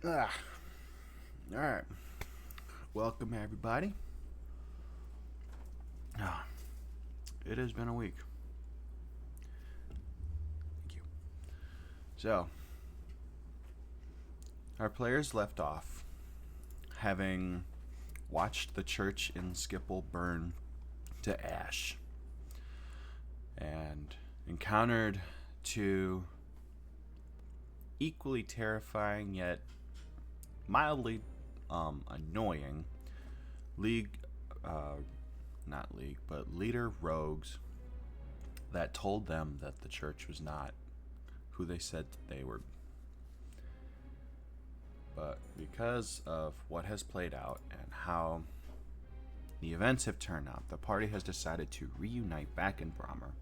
Ah, all right. Welcome, everybody. Ah, it has been a week. Thank you. So, Our players left off having watched the church in Skipple burn to ash and encountered two equally terrifying yet mildly annoying league, not league, but leader rogues that told them that the church was not who they said they were. But because of what has played out and how the events have turned out, the party has decided to reunite back in Brommer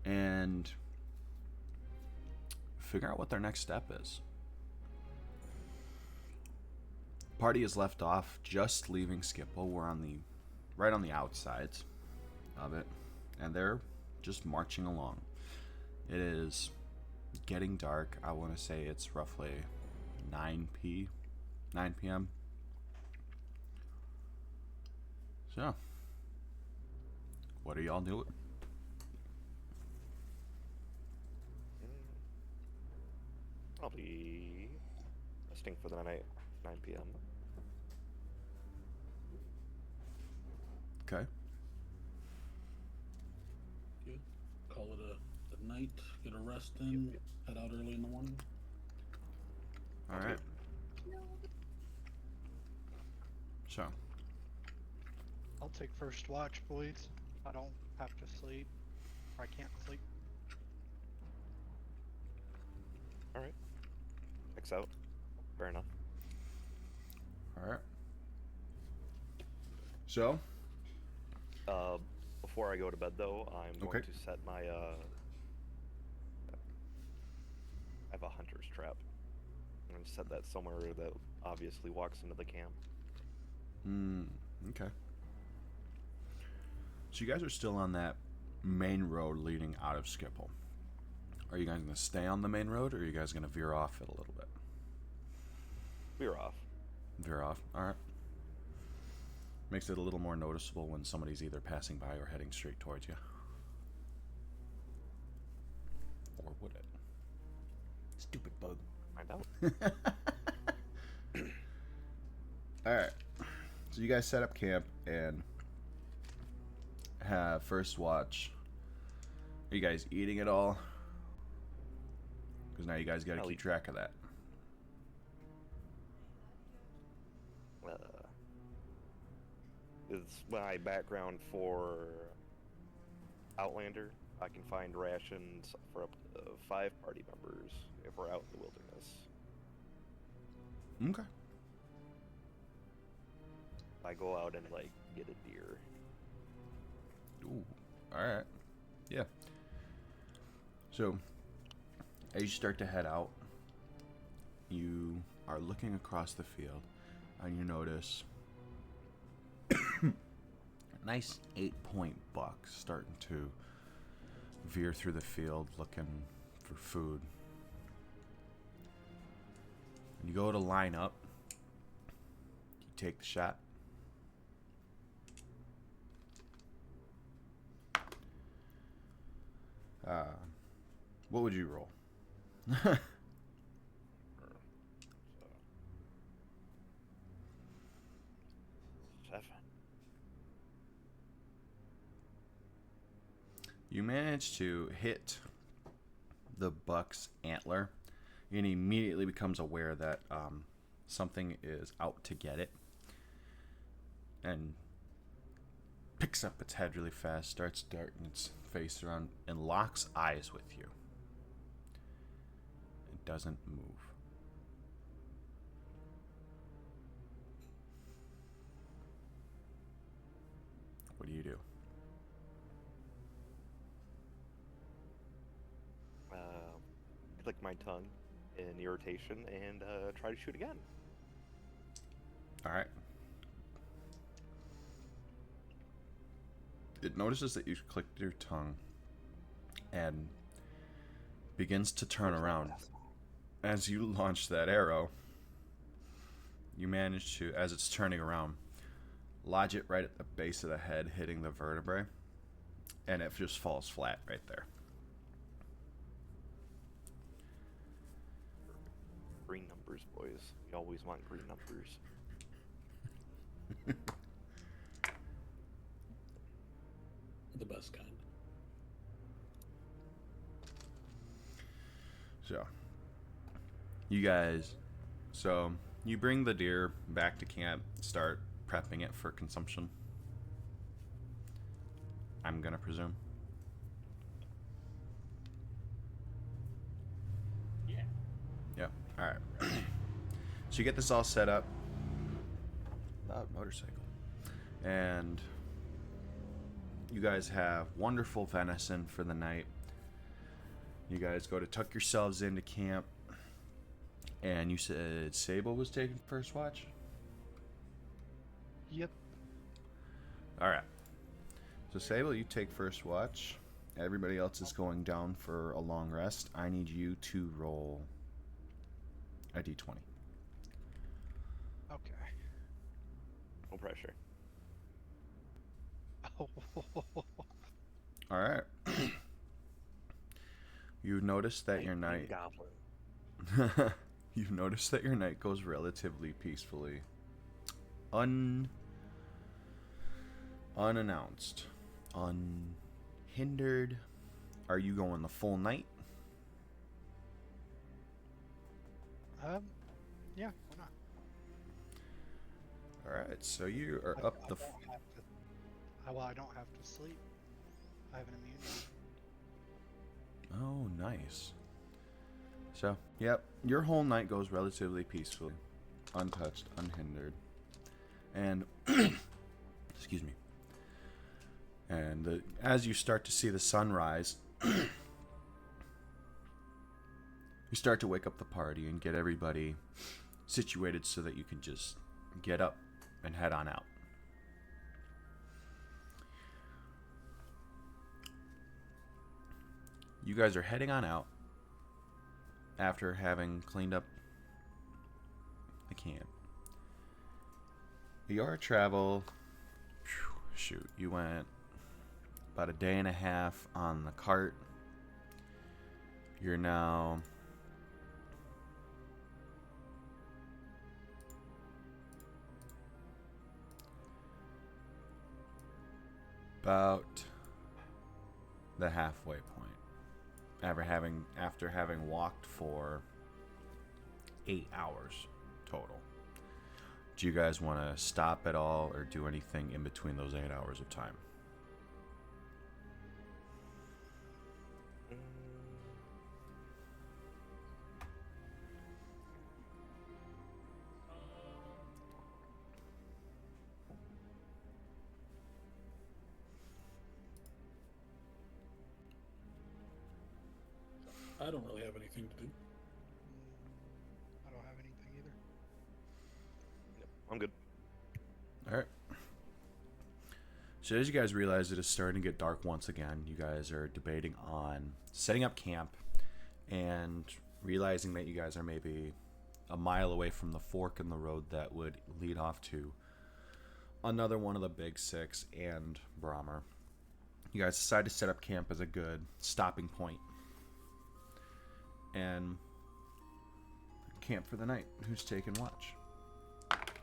and figure out what their next step is. Party is left off just leaving Skipple. We're on right on the outsides of it, and they're just marching along. It is getting dark. I want to say it's roughly 9 p.m. So, what are y'all doing? I'll be resting for the night, 9 p.m. Okay. Good. Call it a night. Get a rest in. Head out early in the morning. All right. So, I'll take first watch, boys. I don't have to sleep. Or I can't sleep. All right. Checks out. Fair enough. all right. So, Before I go to bed, though, I'm going Okay. to set my, I have a hunter's trap. I'm going to set that somewhere that obviously walks into the camp. Okay. So you guys are still on that main road leading out of Skipple. Are you guys going to stay on the main road, or are you guys going to veer off it a little bit? We're off. Veer off. All right. Makes it a little more noticeable when somebody's either passing by or heading straight towards you. Or would it? Stupid bug. Find out. All right. So you guys set up camp and have first watch. Are you guys eating it all? Because now you guys got to I'll keep eat. track of that. Is my background for Outlander. I can find rations for up to 5 party members if we're out in the wilderness. Okay. I go out and like get a deer. Ooh. All right. Yeah. So, as you start to head out, you are looking across the field, and you notice a nice 8-point buck starting to veer through the field looking for food. And you go to line up. You take the shot. What would you roll? So, seven. You manage to hit the buck's antler, and he immediately becomes aware that something is out to get it, and picks up its head really fast, starts darting its face around, and locks eyes with you. It doesn't move. What do you do? Click my tongue in irritation and try to shoot again. All right. It notices that you clicked your tongue and begins to turn around. As you launch that arrow, you manage to, as it's turning around, lodge it right at the base of the head, hitting the vertebrae, and it just falls flat right there. Green number. numbers, boys. We always want green numbers. The best kind. So, you guys, you bring the deer back to camp, start prepping it for consumption. I'm gonna presume. Yeah. Yep. All right. So you get this all set up. Loud motorcycle. And you guys have wonderful venison for the night. You guys go to tuck yourselves into camp. And you said Sable was taking first watch? Yep. All right. So Sable, you take first watch. Everybody else is going down for a long rest. I need you to roll a d20. Okay. No pressure. All right. You notice that your night. Goblin. You've noticed that your night goes relatively peacefully. Unannounced. Unhindered. Are you going the full night? Yeah, why not? Alright, so you are I up don't the. have to. Well, I don't have to sleep. I have an immunity. Oh, nice. So, yep, your whole night goes relatively peacefully, untouched, unhindered. And, excuse me. And as you start to see the sunrise, you start to wake up the party and get everybody situated so that you can just get up and head on out. You guys are heading on out after having cleaned up the camp. Your travel, shoot, you went about a day and a half on the cart. You're now about the halfway point. After having walked for 8 hours total. Do you guys want to stop at all or do anything in between those 8 hours of time? I don't really have anything to do. I don't have anything either. I'm good. Alright. So as you guys realize it is starting to get dark once again, you guys are debating on setting up camp and realizing that you guys are maybe a mile away from the fork in the road that would lead off to another one of the big six and Brahmer. You guys decide to set up camp as a good stopping point and camp for the night. Who's taking watch?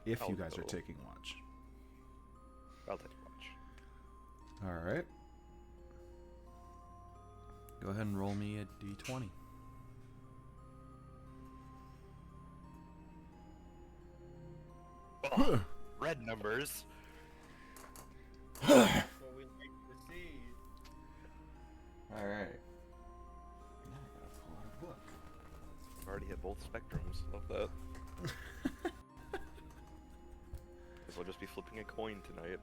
If you guys are taking watch. I'll take watch. Alright. Go ahead and roll me a d20. Oh, red numbers. What we like to see. Alright. Now I gotta pull out a book. I've already hit both spectrums. Love that. Guess I'll just be flipping a coin tonight.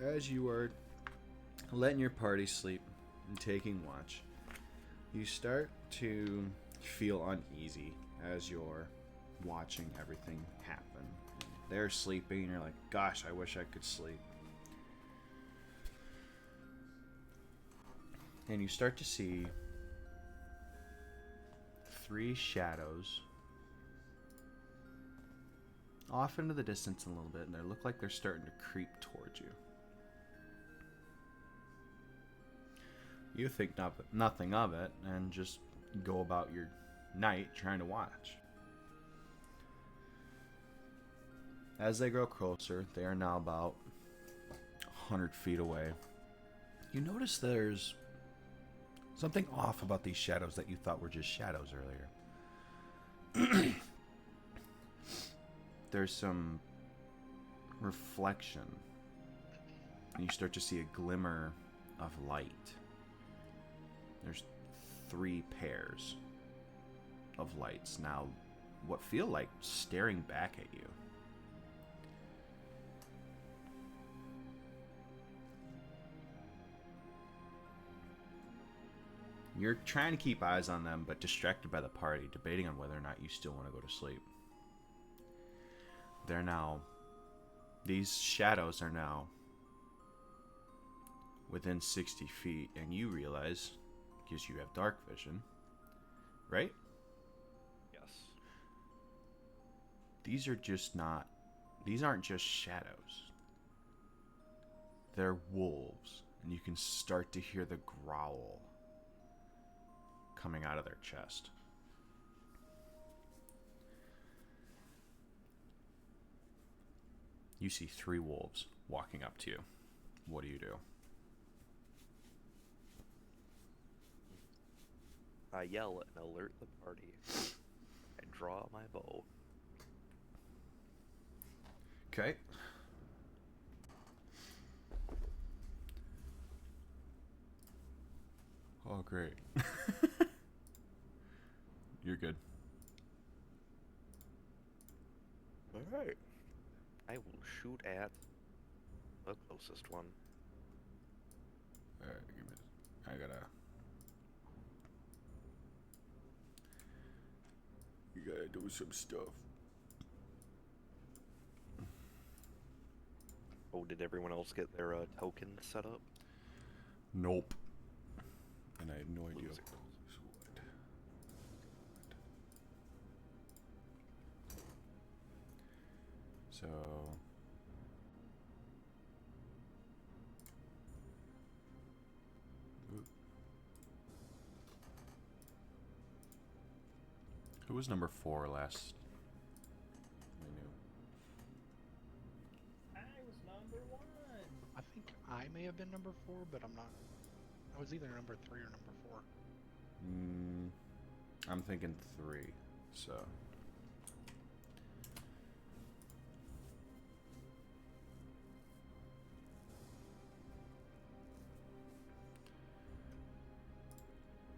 As you are letting your party sleep and taking watch, you start to feel uneasy as you're watching everything happen. They're sleeping, and you're like, gosh, I wish I could sleep. And you start to see 3 shadows off into the distance a little bit, and they look like they're starting to creep towards you. You think nothing of it and just go about your night trying to watch. As they grow closer, they are now about 100 feet away. You notice there's something off about these shadows that you thought were just shadows earlier. There's some reflection. And you start to see a glimmer of light. There's 3 pairs of lights now, what feel like staring back at you. You're trying to keep eyes on them, but distracted by the party, debating on whether or not you still want to go to sleep. These shadows are now within 60 feet, and you realize, because you have dark vision, right? Yes. These aren't just shadows. They're wolves, and you can start to hear the growl coming out of their chest. You see 3 wolves walking up to you. What do you do? I yell and alert the party. I draw my bow. Okay. Oh, great. You're good. Alright. I will shoot at the closest one. Alright, give me. I gotta. You gotta do some stuff. Oh, did everyone else get their token set up? Nope. And I had no idea. Losing. So. Who was number 4 last? I knew. I was number 1. I think I may have been number 4, but I'm not. I was either number 3 or number 4. I'm thinking 3. So.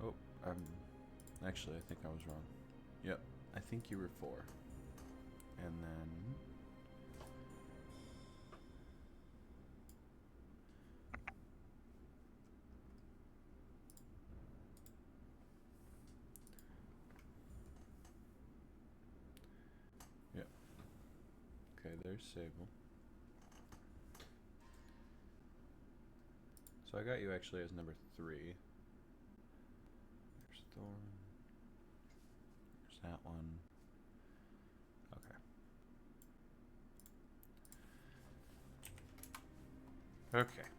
Oh, actually, I think I was wrong. Yep, I think you were 4. And then. Yep. Okay, there's Sable. So I got you actually as number 3. There's Thorn. There's that one. Okay. Okay.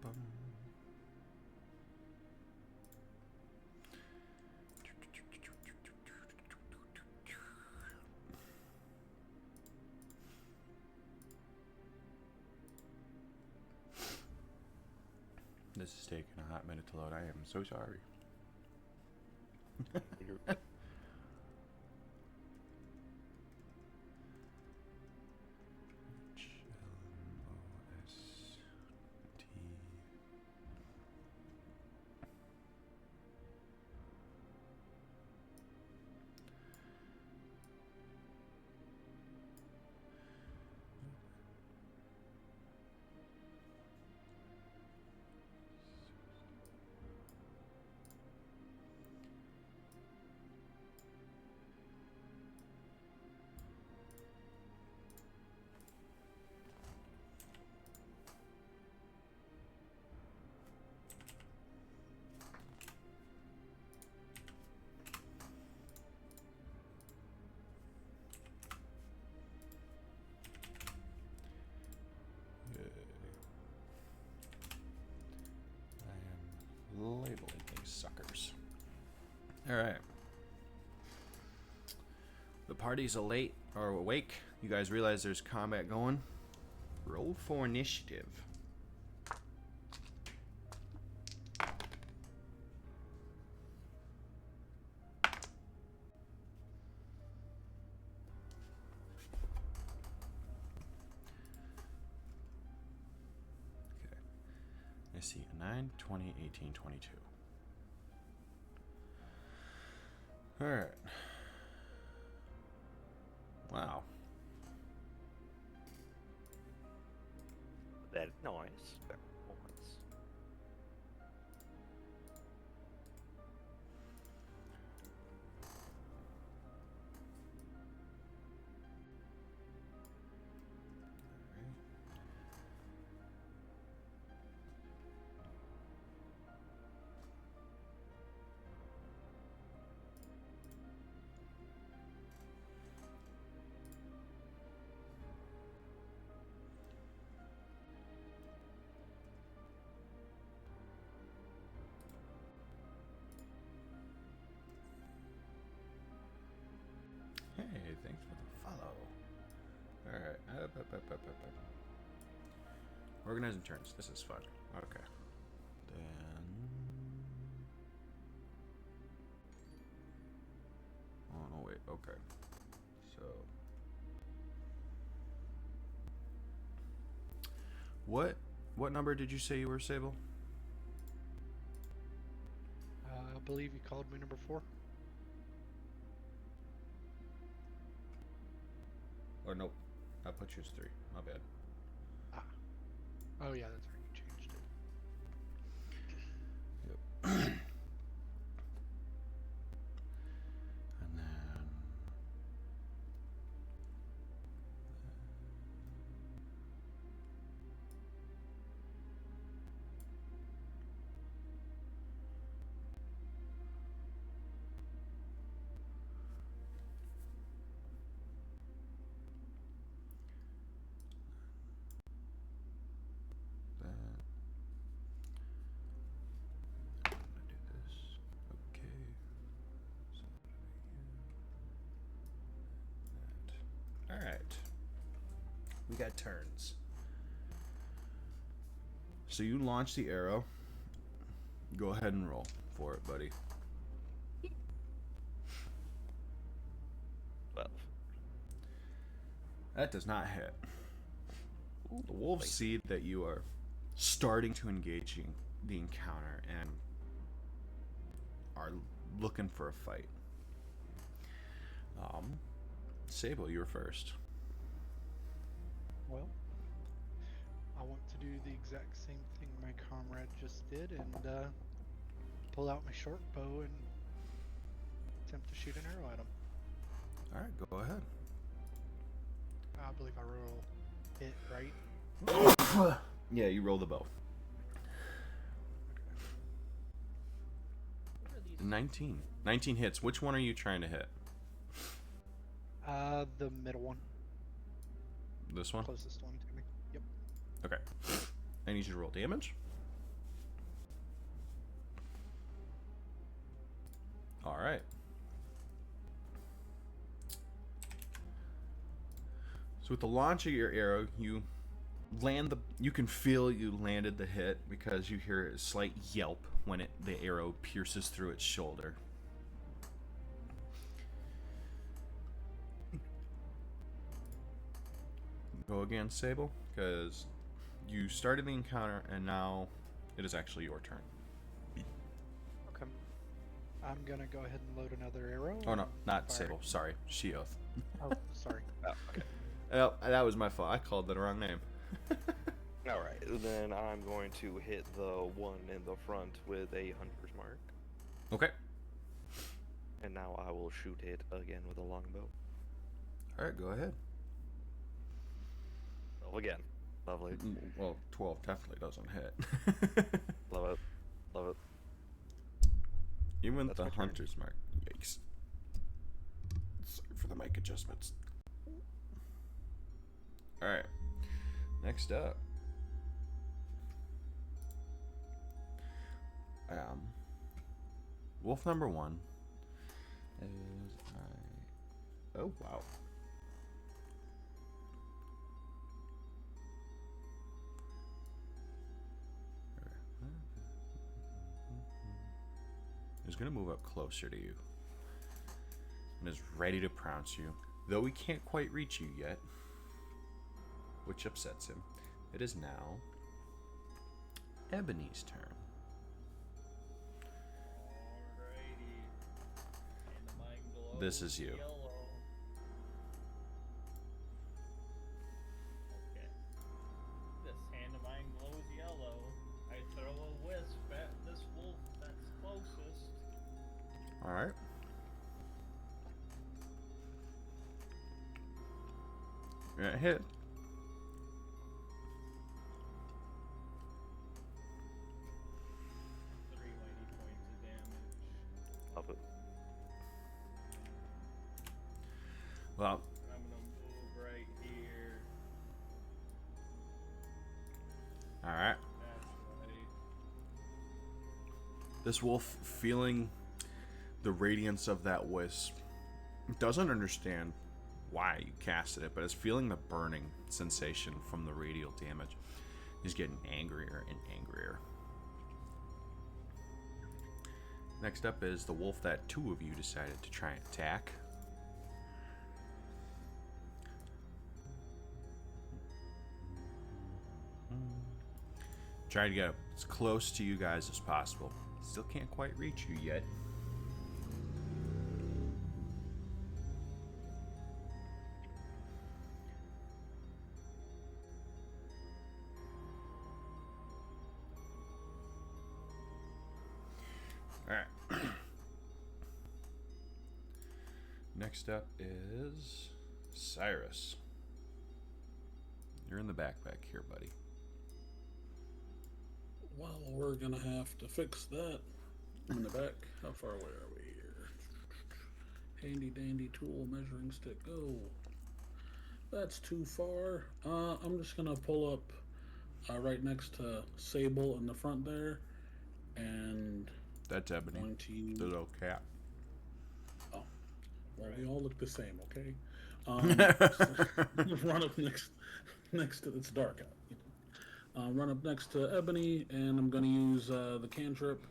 Bum. This is taking a hot minute to load. I am so sorry. You're- suckers. All right. The party's awake. You guys realize there's combat going. Roll for initiative. Okay. I see a 9, 20, 18, 22. All right. Wow. Very nice. Very nice. Hey, thanks for the follow. Alright. Organizing turns. This is fun. Okay. Then. Oh, no, wait. Okay. So. What number did you say you were, Sable? I believe you called me number 4. Or nope. I put you as 3. My bad. Ah. Oh yeah, that's right. You changed it. Yep. And then. That. I'm gonna do this. Okay. So that. All right. We got turns. So you launch the arrow. Go ahead and roll for it, buddy. 12. That does not hit. The wolves see that you are starting to engage in the encounter and are looking for a fight. Sable, you're first. Well, I want to do the exact same thing my comrade just did and pull out my short bow and attempt to shoot an arrow at him. All right, go ahead. I believe I roll hit, right? Yeah, you roll the bow. What are these? 19. 19 hits. Which one are you trying to hit? The middle one. This one? Closest one to me. Yep. Okay. I need you to roll damage. All right. So with the launch of your arrow, you can feel you landed the hit because you hear a slight yelp when the arrow pierces through its shoulder. Go again, Sable, because you started the encounter and now it is actually your turn. Okay. I'm gonna go ahead and load another arrow. Oh no, and not fire. Sable. Sorry, Sheoth. Oh, sorry. Oh, okay. Oh, that was my fault. I called the wrong name. All right. Then I'm going to hit the one in the front with a hunter's mark, Okay. and now I will shoot it again with a longbow. All right, go ahead. 12 again. Lovely. Well, 12 definitely doesn't hit. Love it. Love it. Even with That's the my turn. hunter's mark. Yikes. Sorry for the mic adjustments. Alright. Next up. wolf number 1 is oh wow. Is going to move up closer to you and is ready to pounce you, though he can't quite reach you yet, which upsets him. It is now Ebony's turn. Alrighty. And the mine glows This is you. yellow. Okay. This hand of mine glows yellow. I throw a wisp at this wolf that's closest. All right. You're gonna hit. 3 mighty points of damage. Love it. Well, And I'm gonna move right here. all right. That's right. This wolf, feeling the radiance of that wisp, doesn't understand why you casted it, but is feeling the burning sensation from the radial damage. He's getting angrier and angrier. Next up is the wolf that 2 of you decided to try and attack. Try to get as close to you guys as possible. Still can't quite reach you yet. Alright. Next up is Cyrus. You're in the backpack here, buddy. Well, we're gonna have to fix that. I'm in the back. How far away are we here? Handy dandy tool measuring stick. Oh, that's too far. I'm just gonna pull up right next to Sable in the front there, and That's Ebony, going to use. the little cat. Oh, well, we all look the same, okay? Run up next to. It's dark out. Run up next to Ebony, and I'm going to use the cantrip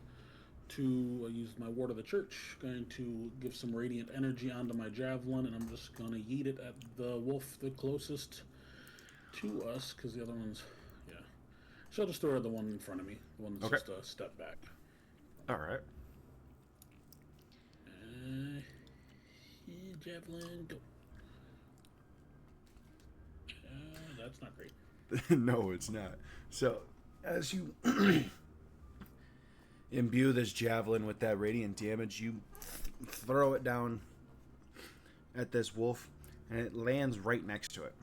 to use my Ward of the Church. Going to give some radiant energy onto my javelin, and I'm just going to yeet it at the wolf the closest to us, because the other one's, yeah. So I'll just throw it at the one in front of me, the one that's Okay. just a step back. Alright. Javelin, go. That's not great. No, it's not. So, as you imbue this javelin with that radiant damage, you throw it down at this wolf, and it lands right next to it.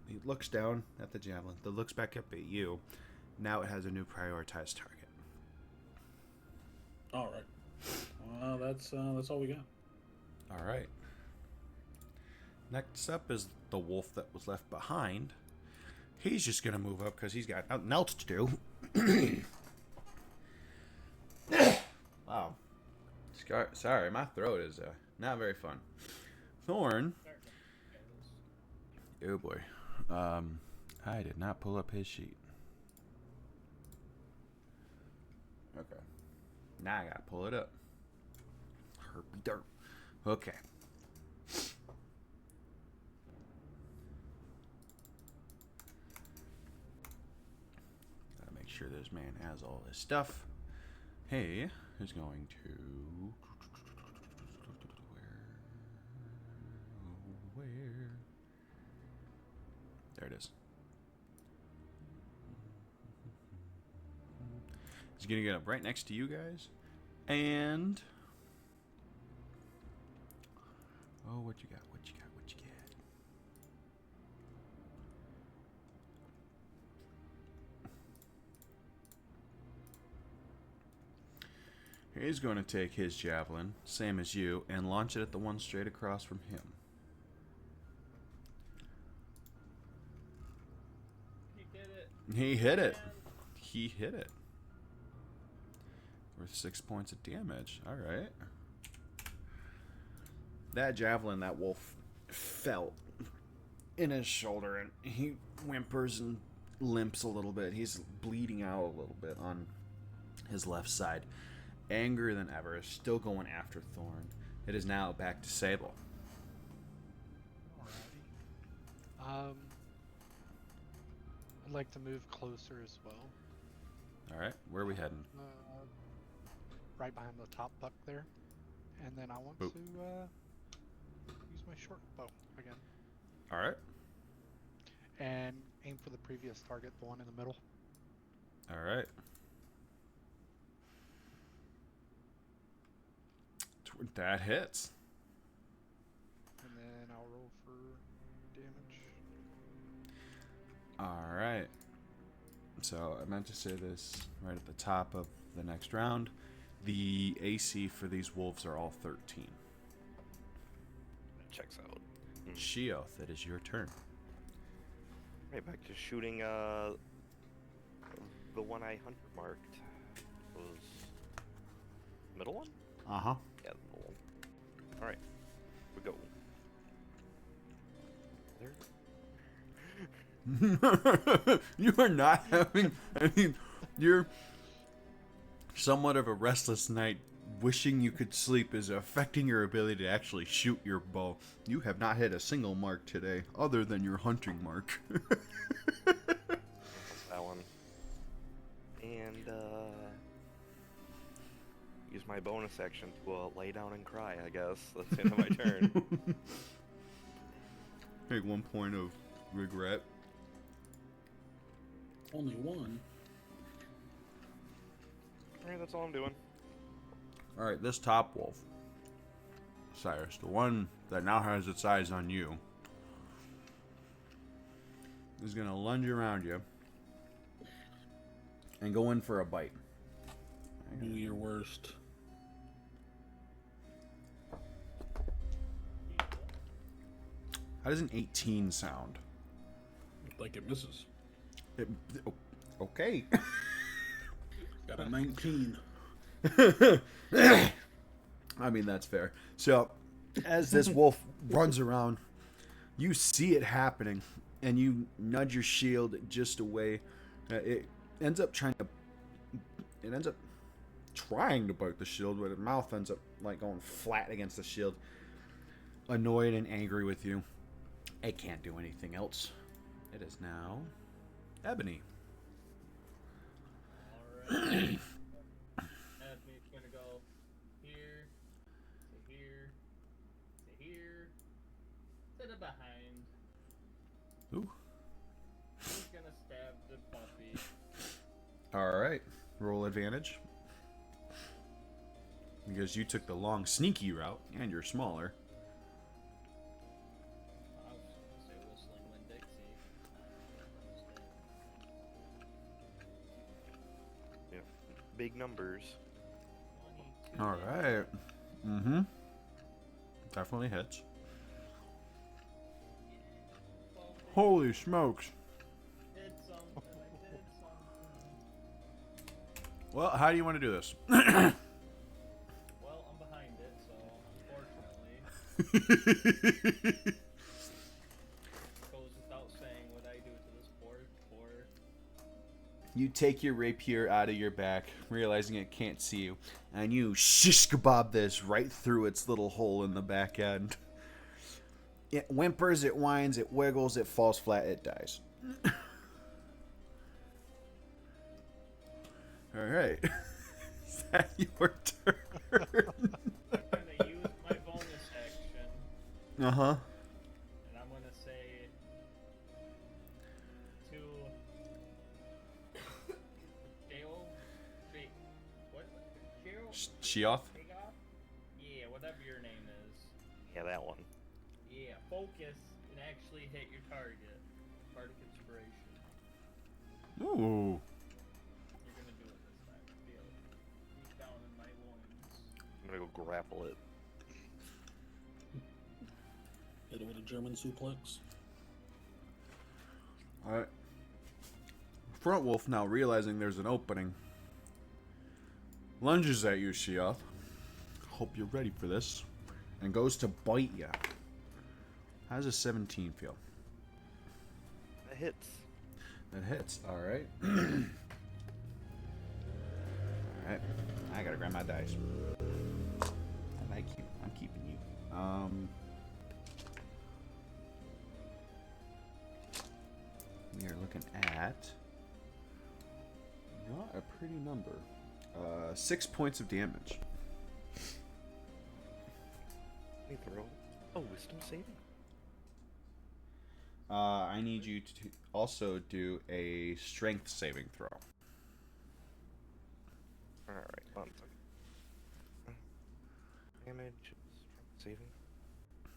He looks down at the javelin, then looks back up at you. Now it has a new prioritized target. All right. That's all we got. All right. Next up is the wolf that was left behind. He's just going to move up because he's got nothing else to do. Wow. Sorry, my throat is not very fun. Thorn. Oh boy. I did not pull up his sheet. Okay. Now I gotta pull it up. Herpy derp. Okay. Gotta make sure this man has all his stuff. He is going to. Where? There it is. He's gonna get up right next to you guys. And. Oh, what you got? What you got? What you got? He's going to take his javelin, same as you, and launch it at the one straight across from him. He did it. He hit it. He hit it. Worth 6 points of damage. Alright. That javelin, that wolf felt in his shoulder, and he whimpers and limps a little bit. He's bleeding out a little bit on his left side. Angrier than ever, still going after Thorn. It is now back to Sable. Alrighty. I'd like to move closer as well. Alright, where are we heading? Right behind the top buck there. And then I want Boop. to use my short bow again. Alright. And aim for the previous target, the one in the middle. Alright. That hits. And then I'll roll for damage. Alright. So I meant to say this right at the top of the next round. The AC for these wolves are all 13. That checks out. Sheoth, it is your turn. Right back to shooting the one I hunter marked. Was middle one? Uh-huh. Yeah, the middle one. Alright. We go. There. You are not having you're somewhat of a restless night. Wishing you could sleep is affecting your ability to actually shoot your bow. You have not hit a single mark today, other than your hunting mark. That one. And use my bonus action to lay down and cry, I guess. That's the end of my turn. Take 1 point of regret. Only one. Alright, that's all I'm doing. Alright, this top wolf, Cyrus, the one that now has its eyes on you, is going to lunge around you and go in for a bite. Do your worst. How does an 18 sound? Like it misses. Okay. Got a 19. I mean, that's fair. So, as this wolf runs around, you see it happening, and you nudge your shield just away. It ends up trying to bite the shield, but its mouth ends up like going flat against the shield. Annoyed and angry with you. It can't do anything else. It is now Ebony. Alright. Ebony's gonna go here, to here, to here, to the behind. Ooh. He's gonna stab the puppy. All right. Roll advantage. Because you took the long, sneaky route, and you're smaller. I was gonna say Whistling Wind Dixie. Yeah. Big numbers. 22 All right. Mm-hmm. Definitely hits. Holy smokes. Did something, I did something. Well, how do you want to do this? Well, I'm behind it, so unfortunately. Goes without saying what I do to this poor. You take your rapier out of your back, realizing it can't see you, and you shish kebab this right through its little hole in the back end. It whimpers, it whines, it wiggles, it falls flat, it dies. Alright. Is that your turn? I'm gonna use my bonus action, Uh-huh. and I'm gonna say to Gale, wait, what? Gale? Sheoth? Takeoff? Yeah, whatever your name is. Yeah, that one. Yeah, focus and actually hit your target. Bardic Inspiration. Ooh. You're gonna do it this time. Feel it. Deep down in my loins. I'm gonna go grapple it. Hit it with a German suplex. lunges at you, Sheoth. Hope you're ready for this. And goes to bite you. How does a 17 feel? That hits. That hits. All right. All right. I gotta grab my dice. I like you. I'm keeping you. We are looking at not a pretty number. 6 points of damage. Let me throw a wisdom saving. I need you to also do a strength saving throw. Alright, 1 second. Damage, strength saving.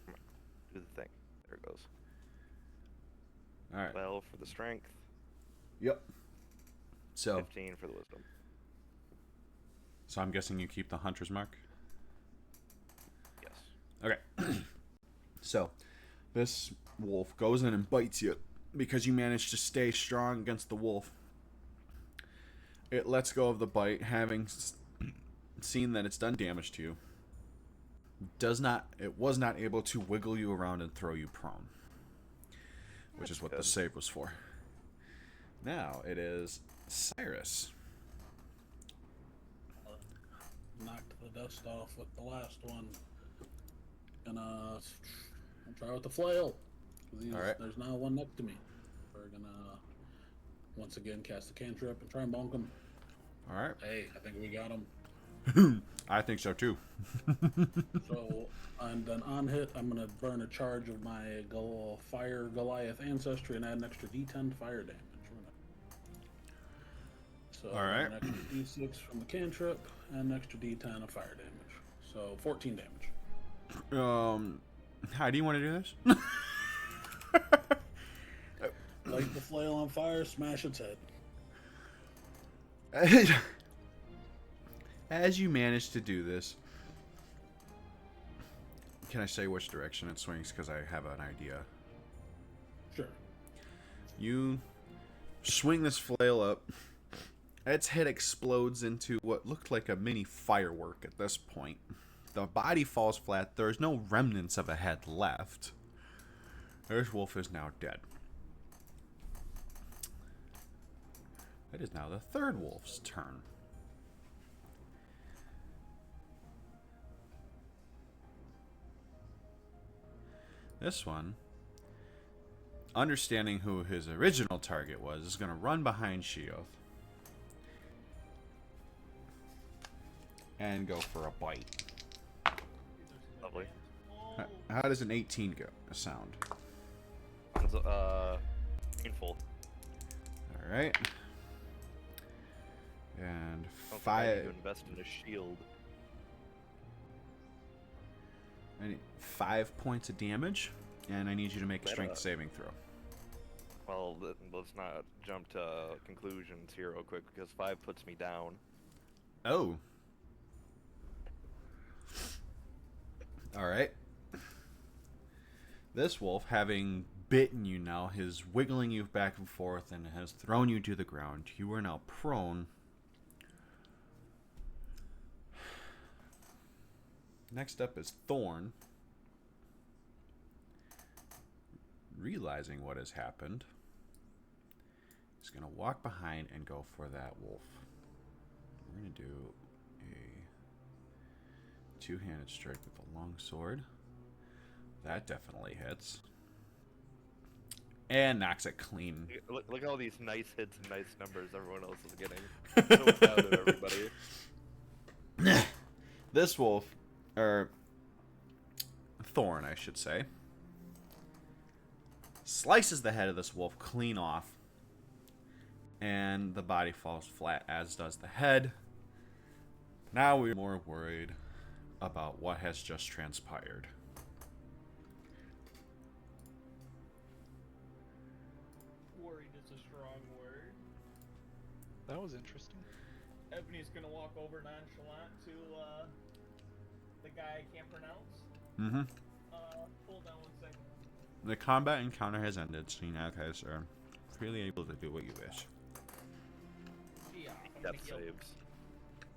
Come on, do the thing. There it goes. Alright. 12 for the strength, Yep. So 15 for the wisdom. I'm guessing you keep the hunter's mark? Yes. Okay. So, this wolf goes in and bites you because you managed to stay strong against the wolf. It lets go of the bite, having seen that it's done damage to you. It was not able to wiggle you around and throw you prone, which is what the save was for. Now it is Cyrus. Knocked the dust off with the last one. Gonna I'll try with the flail. All right. There's now one next to me. We're gonna once again cast a cantrip and try and bonk him. All right. Hey, I think we got him. I think so too. So, and then on hit, I'm gonna burn a charge of my Fire Goliath ancestry and add an extra D10 fire damage. So, All right. an extra D6 from the cantrip and an extra D10 of fire damage. So 14 damage. How do you want to do this? Light the flail on fire, smash its head. As you manage to do this, can I say which direction it swings? Because I have an idea. Sure. You swing this flail up. Its head explodes into what looked like a mini firework at this point. The body falls flat. There's no remnants of a head left. This wolf is now dead. It is now the third wolf's turn. This one, understanding who his original target was, is going to run behind Sheoth and go for a bite. Lovely. How does an 18 go? Sound? It's, painful. All right. And I don't think I need 5. to invest in a shield. I need 5 points of damage, and I need you to make a Meta. strength saving throw. Well, let's not jump to conclusions here real quick, because 5 puts me down. Oh. All right. This wolf, having bitten you now, is wiggling you back and forth and has thrown you to the ground. You are now prone. Next up is Thorn. Realizing what has happened, he's going to walk behind and go for that wolf. We're going to do a two-handed strike with the long sword. That definitely hits. And knocks it clean. Look at all these nice hits and nice numbers everyone else is getting. So proud of everybody. This wolf, or Thorn, I should say, slices the head of this wolf clean off, and the body falls flat, as does the head. Now we're more worried about what has just transpired. Worried is a strong word. That was interesting. Ebony's gonna walk over nonchalant to the guy I can't pronounce. Mm-hmm. Hold on 1 second. The combat encounter has ended, so you now guys are freely able to do what you wish. Yeah, Death saves.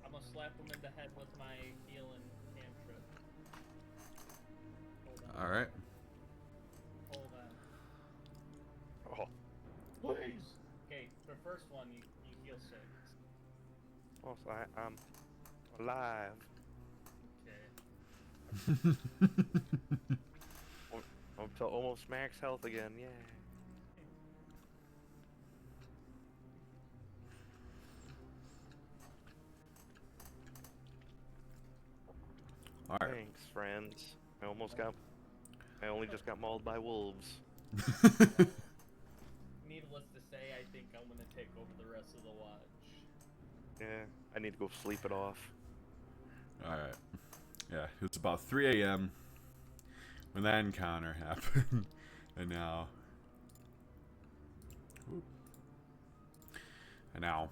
I'm gonna slap him in the head with my healing cantrip. Hold on. All right. Hold on. Oh, Please. Okay, the first one you heal 6. well, so I'm alive. Okay. I'm to almost max health again. Yay. All right. Thanks, friends. I only just got mauled by wolves. Needless to say, I think I'm gonna take over the rest of the watch. Yeah, I need to go sleep it off. All right. Yeah, it's about 3 a.m. when that encounter happened, and now. Whoop. And now,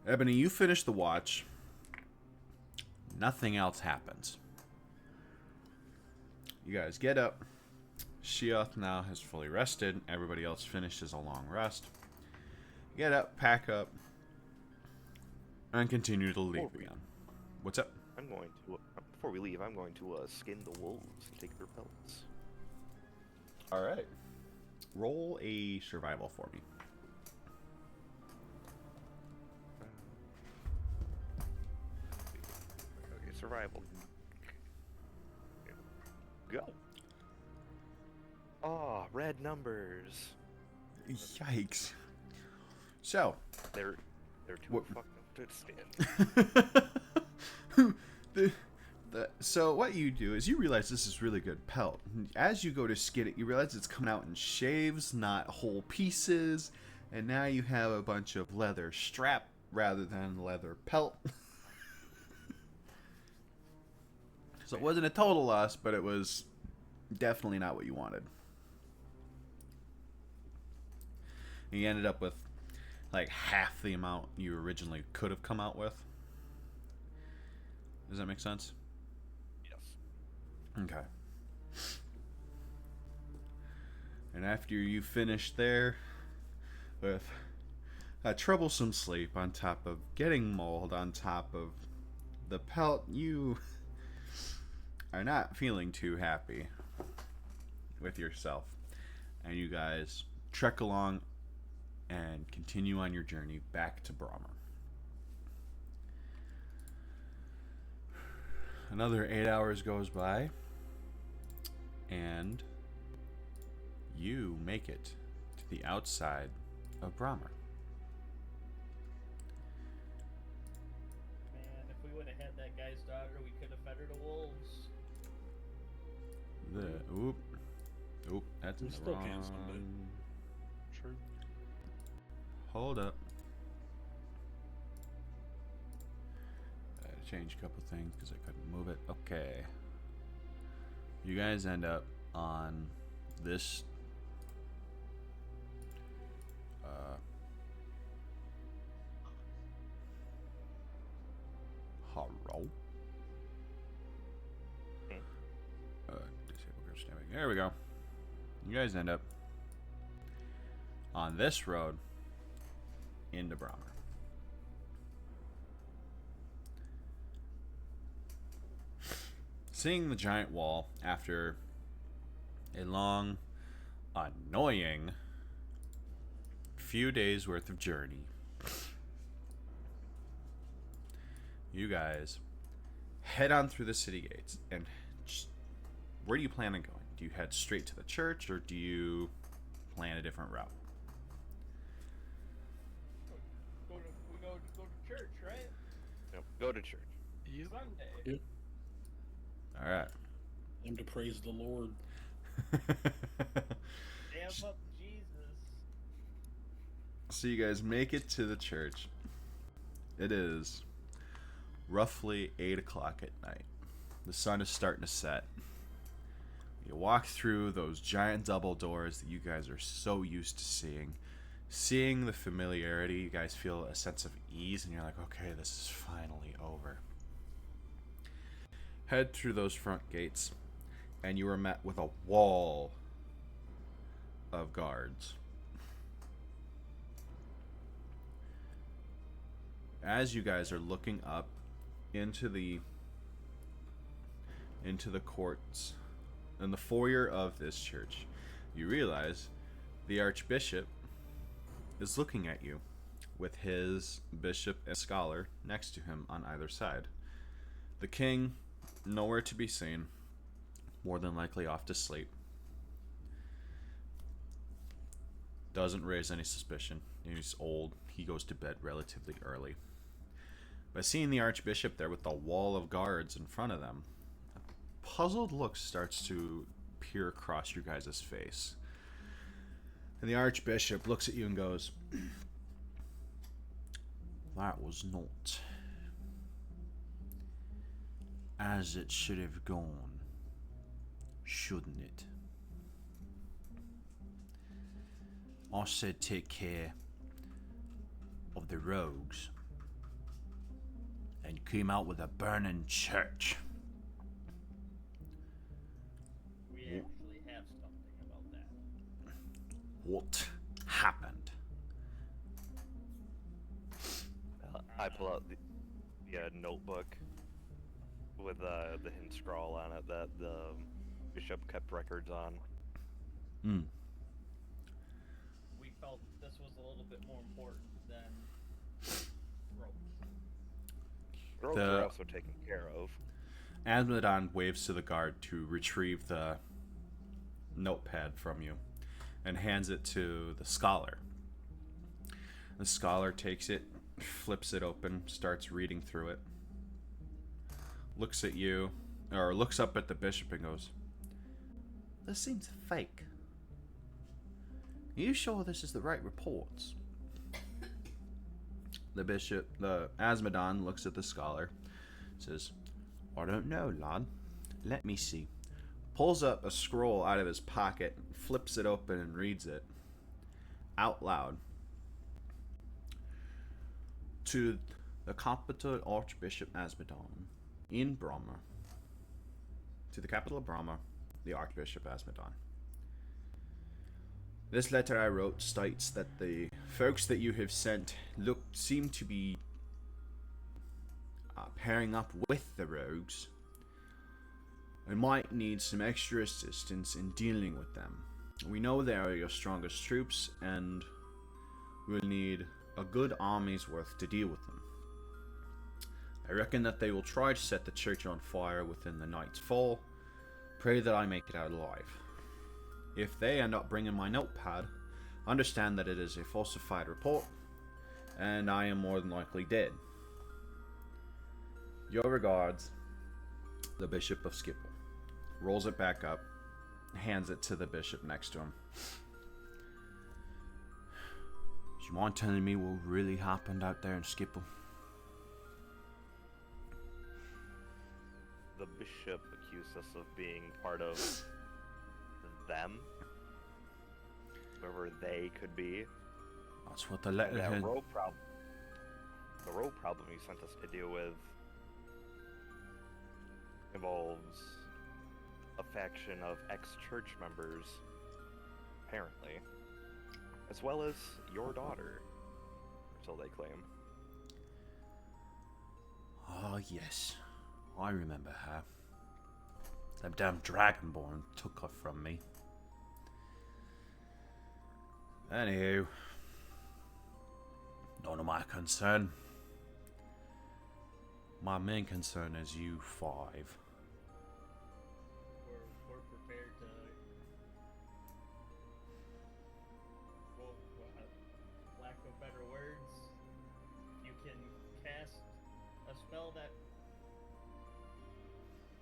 Ebony, you finish the watch. Nothing else happens. You guys get up. Sheoth now has fully rested. Everybody else finishes a long rest. Get up, pack up, and continue to leave again. What's up? I'm going to before we leave. I'm going to skin the wolves and take their pelts. All right. Roll a survival for me. Okay, survival. Go. Ah, red numbers. Yikes. So, They're too What- fucked up to skin. so what you do is you realize this is really good pelt. As you go to skin it, you realize it's coming out in shaves, not whole pieces, and now you have a bunch of leather strap rather than leather pelt. So it wasn't a total loss, but it was definitely not what you wanted. And you ended up with like half the amount you originally could have come out with. Does that make sense? Yes. Okay. And after you finish there with a troublesome sleep on top of getting mauled on top of the pelt, you are not feeling too happy with yourself. And you guys trek along and continue on your journey back to Brahma. Another 8 hours goes by, and you make it to the outside of Brahma. Man, if we would have had that guy's daughter, we could have fed her to wolves. Oop, that's in We the still wrong. can someday. True. Hold up. I had to change a couple things because I couldn't move it. Okay. You guys end up on this. Hello? Disable group stabbing. There we go. You guys end up on this road into Brahma. Seeing the giant wall after a long, annoying few days worth of journey, you guys head on through the city gates. And just, where do you plan on going? Do you head straight to the church, or do you plan a different route? We go to church, right? No, go to church. Yep. Sunday. Yep. All right. Aim to praise the Lord. Amp up Jesus. So you guys make it to the church. It is roughly 8 o'clock at night. The sun is starting to set. You walk through those giant double doors that you guys are so used to seeing. Seeing the familiarity, you guys feel a sense of ease, and you're like, okay, this is finally over. Head through those front gates, and you are met with a wall of guards. as you guys are looking up into the courts in the foyer of this church, you realize the Archbishop is looking at you with his bishop and scholar next to him on either side. The king, nowhere to be seen, more than likely off to sleep. Doesn't raise any suspicion. He's old. He goes to bed relatively early. But seeing the Archbishop there with the wall of guards in front of them, a puzzled look starts to peer across your guys' face. And the Archbishop looks at you and goes, "That was not as it should have gone, shouldn't it? I said take care of the rogues and came out with a burning church." We actually have something about that. What happened? I pull out the notebook with the hint scrawl on it that the bishop kept records on. We felt this was a little bit more important than rope. Rogues are also taken care of. Admedon waves to the guard to retrieve the notepad from you and hands it to the scholar. The scholar takes it, flips it open, starts reading through it, looks at you, or looks up at the bishop and goes, "This seems fake. Are you sure this is the right reports?" The Asmodon looks at the scholar, says, "I don't know, lad. Let me see." Pulls up a scroll out of his pocket, flips it open and reads it out loud. "To the capital Archbishop Asmodon in Brahma. To the capital of Brahma, the Archbishop Asmodon. This letter I wrote states that the folks that you have sent seem to be pairing up with the rogues and might need some extra assistance in dealing with them. We know they are your strongest troops and we'll need a good army's worth to deal with them. I reckon that they will try to set the church on fire within the night's fall. Pray that I make it out alive. If they end up bringing my notepad, understand that it is a falsified report, and I am more than likely dead. Your regards, the Bishop of Skipple." Rolls it back up, hands it to the bishop next to him. "Do you mind telling me what really happened out there in Skipple?" The bishop accused us of being part of them, whoever they could be. That's what the letter And had. the rope problem he sent us to deal with involves a faction of ex-church members, apparently, as well as your daughter, or so they claim. Oh, yes. I remember her. Them damn Dragonborn took her from me. Anywho, none of my concern. My main concern is you five. We're prepared to, well, lack of better words, if you can cast a spell that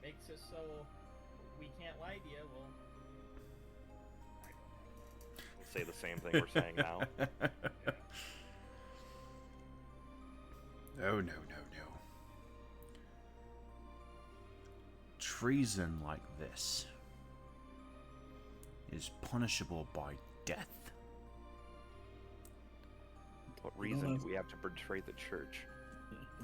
makes it so we can't lie to you, well, I don't know. We'll say the same thing we're saying now. No. Treason like this is punishable by death. What reason do we have to betray the church?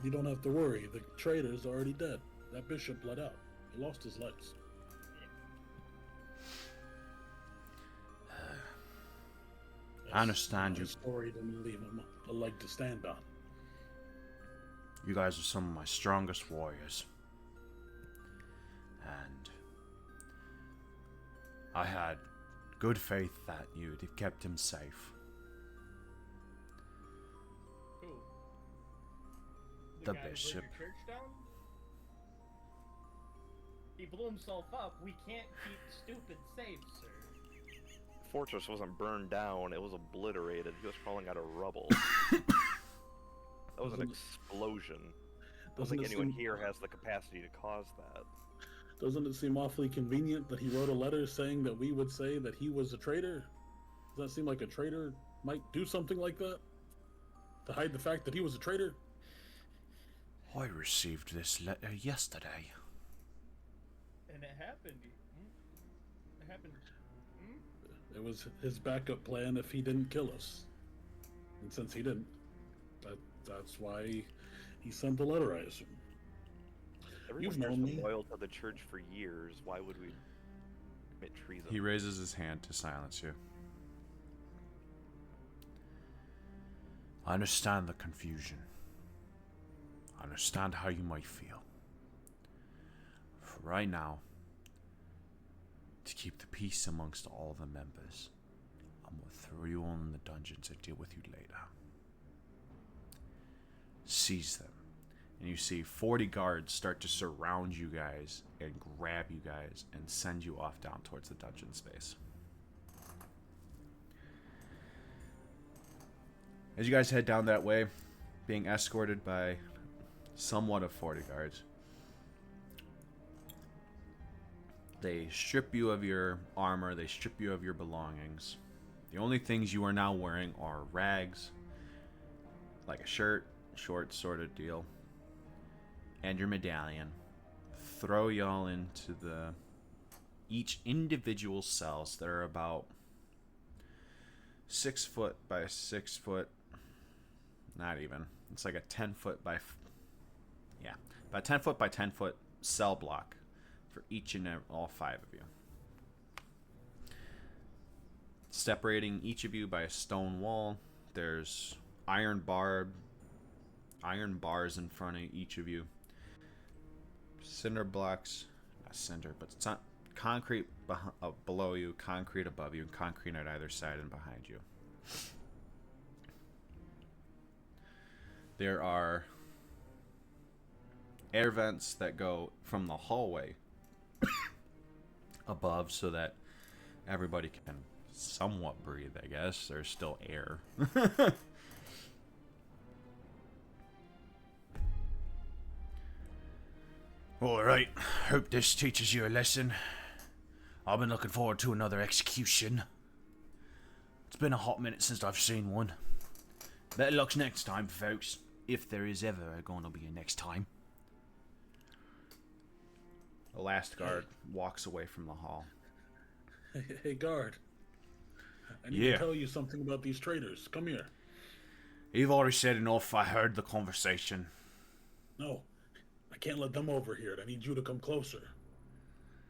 You don't have to worry. The traitor's already dead. That bishop bled out. He lost his legs. I understand you. His story didn't leave him a leg to stand on. You guys are some of my strongest warriors. And I had good faith that you'd have kept him safe. Who? The guy who bishop. burned your church down? He blew himself up. We can't keep stupid safe, sir. Fortress wasn't burned down, it was obliterated. He was crawling out of rubble. That was an explosion. I don't think anyone here has the capacity to cause that. Doesn't it seem awfully convenient that he wrote a letter saying that we would say that he was a traitor? Does that seem like a traitor might do something like that? To hide the fact that he was a traitor? I received this letter yesterday. And it happened. It happened. It was his backup plan if he didn't kill us. And since he didn't, that's why he sent the letter, I assume. Everyone's been loyal to the church for years. Why would we commit treason? He raises his hand to silence you. I understand the confusion. I understand how you might feel. For right now, to keep the peace amongst all the members, I'm going to throw you all in the dungeons and deal with you later. Seize them. And you see 40 guards start to surround you guys and grab you guys and send you off down towards the dungeon space. As you guys head down that way, being escorted by somewhat of 40 guards, they strip you of your armor, they strip you of your belongings. The only things you are now wearing are rags, like a shirt, shorts sort of deal, and your medallion. Throw y'all into each individual cells that are about 6 foot by 6 foot. Not even. It's like a 10 foot by about 10 foot by 10 foot cell block for each and all 5 of you. Separating each of you by a stone wall. There's iron bars in front of each of you. Cinder blocks, not cinder, but it's not concrete below you, concrete above you, and concrete on either side and behind you. There are air vents that go from the hallway above so that everybody can somewhat breathe, I guess. There's still air. Alright, hope this teaches you a lesson. I've been looking forward to another execution. It's been a hot minute since I've seen one. Better luck next time, folks. If there is ever going to be a next time. The last guard walks away from the hall. Hey, guard. I need to tell you something about these traitors. Come here. You've already said enough. I heard the conversation. No, I can't let them overhear it. I need you to come closer.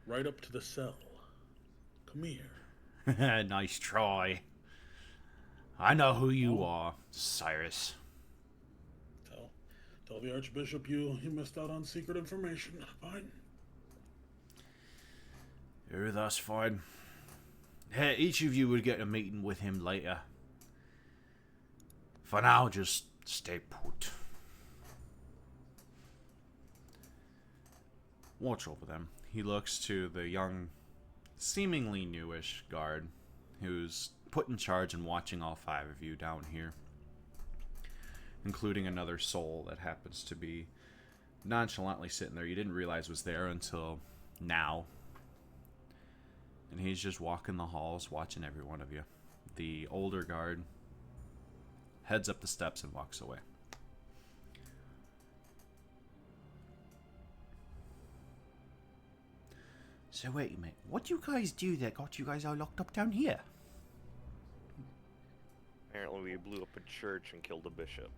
Right up to the cell. Come here. Nice try. I know who you are, Cyrus. Tell the Archbishop you missed out on secret information. Fine. That's fine. Hey, each of you will get a meeting with him later. For now, just stay put. Watch over them. He looks to the young, seemingly newish guard who's put in charge and watching all 5 of you down here, including another soul that happens to be nonchalantly sitting there. You didn't realize was there until now. And he's just walking the halls, watching every one of you. The older guard heads up the steps and walks away. So wait a minute, what do you guys do that got you guys all locked up down here? Apparently we blew up a church and killed a bishop.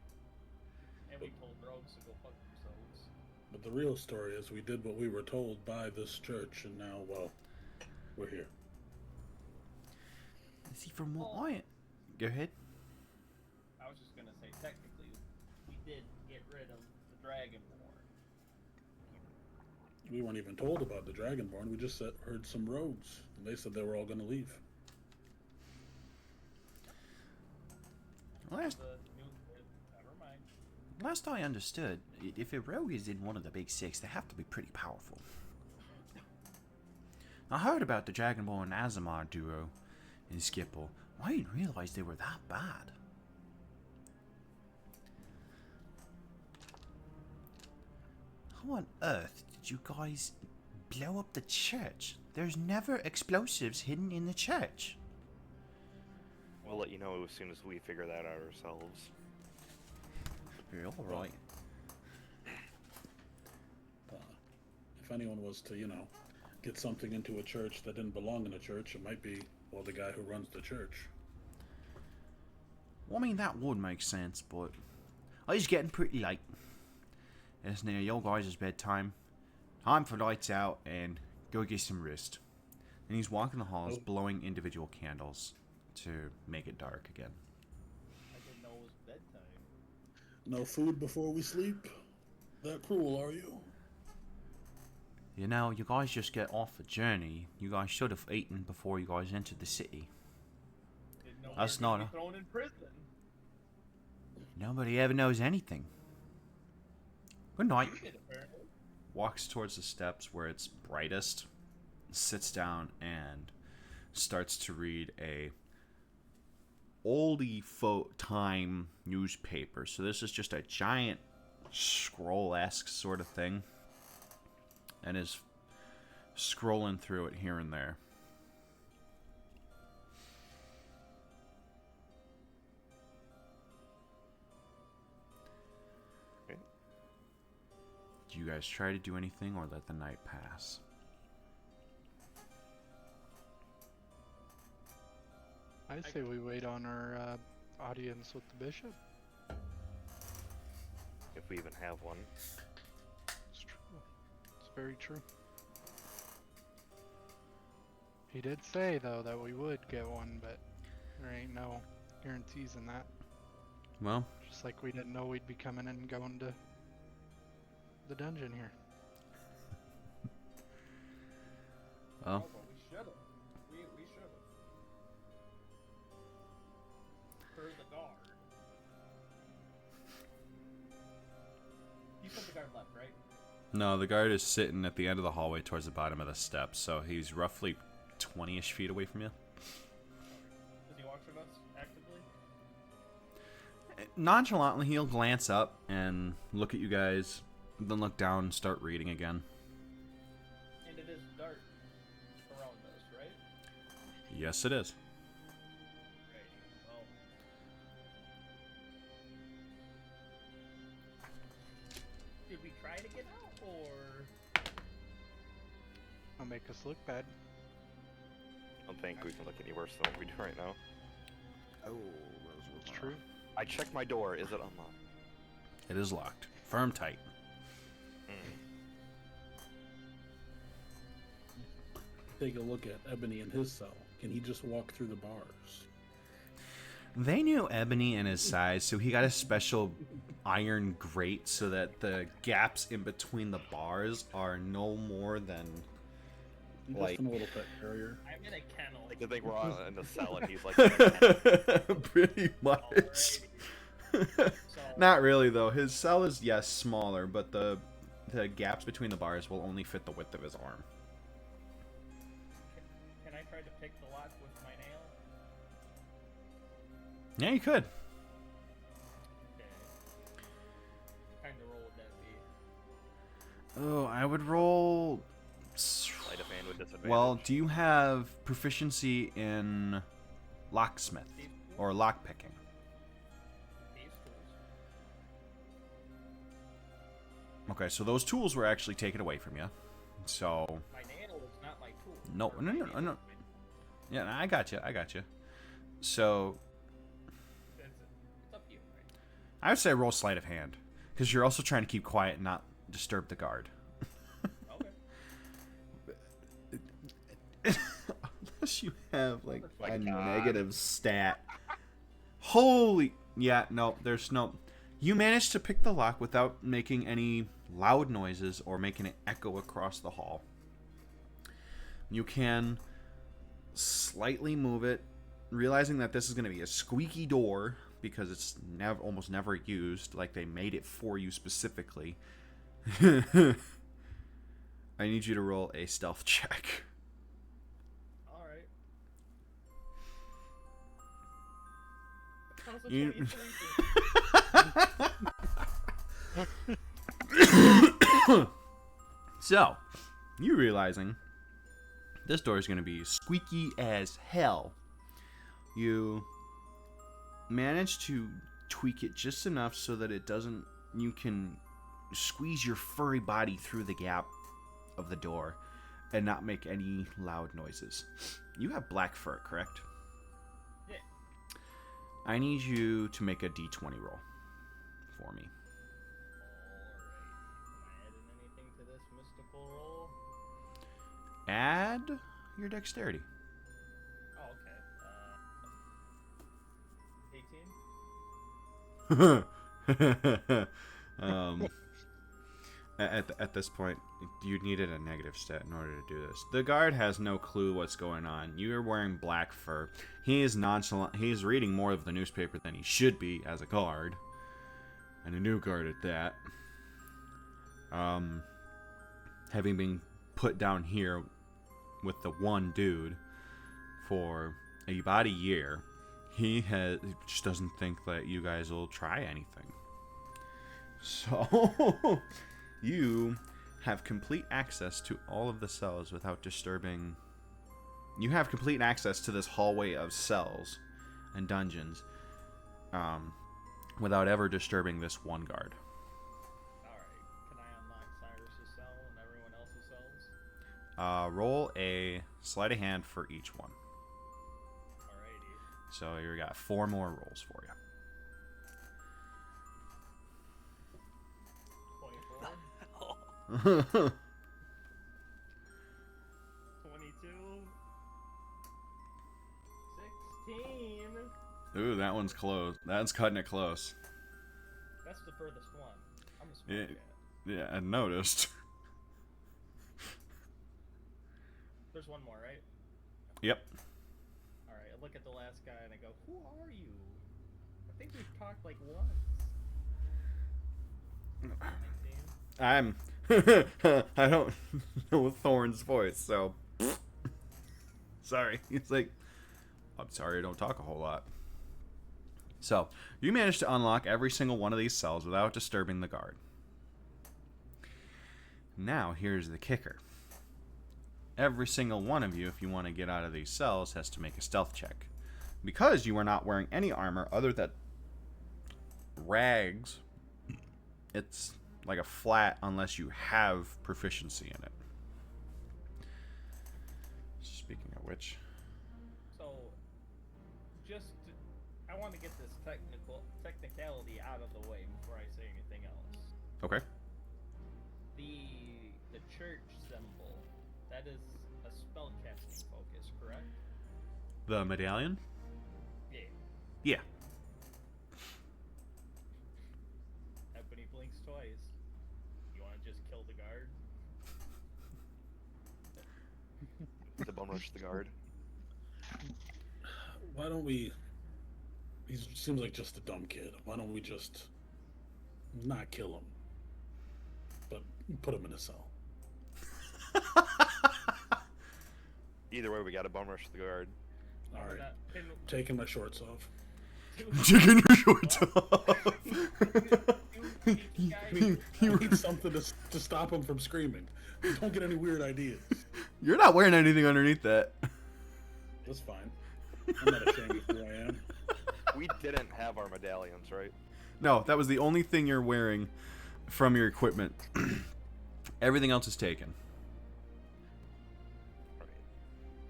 And we told rogues to go fuck themselves. But the real story is we did what we were told by this church, and now, well, we're here. See, from what I... Go ahead. I was just gonna say, technically, we did get rid of the Dragonborn. We weren't even told about the Dragonborn. We just heard some rogues, and they said they were all going to leave. Last, Never mind. last I understood, if a rogue is in one of the big six, they have to be pretty powerful. I heard about the Dragonborn and Azamar duo in Skipple. I didn't realize they were that bad. How on earth did you guys blow up the church? There's never explosives hidden in the church. We'll let you know as soon as we figure that out ourselves. You're alright. If anyone was to, get something into a church that didn't belong in a church, it might be, well, the guy who runs the church. Well, I mean, that would make sense, but it's getting pretty late. It's near your guys' bedtime. Time for lights out and go get some rest. And he's walking the halls, blowing individual candles to make it dark again. I didn't know it was bedtime. No food before we sleep? That cruel, are you? You know, you guys just get off a journey. You guys should have eaten before you guys entered the city. Didn't know That's we were gonna not be thrown in prison. Nobody ever knows anything. Good night. You did, apparently. Walks towards the steps where it's brightest, sits down, and starts to read a oldie time newspaper. So this is just a giant scroll-esque sort of thing, and is scrolling through it here and there. Okay. Do you guys try to do anything or let the night pass? I say we wait on our audience with the bishop. If we even have one. It's true. It's very true. He did say, though, that we would get one, but there ain't no guarantees in that. Well, Just like we didn't know we'd be coming in and going to the dungeon here. well, Oh, but we should have. We should have. For the guard. You said the guard left, right? no, the guard is sitting at the end of the hallway towards the bottom of the steps, so he's roughly 20-ish feet away from you. Does he watch with us actively? Nonchalantly, he'll glance up and look at you guys, then look down and start reading again. And it is dark around us, right? Yes, it is. Right. Well. Did we try to get out, or? It'll make us look bad. I don't think we can look any worse than what we do right now. Oh, It's true. I checked my door. Is it unlocked? It is locked. Firm tight. Take a look at Ebony in his cell. Can he just walk through the bars? They knew Ebony and his size, so he got a special iron grate so that the gaps in between the bars are no more than Just like in a little pet carrier. I'm in a kennel. Like, I think we're all in the cell and he's like... pretty much. Alrighty. Not really though. His cell is smaller, but the gaps between the bars will only fit the width of his arm. Can I try to pick the lock with my nail? Yeah, you could. Okay. Kind of roll would that be? Oh, I would roll. Sleight of hand with disadvantage. Well, do you have proficiency in locksmith Thieves' or lockpicking? Thieves' tools. Okay, so those tools were actually taken away from you. So My nail is not my tool. No, Or no, my no, nail no. is my- yeah, I got you. So It's up to you, right? I would say roll sleight of hand because you're also trying to keep quiet and not disturb the guard. Okay. Unless you have like My a God. negative stat. Holy, yeah, no, there's no. You manage to pick the lock without making any loud noises or making it echo across the hall. You can slightly move it, realizing that this is going to be a squeaky door because it's almost never used, like they made it for you specifically. I need you to roll a stealth check. Alright. How's the You- 23? So, you realizing this door is going to be squeaky as hell. You manage to tweak it just enough so that it doesn't. You can squeeze your furry body through the gap of the door and not make any loud noises. You have black fur, correct? Yeah. I need you to make a d20 roll for me. Alright. Am I adding anything to this mystical roll? Add your dexterity. Oh, okay. 18? At this point, you needed a negative stat in order to do this. The guard has no clue what's going on. You're wearing black fur. He is nonchalant. He's reading more of the newspaper than he should be as a guard, and a new guard at that. Having been put down here with the one dude for about a year, he just doesn't think that you guys will try anything. So you have complete access to all of the cells without disturbing. You have complete access to this hallway of cells and dungeons without ever disturbing this one guard. Alright. Can I unlock Cyrus's cell and everyone else's cells? Roll a sleight of hand for each one. Alrighty. So you got 4 more rolls for you. 24? 22? Ooh, that one's close. That's cutting it close. That's the furthest one. I'm a smart Yeah, cat. yeah, I noticed. There's one more, right? Yep. Alright, I look at the last guy and I go, who are you? I think we've talked like once. 19? I don't know Thorn's voice, so sorry. He's like, I'm sorry, I don't talk a whole lot. So, you managed to unlock every single one of these cells without disturbing the guard. Now, here's the kicker. Every single one of you, if you want to get out of these cells, has to make a stealth check. Because you are not wearing any armor other than rags, it's like a flat unless you have proficiency in it. Speaking of which, So, I want to get this technicality out of the way before I say anything else. okay. The church symbol, that is a spellcasting focus, correct? The medallion? Yeah. Yeah. Ebony blinks twice. You want to just kill the guard? The bum rush the guard. Why don't we... He seems like just a dumb kid. Why don't we just not kill him, but put him in a cell? Either way, we gotta bum rush the guard. All right. Can, Taking my shorts off. Taking your shorts off. I need something to stop him from screaming. Don't get any weird ideas. You're not wearing anything underneath that. That's fine. I'm not ashamed of who I am. We didn't have our medallions, right? No, that was the only thing you're wearing from your equipment. Everything else is taken. Right.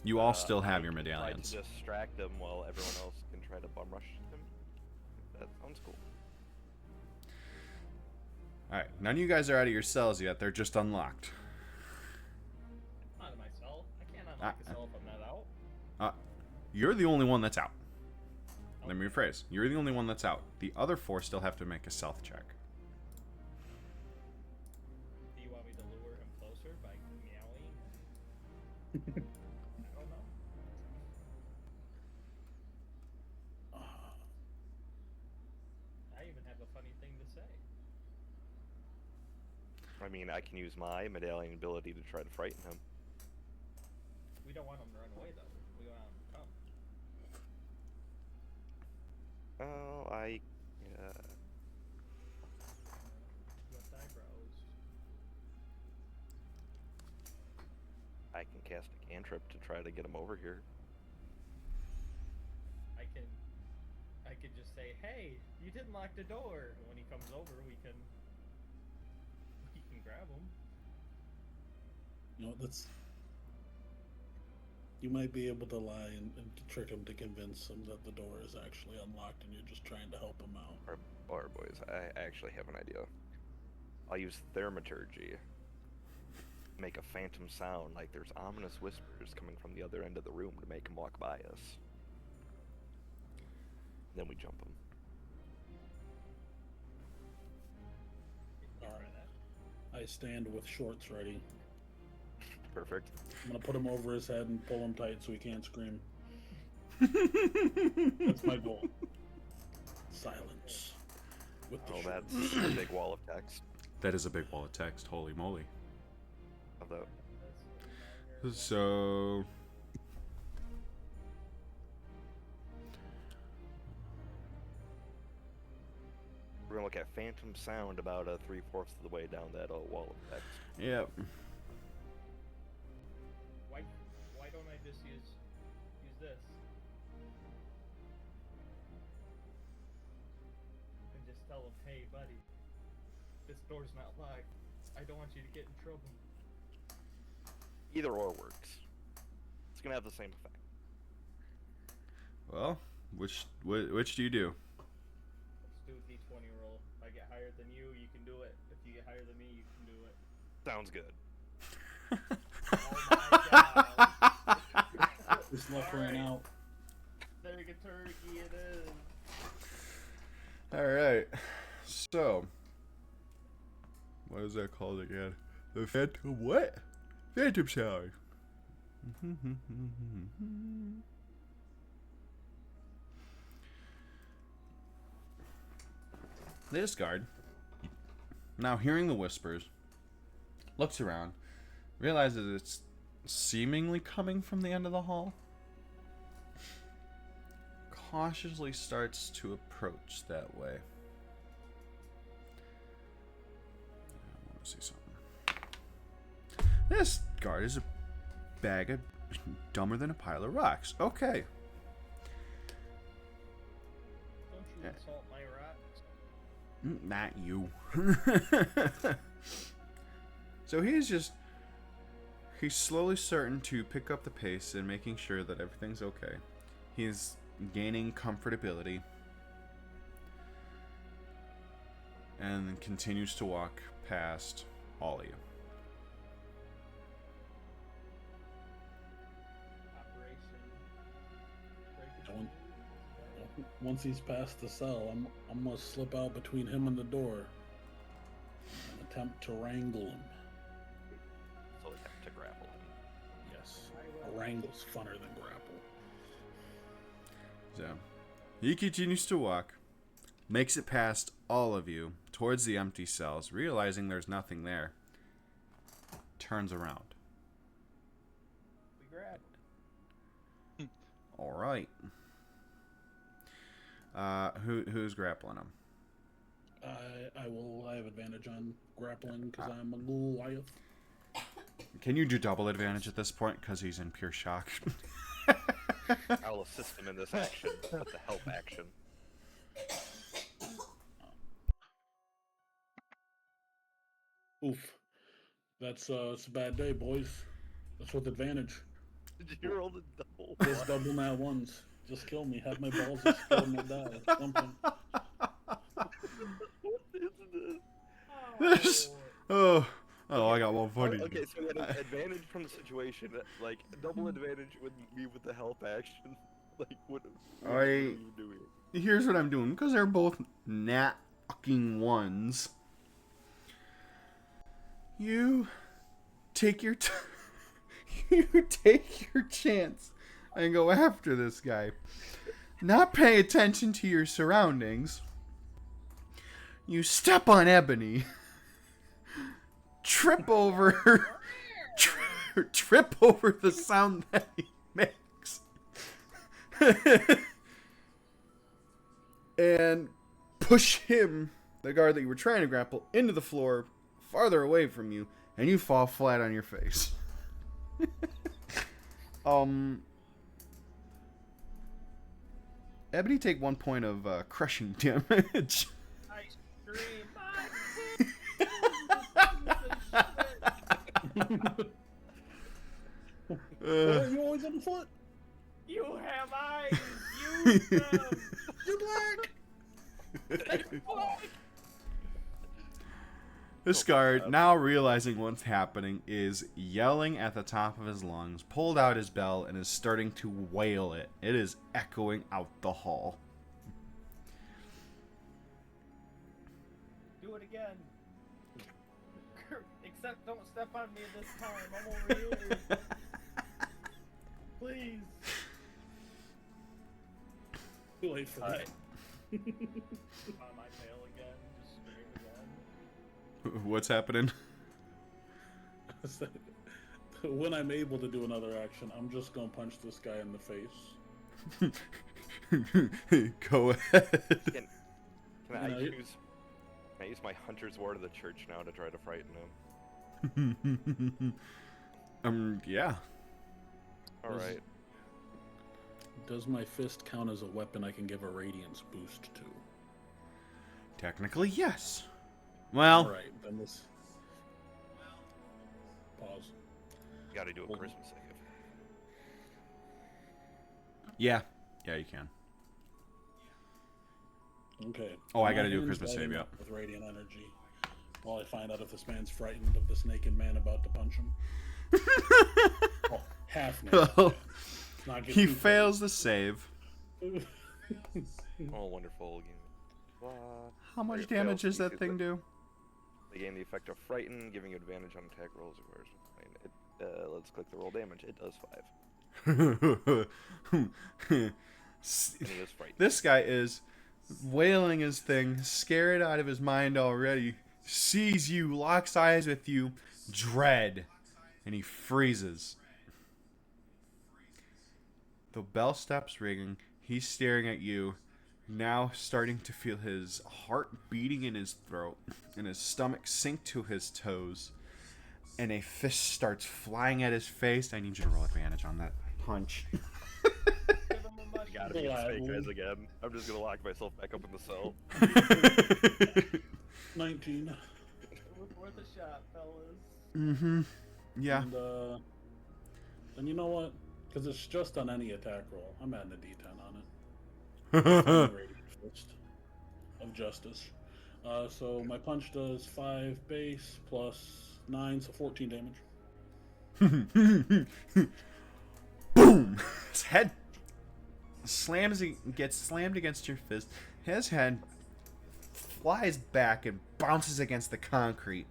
You all still have I your can medallions. Try to distract him while everyone else can try to bum rush him. That sounds cool. Alright, none of you guys are out of your cells yet. They're just unlocked. Not myself. I can't unlock a cell if I'm not out. You're the only one that's out. let me rephrase. You're the only one that's out. The other 4 still have to make a stealth check. Do you want me to lure him closer by meowing? I don't know. I even have a funny thing to say. I mean, I can use my medallion ability to try to frighten him. We don't want him to run away, though. We want him to come. Oh, With eyebrows. I can cast a cantrip to try to get him over here. I could just say, "Hey, you didn't lock the door." And when he comes over, we can grab him. You know, that's. You might be able to lie and trick him to convince him that the door is actually unlocked and you're just trying to help him out. Or boys, I actually have an idea. I'll use thaumaturgy. Make a phantom sound like there's ominous whispers coming from the other end of the room to make him walk by us. Then we jump him. Alright. I stand with shorts ready. Perfect. I'm gonna put him over his head and pull him tight so he can't scream. That's my goal. Silence. With the Oh, shorts. that's a big wall of text. That is a big wall of text. Holy moly. Although, So... we're gonna look at phantom sound about 3/4 of the way down that wall of text. Yep. Why don't I just use this? And just tell him, "Hey, buddy, this door's not locked. I don't want you to get in trouble." Either or works. It's gonna have the same effect. Well, which do you do? Let's do a D20 roll. If I get higher than you, you can do it. If you get higher than me, you can do it. Sounds good. Oh my god! This luck ran out. Turkey, it is. Alright. So... what is that called again? The Phantom what? Phantom Sound. This guard, now hearing the whispers, looks around, realizes it's seemingly coming from the end of the hall, cautiously starts to approach that way. I want to see something. This guard is a bag of dumber than a pile of rocks. Okay. Don't you insult my rocks? Not you. So he's slowly starting to pick up the pace and making sure that everything's okay. He's gaining comfortability and continues to walk past all of you. Operation. Once he's past the cell, I'm gonna slip out between him and the door and attempt to wrangle him. So attempt to grapple him. Yes, a wrangle's funner than grapple. So he continues to walk, makes it past all of you towards the empty cells, realizing there's nothing there. Turns around. We grabbed. All right. Who's grappling him? I have advantage on grappling because I'm a Goliath. Can you do double advantage at this point? Because he's in pure shock. I'll assist him in this action with the help action. Oof. That's it's a bad day, boys. That's with advantage. Did you roll the double? Just double nat ones. Just kill me. Have my balls explode and I'll die. Something. What is this? This. Oh, I got one funny. Okay, so we had an advantage from the situation. Like double advantage would be with the help action. Like, what I- are you doing? Here's what I'm doing, because they're both nat fucking ones. You take your you take your chance and go after this guy. Not paying attention to your surroundings. You step on Ebony. Trip over trip over the sound that he makes. And push him, the guard that you were trying to grapple, into the floor, farther away from you, and you fall flat on your face. Ebony, take 1 point of crushing damage. I scream, Oh, you always on the foot? you have eyes, use them. You're black! This guard, now realizing what's happening, is yelling at the top of his lungs, pulled out his bell, and is starting to wail it. It is echoing out the hall. Do it again. Except don't step on me this time. I'm over here. Please. Too late for that. On my tail again. Just scream again. What's happening? When I'm able to do another action, I'm just gonna punch this guy in the face. Go ahead. Can I use my Hunter's Ward of the Church now to try to frighten him? Yeah. Alright. Does my fist count as a weapon I can give a radiance boost to? Technically, yes. Well, Alright, then this. Pause. You gotta do a charisma save. yeah. Yeah, you can. Okay. Oh, I gotta My do a hand's Christmas save, lighting yeah. up with radiant energy. While I find out if this man's frightened of this naked man about to punch him. Oh, half naked. Well, Not get he too fails the save. close. Oh, wonderful. How much Fails damage does that species, thing do? They gain the effect of Frighten, giving you advantage on attack rolls. Let's click the roll damage. It does 5. And he is frightened. This guy is wailing his thing, scared out of his mind already, sees you, locks eyes with you, dread, and he freezes. The bell stops ringing. He's staring at you, now starting to feel his heart beating in his throat and his stomach sink to his toes. And a fist starts flying at his face. I need you to roll advantage on that punch. Give him a I mushroom. gotta be a snake eyes again. I'm just gonna lock myself back up in the cell. 19. It was worth a shot, fellas. Mm-hmm. Yeah. And you know what? Because it's just on any attack roll. I'm adding a D10 on it. Radiant Fist of Justice. So my punch does 5 base plus 9, so 14 damage. Boom! His head gets slammed against your fist. His head flies back and bounces against the concrete.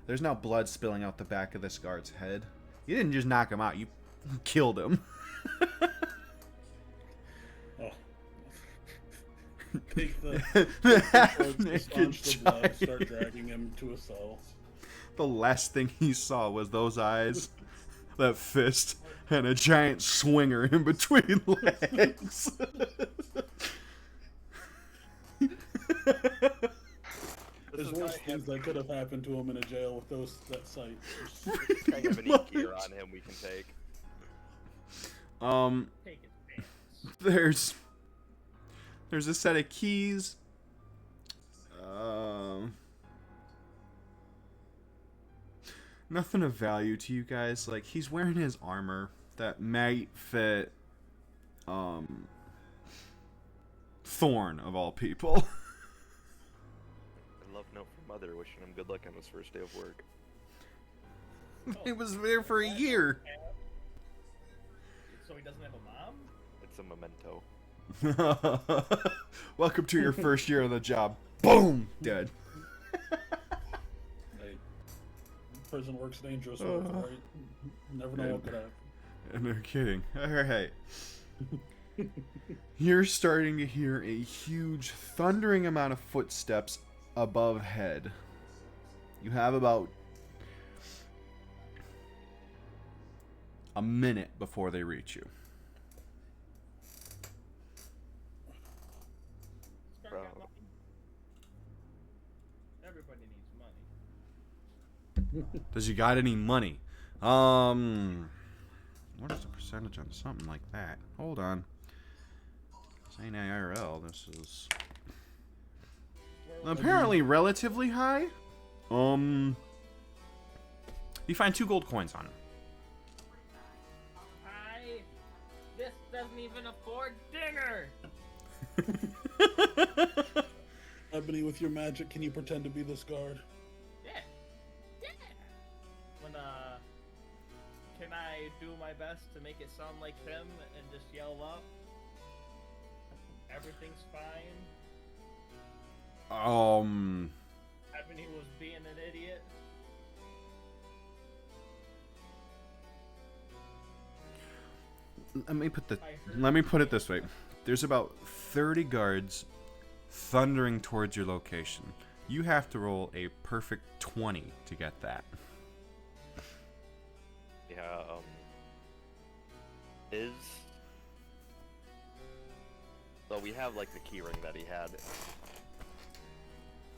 There's now blood spilling out the back of this guard's head. You didn't just knock him out, you killed him. Oh. Take the Naked staunch the blood, giant. start dragging him to a cell. The last thing he saw was those eyes, that fist, and a giant swinger in between legs. There's worse things that could have happened to him in a jail with that sight. Kind of an gear on him we can take. Take his pants. There's a set of keys. Nothing of value to you guys. Like, he's wearing his armor that might fit Thorn of all people. I love note from Mother wishing him good luck on his first day of work. He was there for a year. So he doesn't have a mom? It's a memento. Welcome to your first year on the job. Boom! Dead. Hey, prison work's dangerous work, right? Never know what could happen. No kidding. Alright. You're starting to hear a huge, thundering amount of footsteps above head. You have about a minute before they reach you. Scar got money? Everybody needs money. Does you got any money? What is the percentage on something like that? Hold on. This ain't IRL. This is apparently relatively high. You find 2 gold coins on him. This doesn't even afford dinner! Ebony, with your magic, can you pretend to be this guard? Yeah. Can I do my best to make it sound like him and just yell up? Everything's fine. Ebony was being an idiot. Let me put it this way. There's about 30 guards thundering towards your location. You have to roll a perfect 20 to get that. Yeah, so we have, like, the key ring that he had.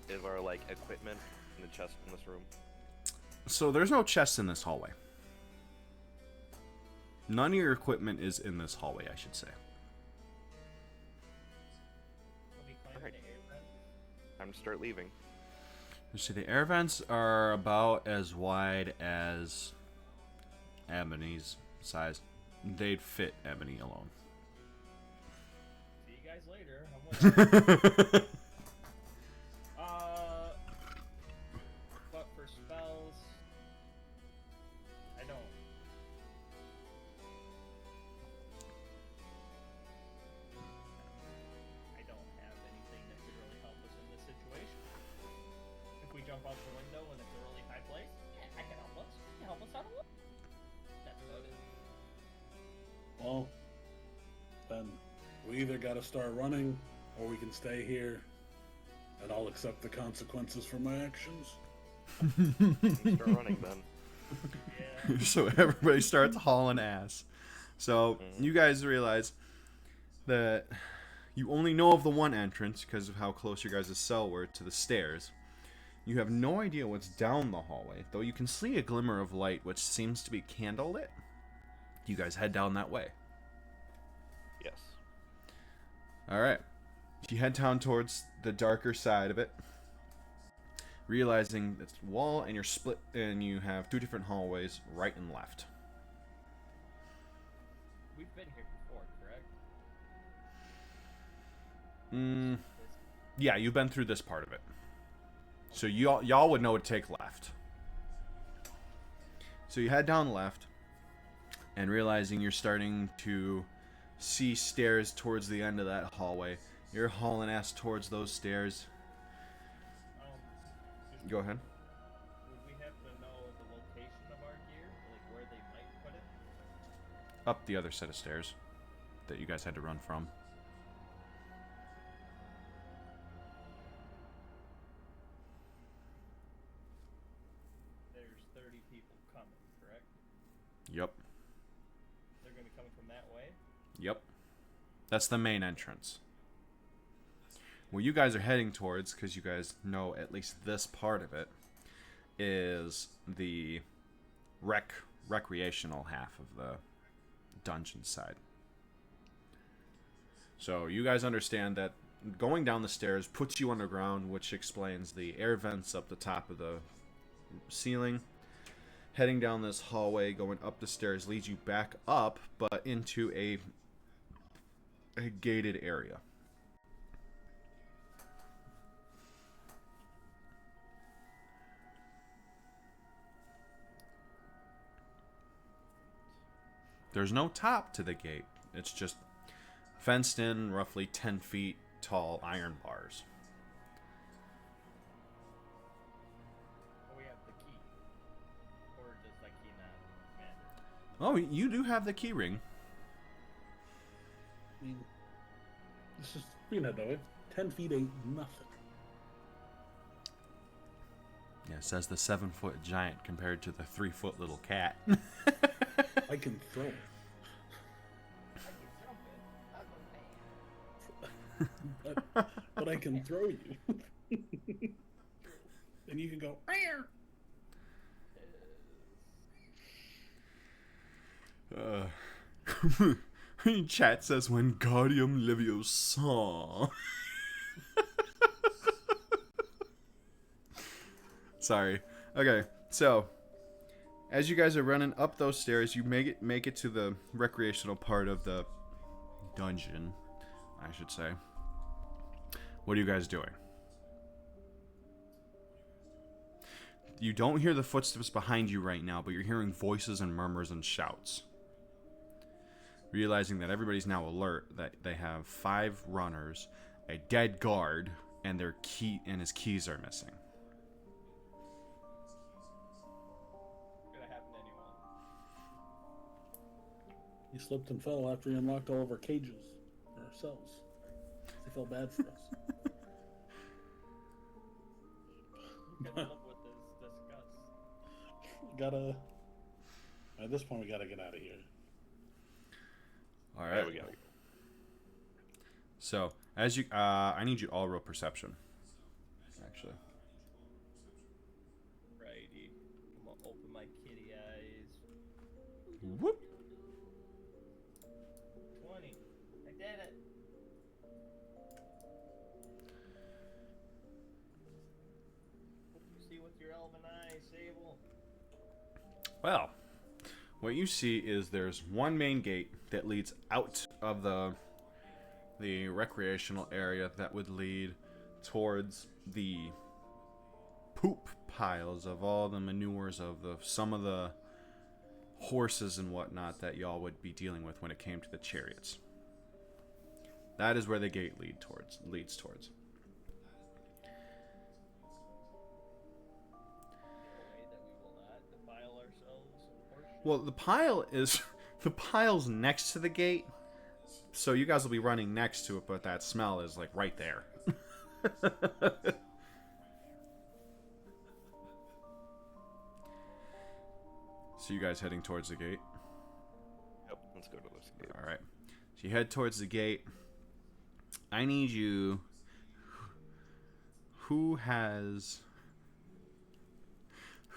Is our, like, equipment in the chest in this room? So there's no chests in this hallway. None of your equipment is in this hallway, I should say. Will we climb Alright. the air vent? Time to start leaving. You see, the air vents are about as wide as Ebony's size. They'd fit Ebony alone. See you guys later. But for spells, I don't. Have anything that could really help us in this situation. If we jump out the window and it's a really high place, yeah, I can help us. You can help us out a little. That's about it. Well, then we either got to start running, or we can stay here, and I'll accept the consequences for my actions. Start running then. Yeah. So everybody starts hauling ass. So you guys realize that you only know of the one entrance because of how close your guys' cell were to the stairs. You have no idea what's down the hallway, though you can see a glimmer of light which seems to be candlelit. You guys head down that way. Yes. Alright. You head down towards the darker side of it, realizing it's wall and you're split and you have 2 different hallways, right and left. We've been here before, correct? Yeah, you've been through this part of it. So y'all would know to take left. So you head down left, and realizing you're starting to see stairs towards the end of that hallway, you're hauling ass towards those stairs. Go ahead. Would we have to know the location of our gear? Like where they might put it? Up the other set of stairs that you guys had to run from. There's 30 people coming, correct? Yep. They're going to be coming from that way? Yep. That's the main entrance. Where you guys are heading towards, because you guys know at least this part of it, is the recreational half of the dungeon side. So you guys understand that going down the stairs puts you underground, which explains the air vents up the top of the ceiling. Heading down this hallway, going up the stairs, leads you back up, but into a gated area. There's no top to the gate. It's just fenced in, roughly 10 feet tall iron bars. We have the key. Or does that key not matter? Oh, you do have the key ring. I mean, this is, you know, though, 10 feet ain't nothing. Yeah, says the 7-foot giant compared to the 3-foot little cat. I can throw it. I can jump it. I'm a man. But I can throw you. And you can go, Chat says when Guardium Leviosa. Sorry. Okay, so as you guys are running up those stairs, you make it to the recreational part of the dungeon, I should say. What are you guys doing? You don't hear the footsteps behind you right now, but you're hearing voices and murmurs and shouts. Realizing that everybody's now alert, that they have 5 runners, a dead guard, and his keys are missing. Could have happened to anyone. he slipped and fell after he unlocked all of our cages, or our cells. They felt bad for us. Couldn't live with this disgust. At this point, we gotta get out of here. All There right. we go. So, as you, I need you to all roll perception. Actually, Righty. I'm gonna open my kitty eyes. whoop. 20. I did it. What do you see with your elven eyes, Sable? Well, what you see is there's one main gate that leads out of the recreational area that would lead towards the poop piles of all the manures of some of the horses and whatnot that y'all would be dealing with when it came to the chariots. That is where the gate leads towards. A way that we will not defile ourselves and horseshit. Well, the pile's next to the gate, so you guys will be running next to it, but that smell is like right there. So you guys heading towards the gate? Yep, let's go to this gate. All right. So you head towards the gate. I need you. Who has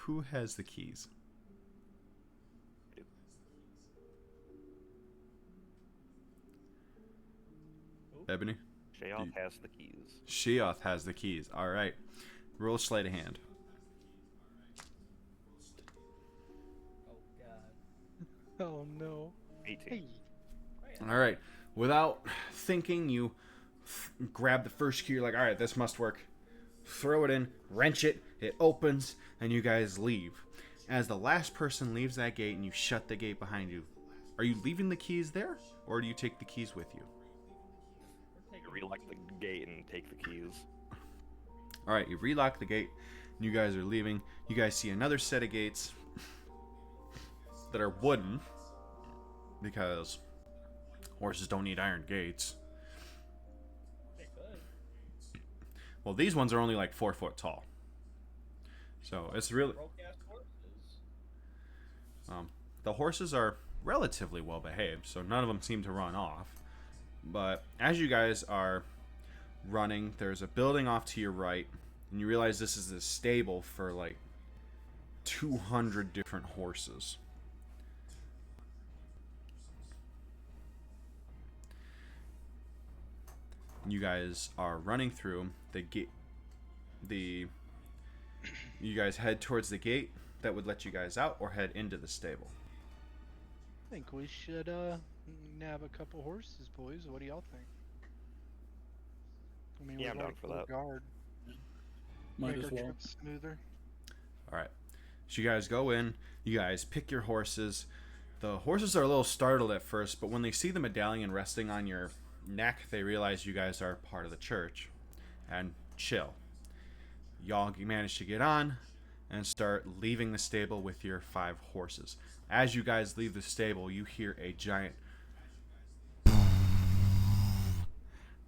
the keys? Ebony? Sheoth has the keys. Sheoth has the keys. All right. Roll sleight of hand. Oh god. Oh no. 18. Hey. All right. Without thinking, you grab the first key. You're like, all right, this must work. Throw it in, wrench it. It opens, and you guys leave. As the last person leaves that gate and you shut the gate behind you, are you leaving the keys there, or do you take the keys with you? You relock the gate and take the keys. All right, you relock the gate, and you guys are leaving. You guys see another set of gates that are wooden, because horses don't need iron gates. They could. Well, these ones are only like 4 foot tall. So it's really... Broke-ass horses. The horses are relatively well behaved, so none of them seem to run off. But as you guys are running, there's a building off to your right, and you realize this is a stable for like 200 different horses. You guys are running through the gate. You guys head towards the gate that would let you guys out, or head into the stable. I think we should nab a couple horses, boys. What do y'all think? I mean, Yeah, we've I'm already down for pulled that. Guard. Might Make as our well. trip smoother. All right. So you guys go in. You guys pick your horses. The horses are a little startled at first, but when they see the medallion resting on your neck, they realize you guys are part of the church. And chill. Y'all manage to get on and start leaving the stable with your 5 horses. As you guys leave the stable, you hear a giant...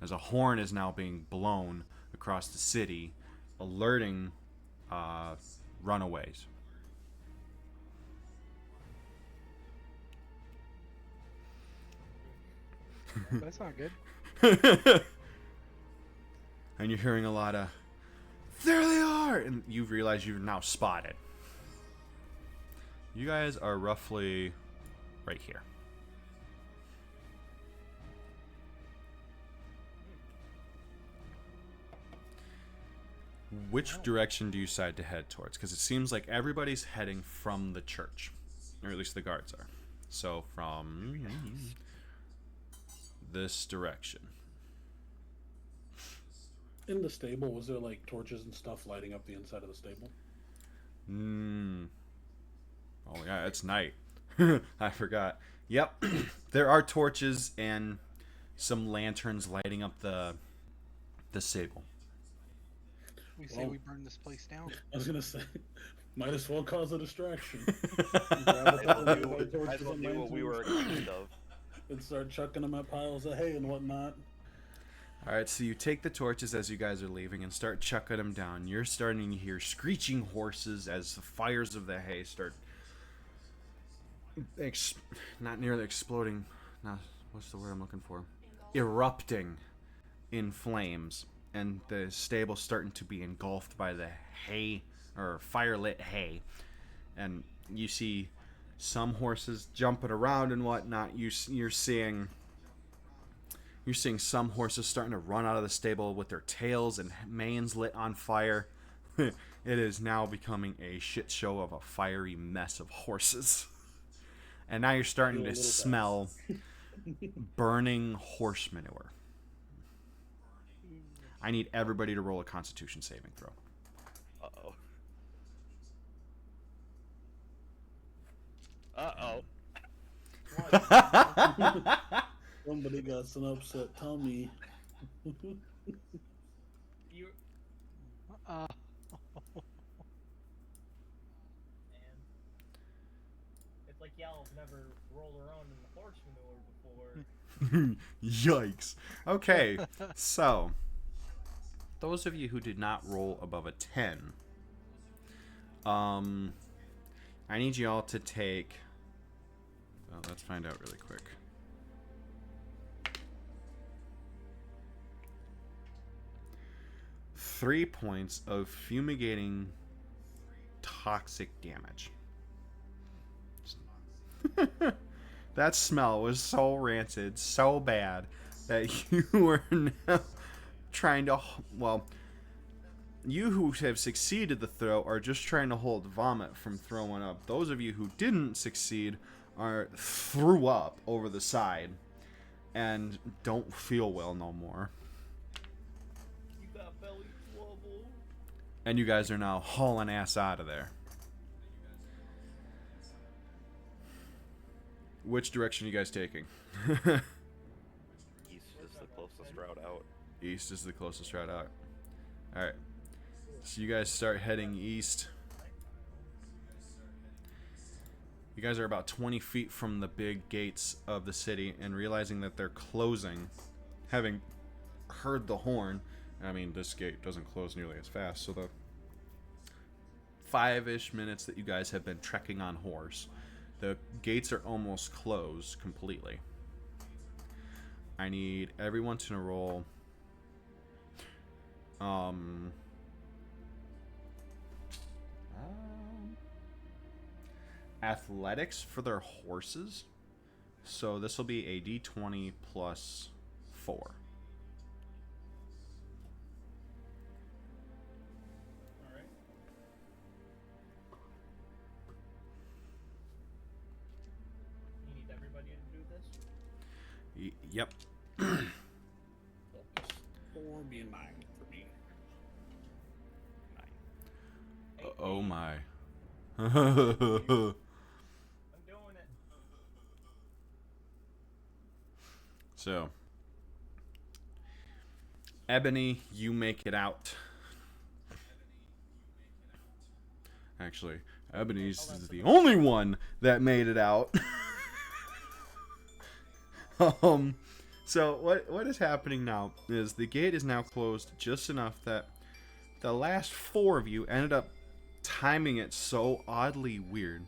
as a horn is now being blown across the city, alerting runaways. That's not good. And you're hearing a lot of, there they are! And you realize you're now spotted. You guys are roughly right here. Which direction do you decide to head towards? Because it seems like everybody's heading from the church. Or at least the guards are. So from this direction. In the stable, was there like torches and stuff lighting up the inside of the stable? Oh yeah, it's night. I forgot. Yep. There are torches and some lanterns lighting up the stable. We say we burn this place down. I was gonna say, might as well cause a distraction. Might as well do what we were accused of. And start chucking them at piles of hay and whatnot. Alright, so you take the torches as you guys are leaving and start chucking them down. You're starting to hear screeching horses as the fires of the hay start... not nearly exploding. No, what's the word I'm looking for? Erupting in flames. And the stable's starting to be engulfed by the hay, or fire-lit hay. And you see some horses jumping around and whatnot. You're seeing some horses starting to run out of the stable with their tails and manes lit on fire. It is now becoming a shit show of a fiery mess of horses. And now you're starting to smell burning horse manure. I need everybody to roll a Constitution saving throw. Uh-oh. Somebody got some upset tummy. You. Uh, Man. It's like y'all have never rolled around in the horse manure before. Yikes. Okay, so those of you who did not roll above a 10, I need y'all to take... Well, let's find out really quick. Three points of fumigating toxic damage. That smell was so rancid, so bad, that you were now trying to... Well, you who have succeeded the throw are just trying to hold vomit from throwing up. Those of you who didn't succeed are threw up over the side and don't feel well no more. You got belly trouble. And you guys are now hauling ass out of there. Which direction are you guys taking? East is the closest route out. East is the closest route out. Alright. So you guys start heading east. You guys are about 20 feet from the big gates of the city and realizing that they're closing. Having heard the horn, I mean, this gate doesn't close nearly as fast, so the 5-ish minutes that you guys have been trekking on horse, the gates are almost closed completely. I need everyone to roll athletics for their horses. So this will be a d20 plus 4. Alright. You need everybody to do this? Yep. 4 being 9 for me. Oh my. I'm doing it. So, Ebony, you make it out. Actually, Ebony's is the only one that made it out. So what is happening now is the gate is now closed just enough that the last 4 of you ended up timing it so oddly weird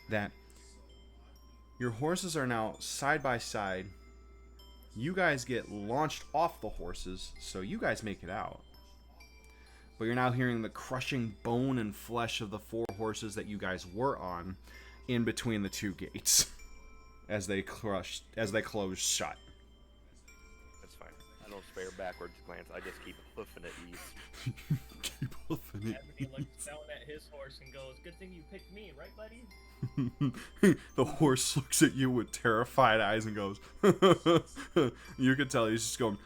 that your horses are now side by side. You guys get launched off the horses, so you guys make it out. But you're now hearing the crushing bone and flesh of the 4 horses that you guys were on in between the 2 gates as they close shut. That's fine. I don't spare backwards glance. I just keep hoofing it east. Keep hoofing it. Ebony looks down at his horse and goes, "Good thing you picked me, right, buddy?" The horse looks at you with terrified eyes and goes, you can tell he's just going,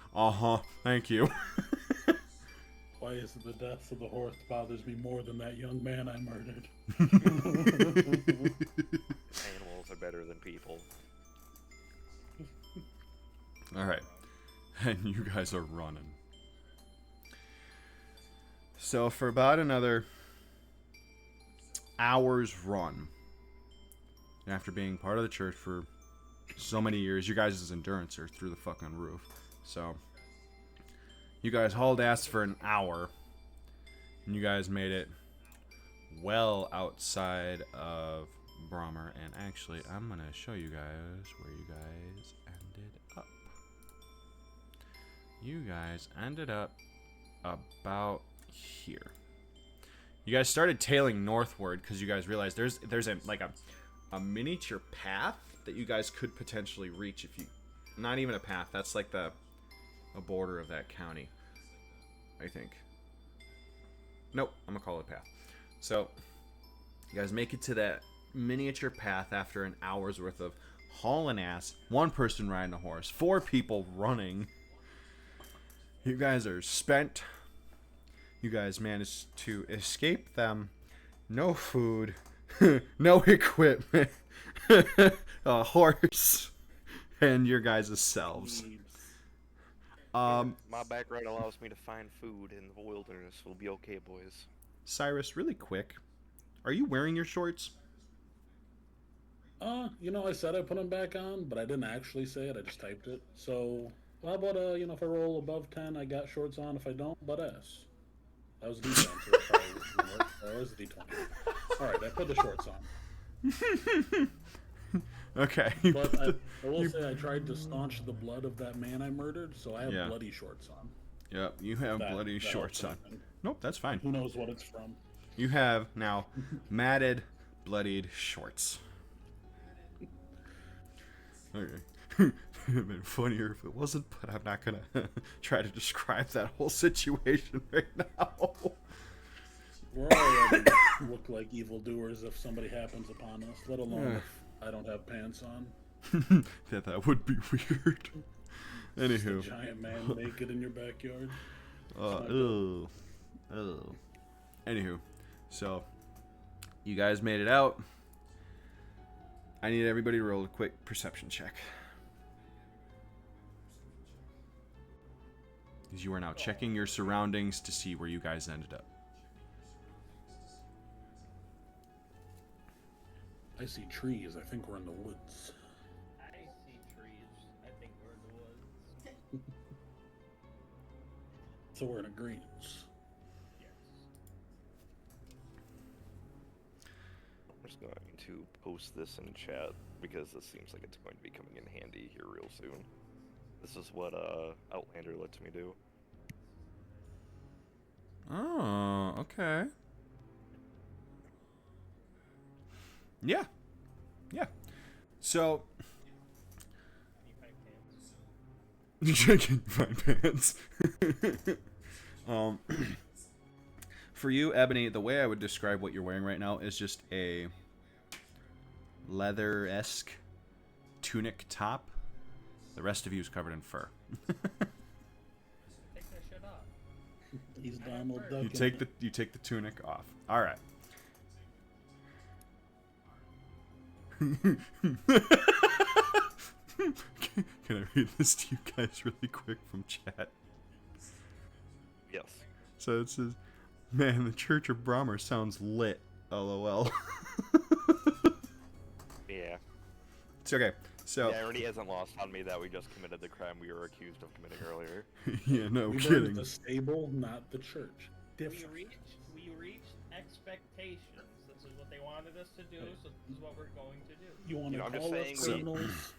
thank you. Why is it the death of the horse bothers me more than that young man I murdered? Animals are better than people. Alright. And you guys are running. So for about another hour's run, after being part of the church for so many years, you guys' endurance are through the fucking roof. So you guys hauled ass for an hour, and you guys made it well outside of Brommer. And actually, I'm gonna show you guys where you guys ended up. You guys ended up about here. You guys started tailing northward because you guys realized there's a miniature path that you guys could potentially reach if you, not even a path, that's like a border of that county, I think. Nope, I'm gonna call it a path. So you guys make it to that miniature path after an hour's worth of hauling ass, 1 person riding a horse, 4 people running. You guys are spent. You guys managed to escape them. No food. No equipment. A horse. And your guys' selves. My background allows me to find food in the wilderness. We'll be okay, boys. Cyrus, really quick. Are you wearing your shorts? I said I put them back on, but I didn't actually say it. I just typed it. So, how about, if I roll above 10, I got shorts on. If I don't, butt ass. That was a D10, so that probably wouldn't work. That was a D20. Alright, I put the shorts on. Okay. But I will say I tried to staunch the blood of that man I murdered, so I have bloody shorts on. Yep, you have bloody shorts on. Nope, that's fine. Who knows what it's from? You have now matted, bloodied shorts. Okay. It would have been funnier if it wasn't, but I'm not gonna try to describe that whole situation right now. We're already look like evildoers if somebody happens upon us, let alone if I don't have pants on. That would be weird. Anywho. Just a giant man naked in your backyard. Anywho, so you guys made it out. I need everybody to roll a quick perception check. Because you are now checking your surroundings to see where you guys ended up. I see trees. I think we're in the woods. I see trees. I think we're in the woods. So we're in agreement. Yes. I'm just going to post this in chat because this seems like it's going to be coming in handy here real soon. This is what Outlander lets me do. Oh, okay. Yeah. So You find you pants. find pants. For you, Ebony, the way I would describe what you're wearing right now is just a leather-esque tunic top. The rest of you is covered in fur. Take that shit off. He's Donald Duck. You take the tunic off. All right. Can I read this to you guys really quick from chat? Yes. So it says, "Man, the Church of Brahmer sounds lit. LOL." Yeah. It's okay. So The irony hasn't lost on me that we just committed the crime we were accused of committing earlier. yeah, no We burned kidding. the stable, not the church. We Different. reached expectations. This is what they wanted us to do, so this is what we're going to do. You want to I'm just call us saying criminals?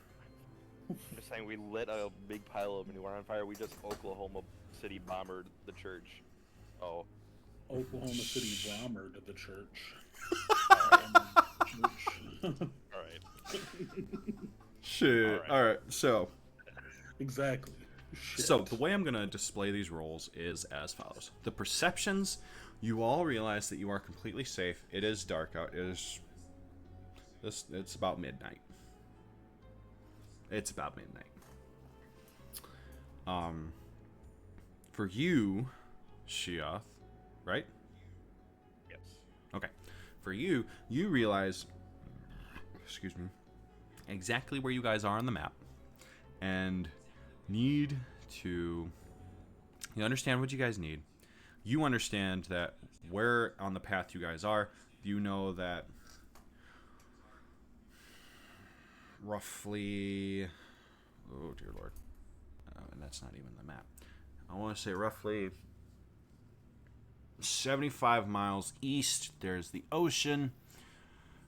Just saying, we lit a big pile of manure on fire. We just Oklahoma City bombered the church. Oh. Oklahoma City bomber to the church. Alright. Shit. Alright. All right. So Exactly. Shit. So the way I'm going to display these rolls is as follows. The perceptions, you all realize that you are completely safe. It is dark out. It's about midnight. It's about midnight. For you, Sheoth, right? Yes. Okay. For you, you realize, excuse me, exactly where you guys are on the map, and you understand what you guys need. You understand that where on the path you guys are, you know that roughly, oh dear lord, and that's not even the map. I want to say roughly 75 miles east, there's the ocean,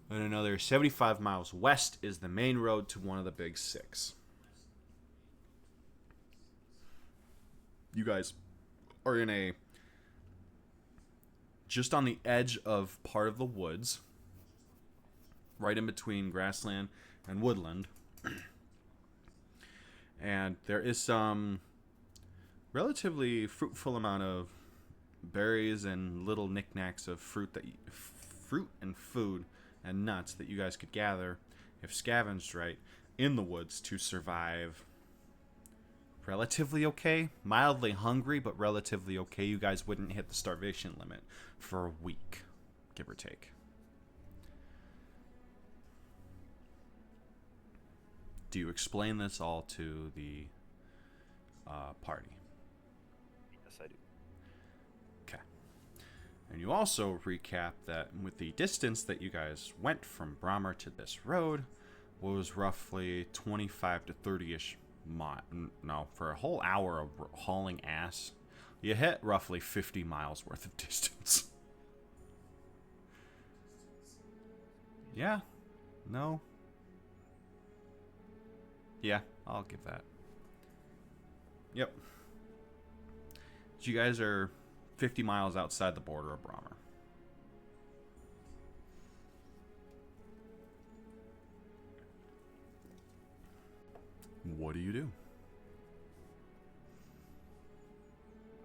and another 75 miles west is the main road to one of the big six. You guys are in just on the edge of part of the woods, right in between grassland and woodland. And there is some relatively fruitful amount of berries and little knickknacks of fruit and food and nuts that you guys could gather if scavenged right in the woods to survive relatively okay. Mildly hungry, but relatively okay. You guys wouldn't hit the starvation limit for a week, give or take. Do you explain this all to the party? Yes, I do. Okay. And you also recap that with the distance that you guys went from Brahmer to this road was roughly 25 to 30-ish no, for a whole hour of hauling ass, you hit roughly 50 miles worth of distance. Yeah? No? Yeah, I'll give that. Yep. So you guys are 50 miles outside the border of Brahmer. What do you do?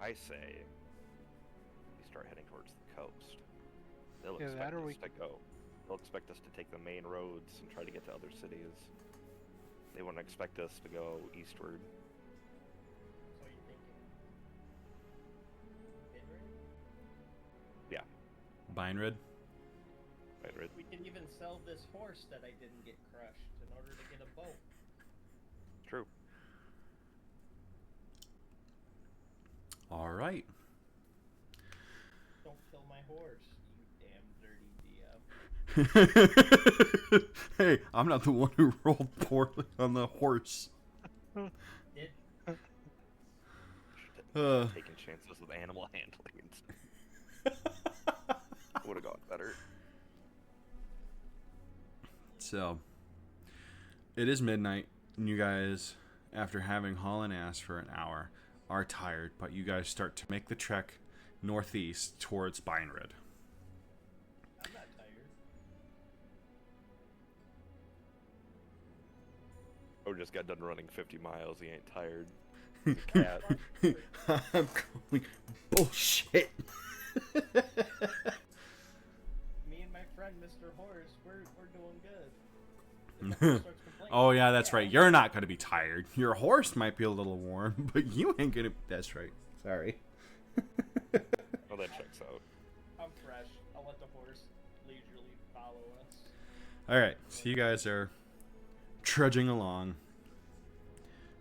I say we start heading towards the coast. They'll Yeah, expect that or us we- to go. They'll expect us to take the main roads and try to get to other cities. They wouldn't expect us to go eastward. So you thinking? Yeah, Beinred? right. We can even sell this horse that I didn't get crushed in order to get a boat. True. All right. Don't kill my horse, you damn dirty DM. Hey, I'm not the one who rolled poorly on the horse. Did Taking chances with animal handling. Would have gone better. So, it is midnight, and you guys, after having hauling ass for an hour, are tired, but you guys start to make the trek northeast towards Beinred. I'm not tired. Oh, just got done running 50 miles. He ain't tired. He's a cat. I'm calling bullshit. Me and my friend, Mr. Horse, we're doing good. If the horse starts complaining, Oh yeah, that's right. You're not gonna be tired. Your horse might be a little warm, but you ain't gonna. That's right. Sorry. Oh, that checks out. I'm fresh. I'll let the horse leisurely follow us. All right. So you guys are trudging along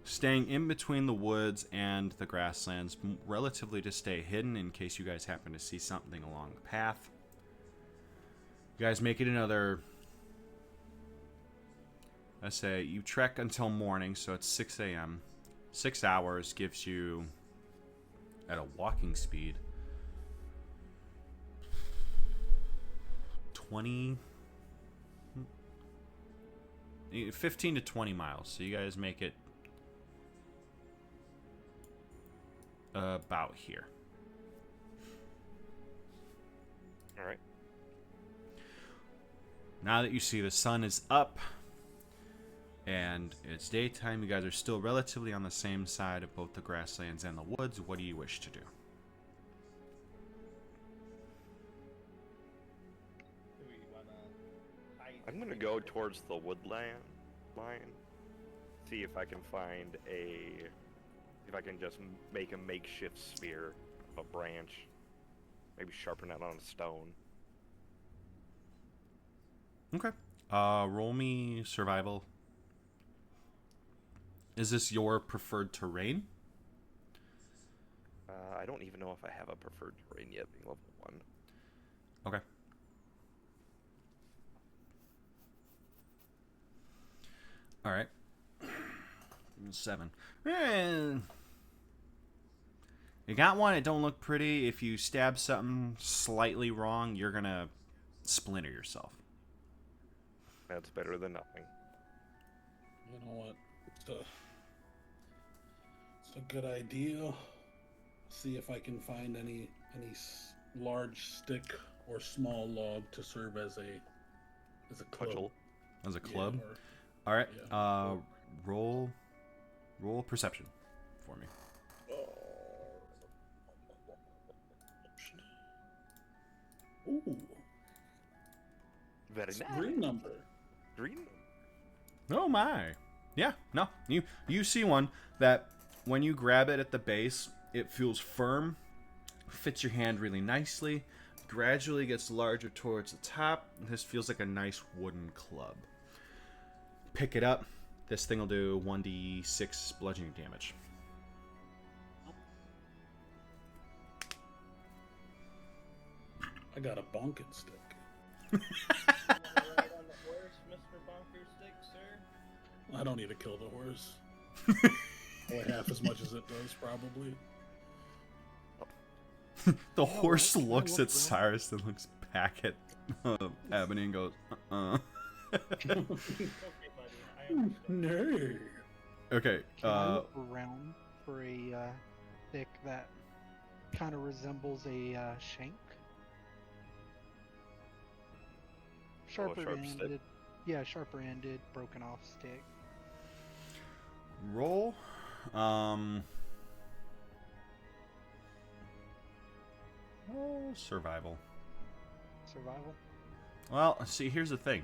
staying in between the woods and the grasslands, relatively to stay hidden in case you guys happen to see something along the path. You guys make it another, let's say, you trek until morning, so it's 6 a.m. 6 hours gives you, at a walking speed, 15 to 20 miles. So you guys make it about here. All right. Now that you see the sun is up and it's daytime, you guys are still relatively on the same side of both the grasslands and the woods. What do you wish to do? Do we wanna hide? I'm gonna go towards the woodland line. See if I can find if I can just make a makeshift spear of a branch. Maybe sharpen it on a stone. Okay. Roll me survival. Is this your preferred terrain? I don't even know if I have a preferred terrain yet, being level 1. Okay. All right. 7. You got one. It don't look pretty. If you stab something slightly wrong, you're gonna splinter yourself. That's better than nothing. You know what? It's a good idea. See if I can find any large stick or small log to serve as a club. Cudgel. As a club. Yeah, All right. yeah. Roll perception for me. Ooh, Very it's nice. a green number. Green? Oh my. Yeah, no. You see one that when you grab it at the base, it feels firm, fits your hand really nicely, gradually gets larger towards the top. This feels like a nice wooden club. Pick it up. This thing will do 1d6 bludgeoning damage. I got a bonking stick. Wanna ride on the horse, Mr. Bonker Stick, sir? I don't need to kill the horse. Only half as much as it does, probably. The horse what? looks Look at around. Cyrus and looks back at Ebony and goes, Okay, buddy. I understand. No. Okay, Can I look around for a stick that kind of resembles a shank? Sharper sharp stick? ended. Yeah, sharper ended, broken off stick. roll. Survival. Survival. Well, see, here's the thing.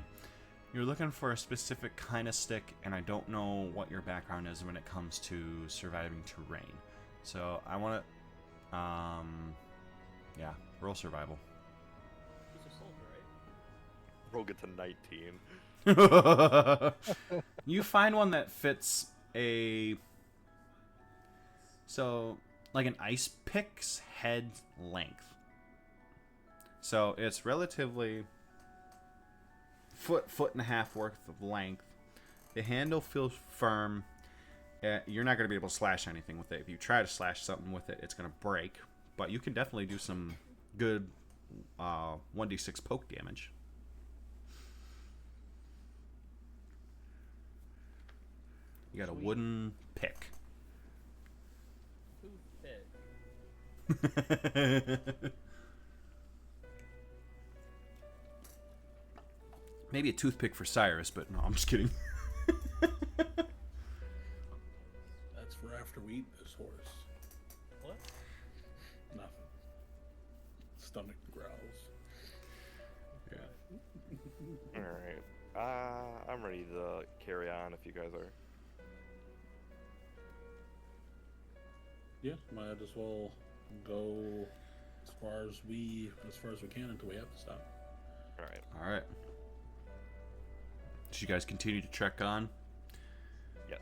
You're looking for a specific kind of stick, and I don't know what your background is when it comes to surviving terrain. So I want to, yeah, roll survival. He's a soldier, right? Roll gets a 19. You find one that fits so like an ice pick's head length. So it's relatively foot and a half worth of length. The handle feels firm. You're not going to be able to slash anything with it. If you try to slash something with it, it's going to break. But you can definitely do some good 1d6 poke damage. You got a Sweet. wooden pick. Toothpick. Maybe a toothpick for Cyrus, but no, I'm just kidding. That's for after we eat this horse. What? Nothing. Stomach growls. Yeah. Alright. I'm ready to carry on if you guys are. Yeah, might as well go as far as we can until we have to stop. Alright. All right. So you guys continue to trek on. Yes.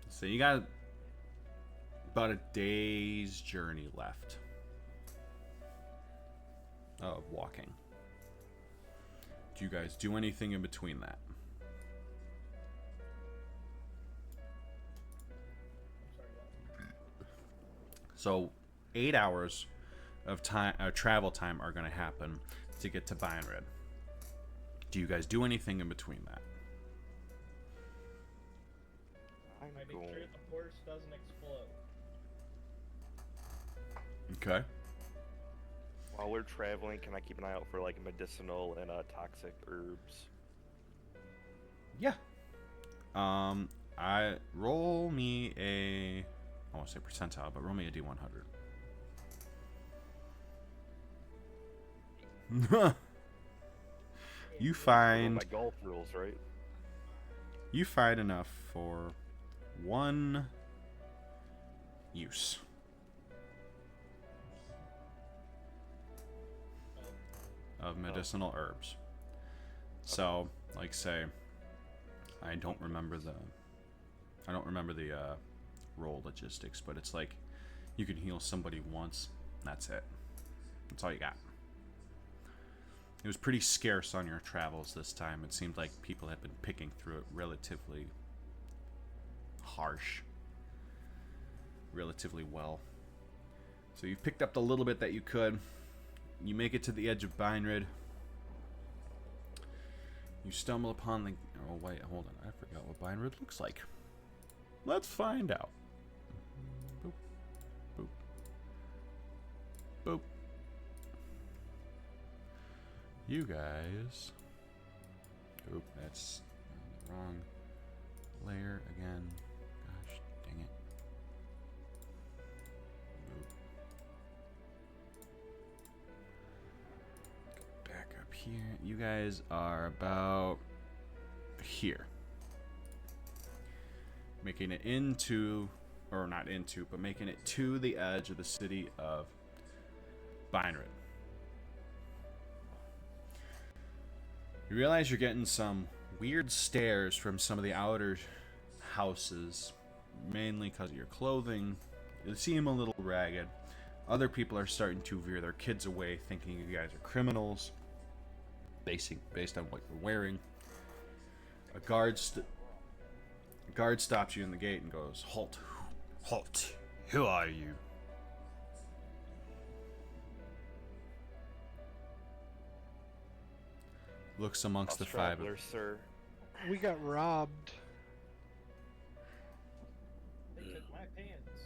So you got about a day's journey left of walking. Do you guys do anything in between that? So 8 hours of time, travel time, are going to happen to get to Beinred. Do you guys do anything in between that? I'm I make going. sure the horse doesn't explode. Okay. While we're traveling, can I keep an eye out for like medicinal and toxic herbs? Yeah. I roll me a, I won't say percentile, but roll me a D100. You find My golf rules, right? you find enough for one use. Of medicinal herbs. So, like, say, I don't remember the role logistics, but it's like you can heal somebody once. That's it. That's all you got. It was pretty scarce on your travels this time. It seemed like people had been picking through it relatively relatively well. So you've picked up the little bit that you could. You make it to the edge of Beinred. You stumble upon the... Oh, wait, hold on. I forgot what Beinred looks like. Let's find out. Boop. Boop. Boop. You guys... Oop, that's the wrong layer again. Gosh, dang it. Back up here. You guys are about here. Making it into, or not into, but making it to the edge of the city of Beinred. You realize you're getting some weird stares from some of the outer houses, mainly because of your clothing. You seem a little ragged. Other people are starting to veer their kids away, thinking you guys are criminals, based on what you're wearing. A guard stops you in the gate and goes, "Halt! Halt! Who are you?" Looks amongst the five. Traveler, sir. We got robbed. They took my pants.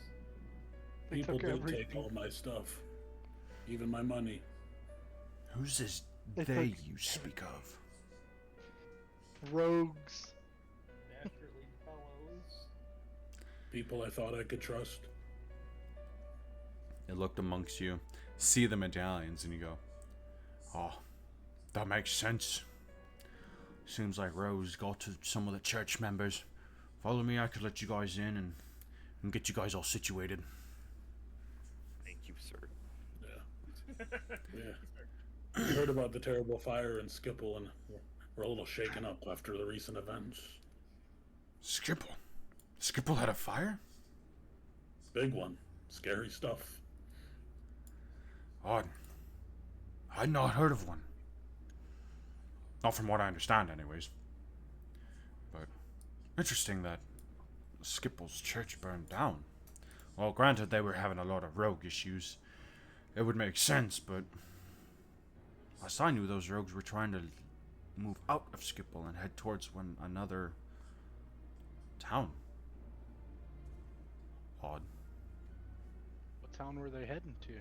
They People took did everything. take all my stuff, even my money. Who's this They they took- you speak of? Rogues. Dastardly fellows. People I thought I could trust. It looked amongst you, see the medallions, and you go, "Oh, that makes sense. Seems like Rose got to some of the church members. Follow me, I could let you guys in and get you guys all situated." Thank you, sir. Yeah. Yeah. We heard about the terrible fire in Skipple, and we're a little shaken up after the recent events. Skipple? Skipple had a fire? Big one. Scary stuff. Odd. I'd not heard of one. Not from what I understand, anyways. But interesting that Skipple's church burned down. Well, granted, they were having a lot of rogue issues. It would make sense, but last I knew, those rogues were trying to move out of Skipple and head towards another town. Odd. What town were they heading to?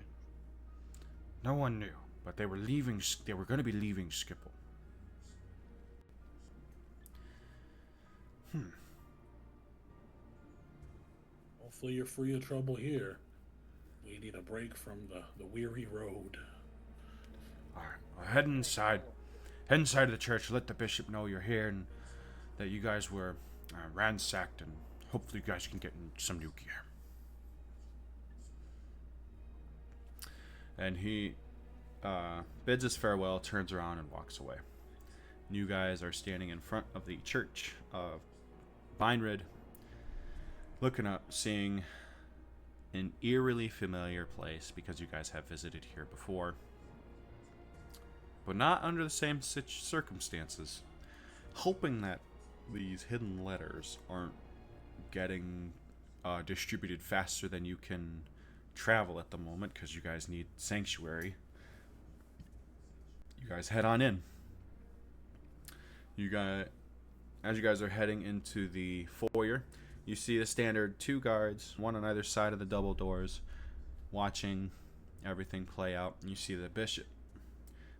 No one knew, but they were leaving. They were going to be leaving Skipple. Hopefully you're free of trouble here. We need a break from the weary road. All right, well, head inside. Head inside of the church. Let the bishop know you're here and that you guys were ransacked, and hopefully you guys can get in some new gear. And he bids us farewell, turns around, and walks away. And you guys are standing in front of the church of Beinred. looking up, seeing an eerily familiar place because you guys have visited here before, but not under the same circumstances. Hoping that these hidden letters aren't getting distributed faster than you can travel at the moment because you guys need sanctuary. You guys head on in. As you guys are heading into the foyer, you see the standard 2 guards, one on either side of the double doors, watching everything play out. You see the bishop.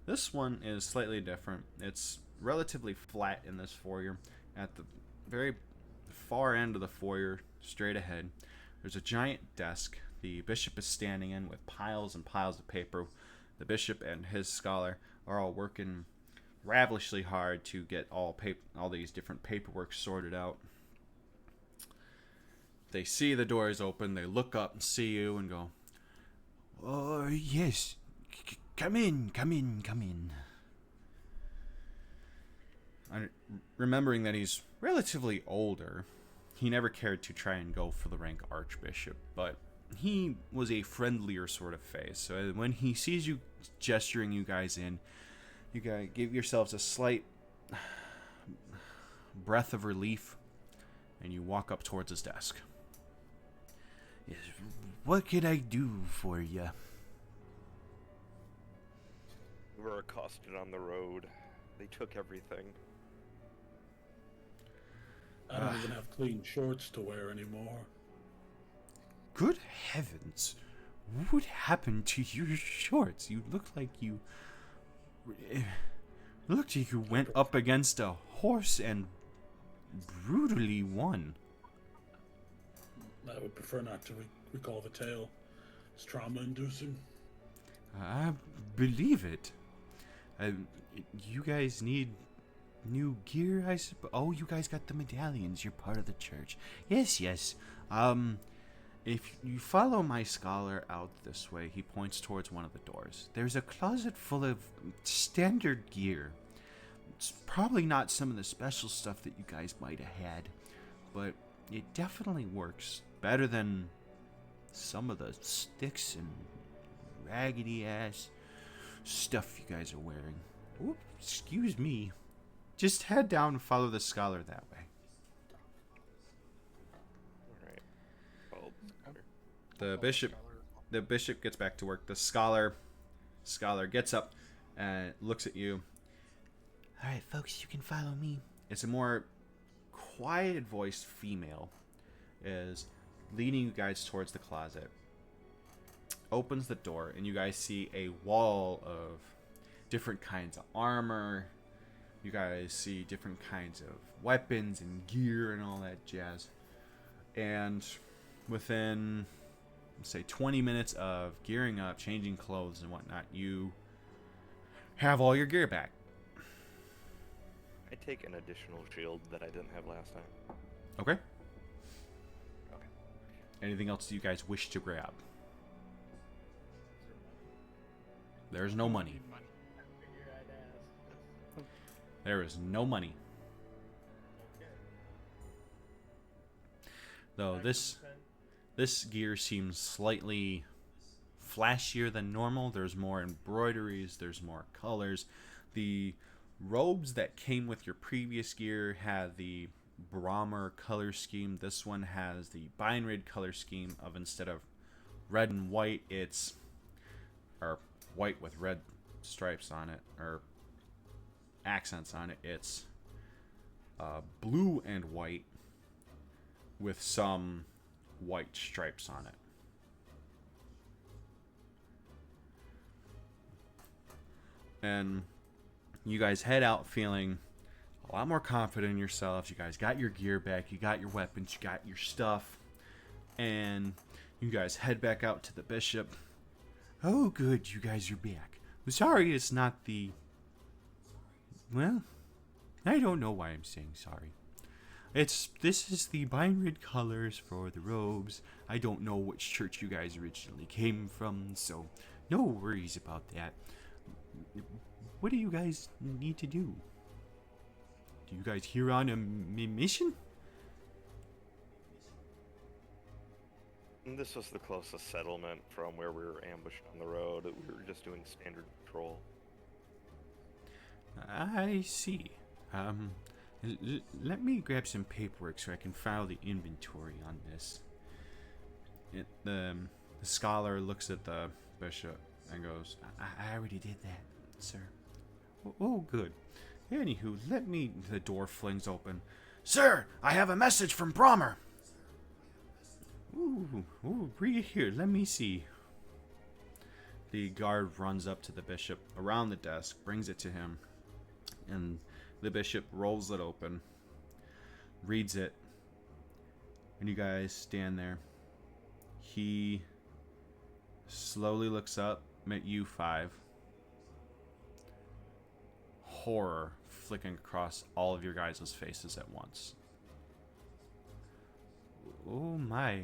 This one is slightly different. It's relatively flat in this foyer. At the very far end of the foyer, straight ahead, there's a giant desk the bishop is standing in with piles and piles of paper. The bishop and his scholar are all working ravishingly hard to get all these different paperwork sorted out. They see the doors open, they look up and see you and go, "Oh, yes, come in. Remembering that he's relatively older, he never cared to try and go for the rank archbishop, but he was a friendlier sort of face. So when he sees you gesturing you guys in, you guys give yourselves a slight breath of relief, and you walk up towards his desk. "Yes, what can I do for you?" We were accosted on the road. They took everything. I don't even have clean shorts to wear anymore. Good heavens. What happened to your shorts? You look like you went up against a horse and brutally won. I would prefer not to recall the tale. It's trauma-inducing. I believe it. You guys need new gear, I suppose. Oh, you guys got the medallions. You're part of the church. Yes. If you follow my scholar out this way, he points towards one of the doors. There's a closet full of standard gear. It's probably not some of the special stuff that you guys might have had, but it definitely works better than some of the sticks and raggedy ass stuff you guys are wearing. Oops, excuse me. Just head down and follow the scholar that way. Alright. The bishop gets back to work. The scholar gets up and looks at you. "All right, folks, you can follow me." It's a more quiet voiced female is leading you guys towards the closet. Opens the door and you guys see a wall of different kinds of armor. You guys see different kinds of weapons and gear and all that jazz. And within, say, 20 minutes of gearing up, changing clothes and whatnot, you have all your gear back. I take an additional shield that I didn't have last time. Okay. Okay. Anything else you guys wish to grab? There's no money. There is no money. Though this gear seems slightly flashier than normal. There's more embroideries, there's more colors. The robes that came with your previous gear had the Brahmer color scheme. This one has the Beinrid color scheme of, instead of red and white, it's white with red stripes on it, or accents on it. It's blue and white with some white stripes on it. And you guys head out feeling a lot more confident in yourselves. You guys got your gear back, you got your weapons, you got your stuff, and you guys head back out to the bishop. "Oh, good, you guys are back. I'm sorry it's not the... Well, I don't know why I'm saying sorry. This is the Beinrid colors for the robes. I don't know which church you guys originally came from, so no worries about that. What do you guys need to do? Do you guys here on a mission?" This was the closest settlement from where we were ambushed on the road. We were just doing standard patrol. I see. Let me grab some paperwork so I can file the inventory on this. The scholar looks at the bishop and goes, I already did that, sir. Oh, good. Anywho, the door flings open. Sir, I have a message from Brommer. Ooh, bring it here. Let me see. The guard runs up to the bishop around the desk, brings it to him, and the bishop rolls it open, reads it, and you guys stand there. He slowly looks up at you five. Horror flicking across all of your guys' faces at once. Oh my.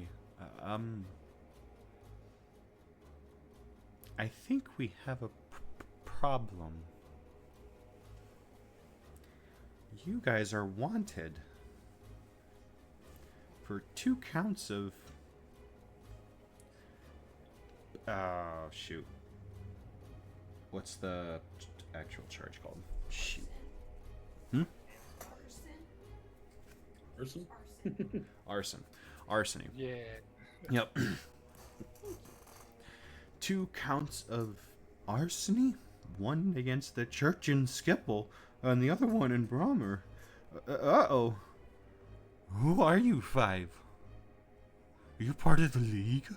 I think we have a problem. You guys are wanted for 2 counts of... Oh, shoot. What's the actual charge called? Shoot. Arson? Arson. Yeah. Yep. 2 counts of arson? One against the church in Skipple, and the other one in Brommer. Uh-oh. Who are you 5? Are you part of the League?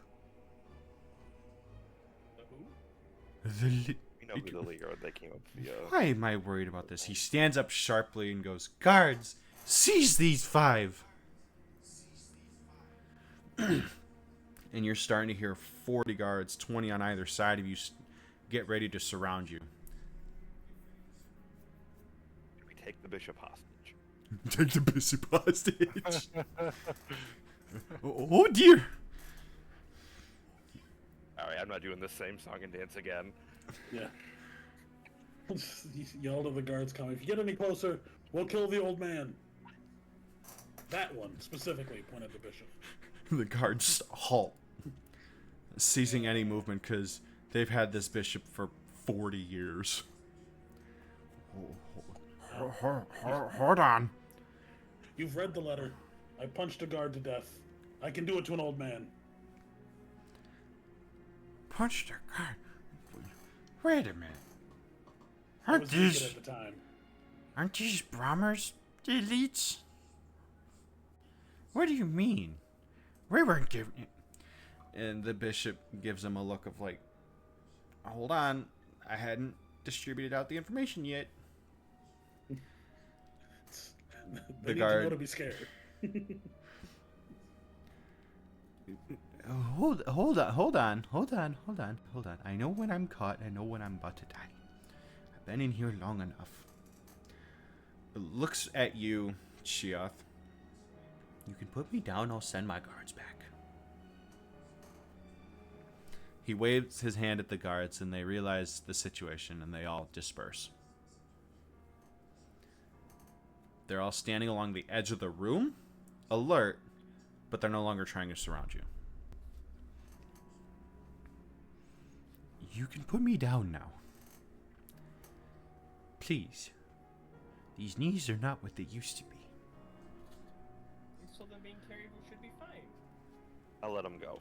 The You know who the League are. They came up via... Why am I worried about this? He stands up sharply and goes, Guards, seize these 5! And you're starting to hear 40 guards, 20 on either side of you, get ready to surround you. We take the bishop hostage. Take the bishop hostage. Oh dear. Alright, I'm not doing the same song and dance again. Yeah. Yell to the guards coming. If you get any closer, we'll kill the old man. That one, specifically, point at the bishop. The guards halt, ceasing any movement because they've had this bishop for 40 years. Hold on. You've read the letter. I punched a guard to death. I can do it to an old man. Punched a guard? Wait a minute. I was naked at the time. Aren't these Brommers the elites? What do you mean? We weren't giving it. And the bishop gives him a look of like, hold on, I hadn't distributed out the information yet. The guard. need to know to be scared. Hold on. I know when I'm caught. I know when I'm about to die. I've been in here long enough. Looks at you, Shioth. You can put me down. I'll send my guards back. He waves his hand at the guards, and they realize the situation, and they all disperse. They're all standing along the edge of the room, alert, but they're no longer trying to surround you. You can put me down now. Please. These knees are not what they used to be. So them being carried should be fine. I'll let him go.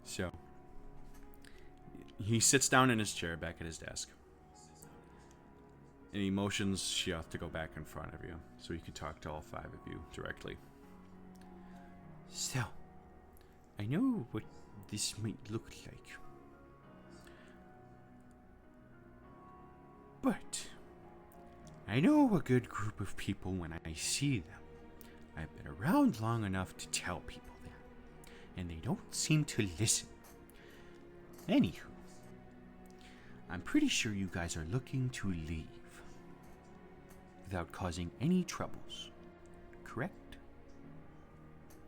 So, he sits down in his chair back at his desk. And he motions Shioth to go back in front of you so he can talk to all 5 of you directly. So, I know what this might look like. But, I know a good group of people when I see them. I've been around long enough to tell people that. And they don't seem to listen. Anywho, I'm pretty sure you guys are looking to leave without causing any troubles, correct?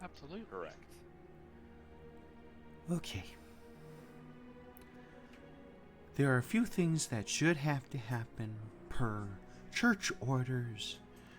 Absolutely. Correct. Okay. There are a few things that should have to happen per church orders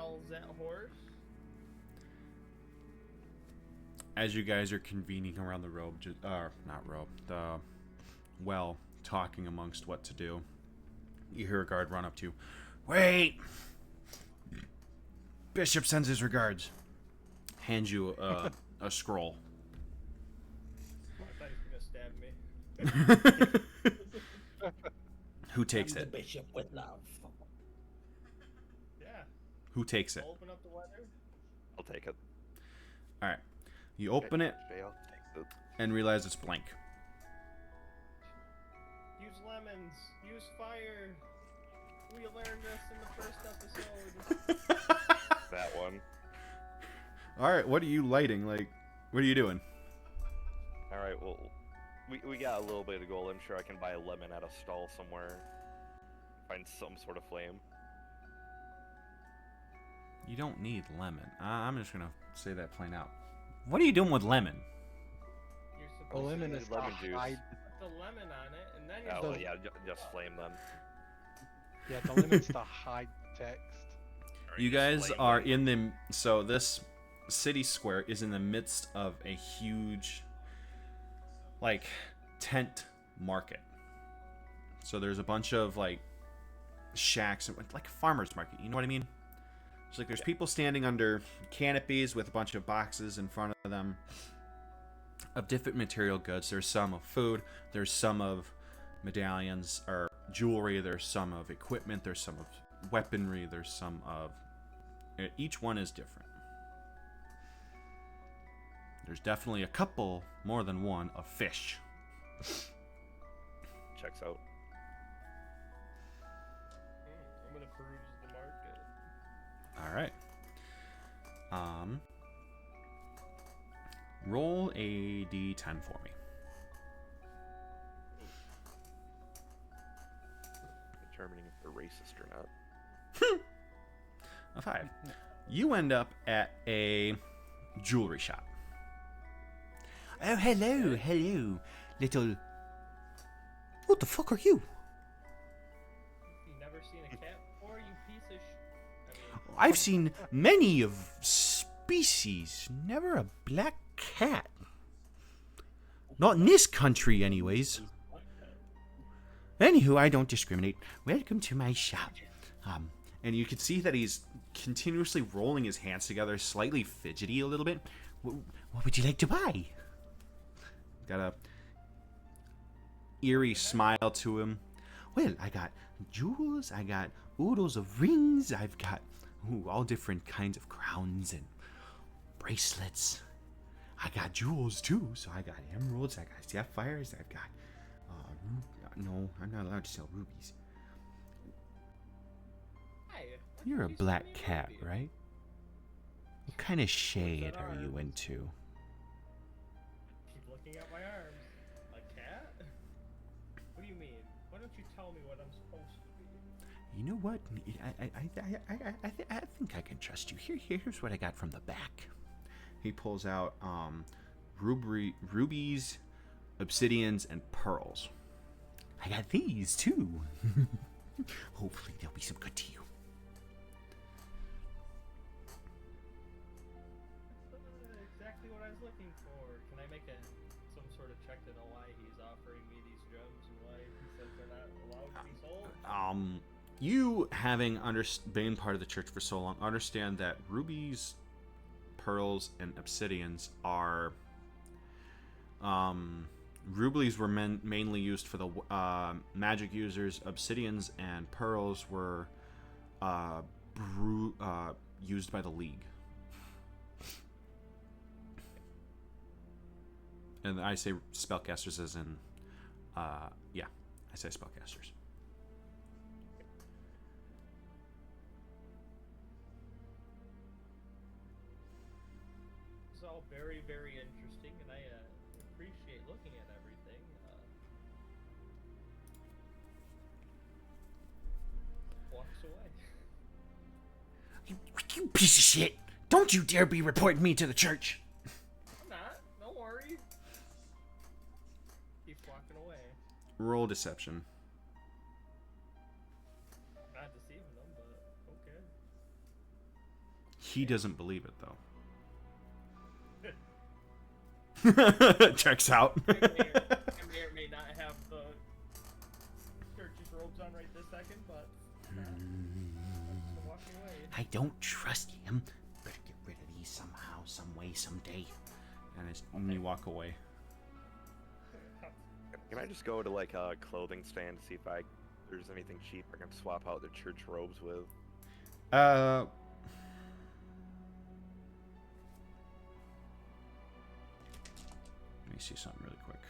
sells that horse. As you guys are convening around the robe, the well, talking amongst what to do, you hear a guard run up to you. Wait! Bishop sends his regards. Hands you a scroll. I thought he was gonna stab me. Who takes The it? bishop with love. Yeah. Who takes it? I'll open up the letter. I'll take it. All right. You open it Okay, I'll take it. and realize it's blank. Use lemons. Use fire. We learned this in the first episode. That one. All right. What are you lighting? Like, what are you doing? All right. Well, we got a little bit of gold. I'm sure I can buy a lemon at a stall somewhere. Find some sort of flame. You don't need lemon. I'm just gonna say that plain out. What are you doing with lemon? You're A supposed lemon to is lemon the juice. hide. put the lemon on it, and then you're Oh, So- well, yeah, just flame then. Yeah, the lemon's the hide text. Or You just guys flame are them. in the so this city square is in the midst of a huge like tent market. So there's a bunch of like shacks and like a farmer's market, you know what I mean? It's like there's people standing under canopies with a bunch of boxes in front of them of different material goods. There's some of food, there's some of medallions or jewelry, there's some of equipment, there's some of weaponry, there's some of each one is different. There's definitely a couple, more than one, of fish. Checks out. I'm gonna peruse the market. All right. Roll a d10 for me. Determining if they're racist or not. A 5. You end up at a jewelry shop. Oh, hello, little. What the fuck are you? You never seen a cat before, you piece of I've seen many of species, never a black cat. Not in this country, anyways. Anywho, I don't discriminate. Welcome to my shop. And you can see that he's continuously rolling his hands together, slightly fidgety a little bit. What would you like to buy? Got a eerie smile to him. Well, I got jewels, I got oodles of rings, I've got all different kinds of crowns and bracelets. I got jewels too, so I got emeralds, I got sapphires, I've got no, I'm not allowed to sell rubies. Hi, You're a you black send me cat, ruby? right? What kind of shade are you arms? into? Keep looking at my arms. A cat? What do you mean? Why don't you tell me what I'm supposed to be? You know what? I think I can trust you. Here's what I got from the back. He pulls out rubies, obsidians, and pearls. I got these too. Hopefully they'll be some good to you. Exactly what I was looking for. Can I make some sort of check to know why he's offering me these gems and why he says they're not allowed to be sold? You, having been part of the church for so long, understand that rubies, pearls, and obsidians are rubies were mainly used for the magic users. Obsidians and pearls were used by the League. And I say spellcasters as in, yeah, I say spellcasters. It's all very, very interesting, and I appreciate looking at everything. Walks away. You piece of shit! Don't you dare be reporting me to the church! I'm not. Don't worry. Keeps walking away. Roll deception. Not deceiving them, but okay. He doesn't believe it, though. Checks out. I may or may not have the church's robes on right this second, but I'm just walking away. I don't trust him. Better get rid of these somehow, some way, someday. And you walk away. Can I just go to like a clothing stand to see if there's anything cheap I can swap out the church robes with? Let me see something really quick.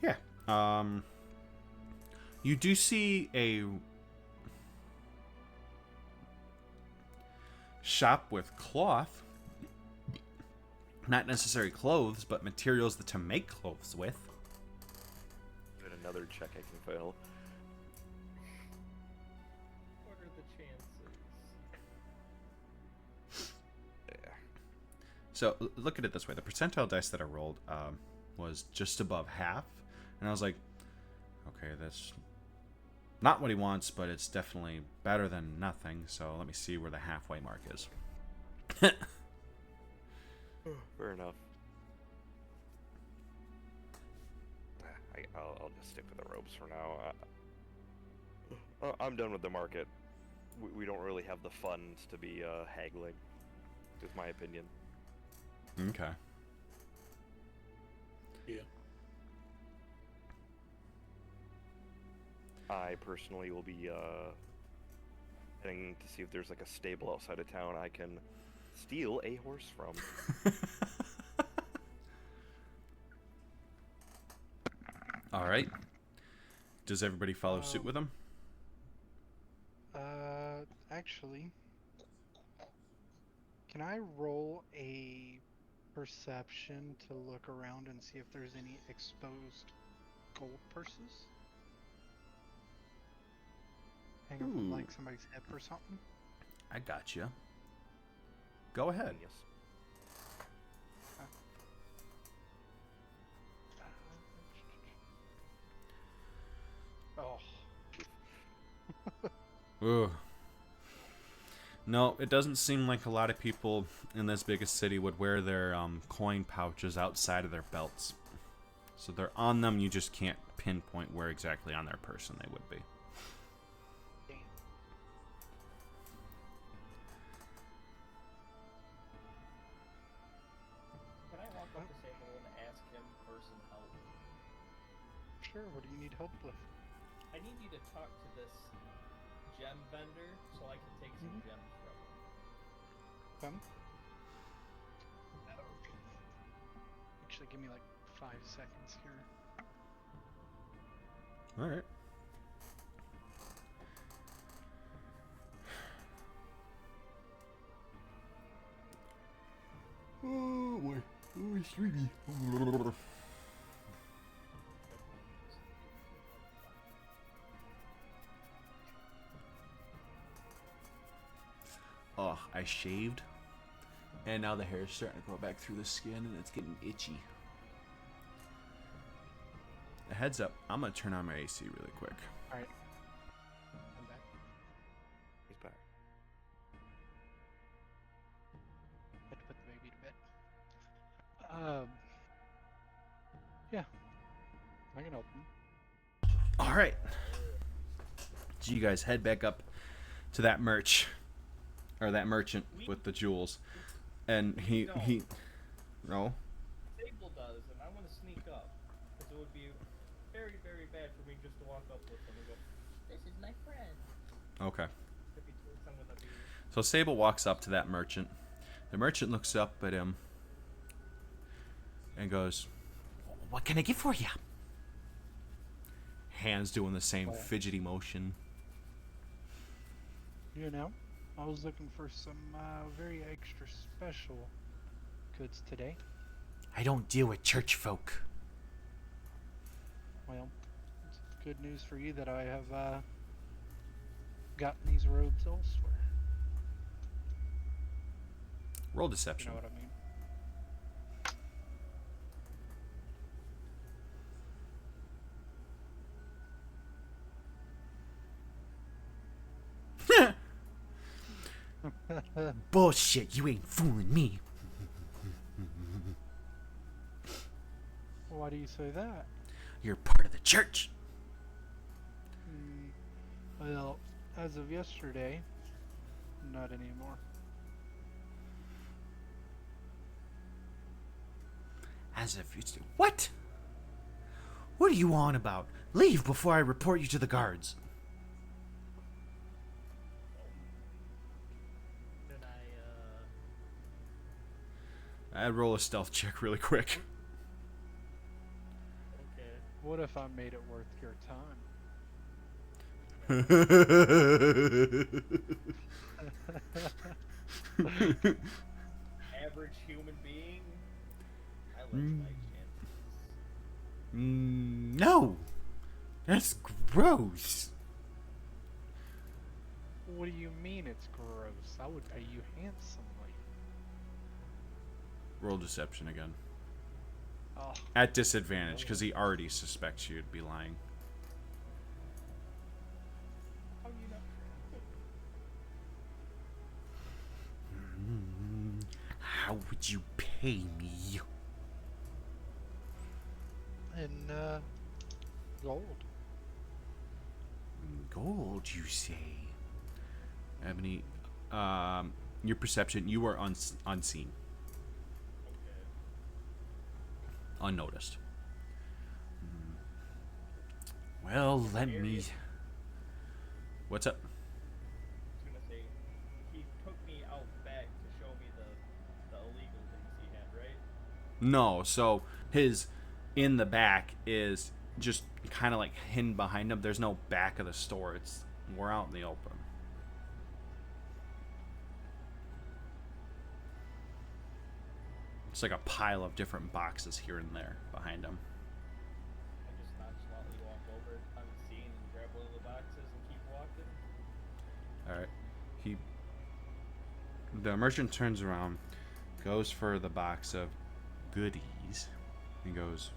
Yeah. You do see a shop with cloth. Not necessarily clothes, but materials to make clothes with. Give it another check I can fail. What are the chances? Yeah. So look at it this way: the percentile dice that I rolled was just above half, and I was like, okay, that's not what he wants, but it's definitely better than nothing. So let me see where the halfway mark is. Fair enough. I'll just stick with the robes for now. I'm done with the market. We don't really have the funds to be haggling, is my opinion. Okay. Yeah. I personally will be heading to see if there's like a stable outside of town I can steal a horse from. All right. Does everybody follow suit with him? Actually, can I roll a perception to look around and see if there's any exposed gold purses? Hang up on like somebody's hip or something? I got you. Go ahead. Yes. Ugh. No, it doesn't seem like a lot of people in this biggest city would wear their coin pouches outside of their belts. So they're on them, you just can't pinpoint where exactly on their person they would be. Can I walk up to Sable and ask him for some help? Sure, what do you need help with? I need you to talk to this gem vendor so I can take some gems from him. Come. Actually, give me like 5 seconds here. All right. Oh boy. Oh, it's sleepy. Oh, I shaved. And now the hair is starting to grow back through the skin and it's getting itchy. A heads up, I'm going to turn on my AC really quick. Alright. I'm back. He's back. Had to put the baby to bed. Yeah. I can help him. All right. So you guys head back up to that merchant with the jewels. And he no. Sable does, and I want to sneak up. Because it would be very, very bad for me just to walk up with him and go, "This is my friend." Okay. If he told someone that'd be... So Sable walks up to that merchant. The merchant looks up at him and goes, "What can I get for you?" Hands doing the same fidgety motion. You know, I was looking for some very extra special goods today. I don't deal with church folk. Well, it's good news for you that I have gotten these robes elsewhere. Roll You deception. know what I mean? Bullshit, you ain't fooling me. Why do you say that? You're part of the church. Well, as of yesterday, not anymore. As if it's... What? What are you on about? Leave before I report you to the guards. Did I'd roll a stealth check really quick. Okay. What if I made it worth your time? Average human being? I like my chances. No. That's gross. What do you mean it's gross? I would pay you handsomely. Roll deception again. Oh, At disadvantage, because he already suspects you'd be lying. How you know? How would you pay me? in gold. Gold, you say? Ebony, your perception, you are unseen. Okay. Unnoticed. Well, let me... What's up? I was gonna say, he took me out back to show me the illegal things he had, right? No, so his in the back is just kind of like hidden behind him. There's no back of the store. We're out in the open. It's like a pile of different boxes here and there behind him. I just nonchalantly walk over unseen and grab one of the boxes and keep walking. All right. The merchant turns around, goes for the box of goodies, and goes,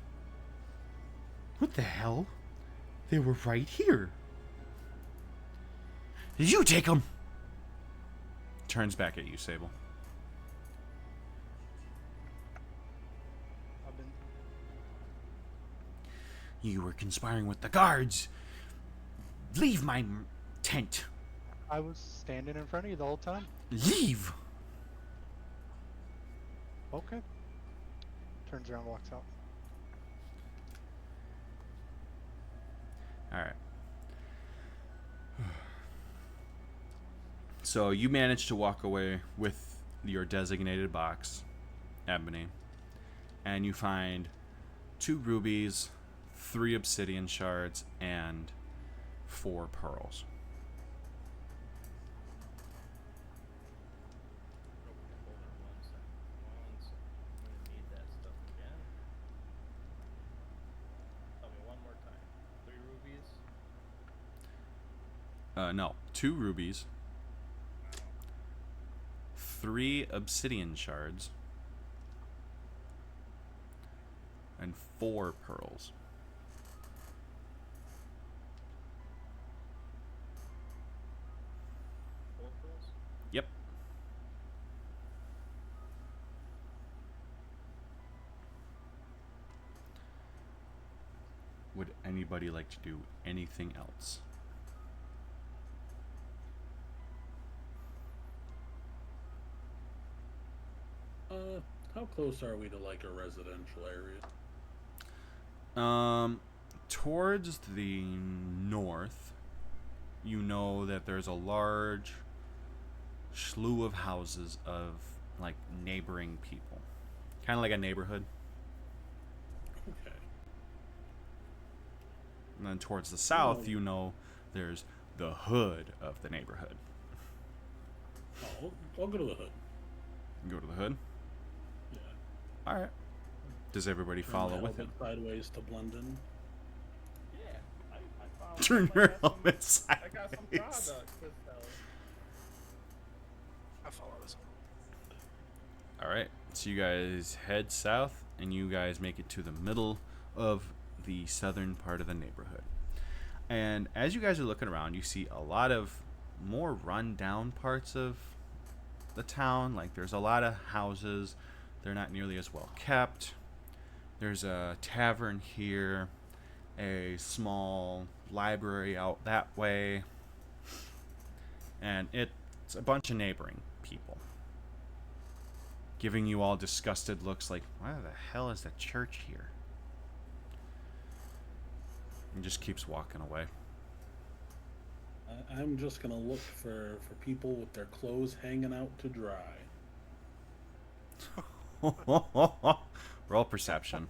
"What the hell? They were right here. You take them." Turns back at you, Sable. I've been You were conspiring with the guards. Leave my tent. I was standing in front of you the whole time. Leave. Okay. Turns around, walks out. All right. So you manage to walk away with your designated box, Ebony, and you find 2 rubies, 3 obsidian shards, and 4 pearls. Hold on 1 second. 1 second. I'm gonna need that stuff again. Tell me one more time. 3 rubies. No, 2 rubies, 3 obsidian shards, and 4 pearls. 4 pearls. Yep. Would anybody like to do anything else? How close are we to like a residential area? Towards the north, you know that there's a large slew of houses of like neighboring people, kind of like a neighborhood. Okay. And then towards the south, Oh. you know there's the hood of the neighborhood. Oh, I'll go to the hood. You go to the hood. Yeah. All right. Does everybody Turn follow my with him? helmet sideways to blend in. Yeah, I found. Turn I your got some- helmet I got some sideways. product to sell. I follow this. All right. So you guys head south, and you guys make it to the middle of the southern part of the neighborhood. And as you guys are looking around, you see a lot of more run-down parts of the town. Like, there's a lot of houses. They're not nearly as well kept. There's a tavern here, a small library out that way, and it's a bunch of neighboring people giving you all disgusted looks like, why the hell is the church here? And just keeps walking away. I'm just gonna look for people with their clothes hanging out to dry. Roll perception.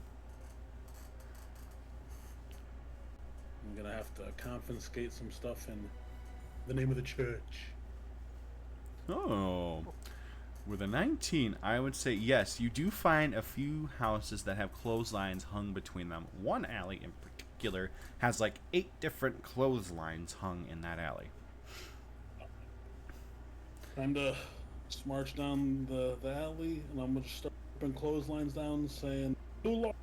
I'm gonna have to confiscate some stuff in the name of the church. Oh. With a 19, I would say yes, you do find a few houses that have clotheslines hung between them. One alley in particular has like 8 different clotheslines hung in that alley. Time to just march down the alley, and I'm gonna start putting clotheslines down, saying, "Too long.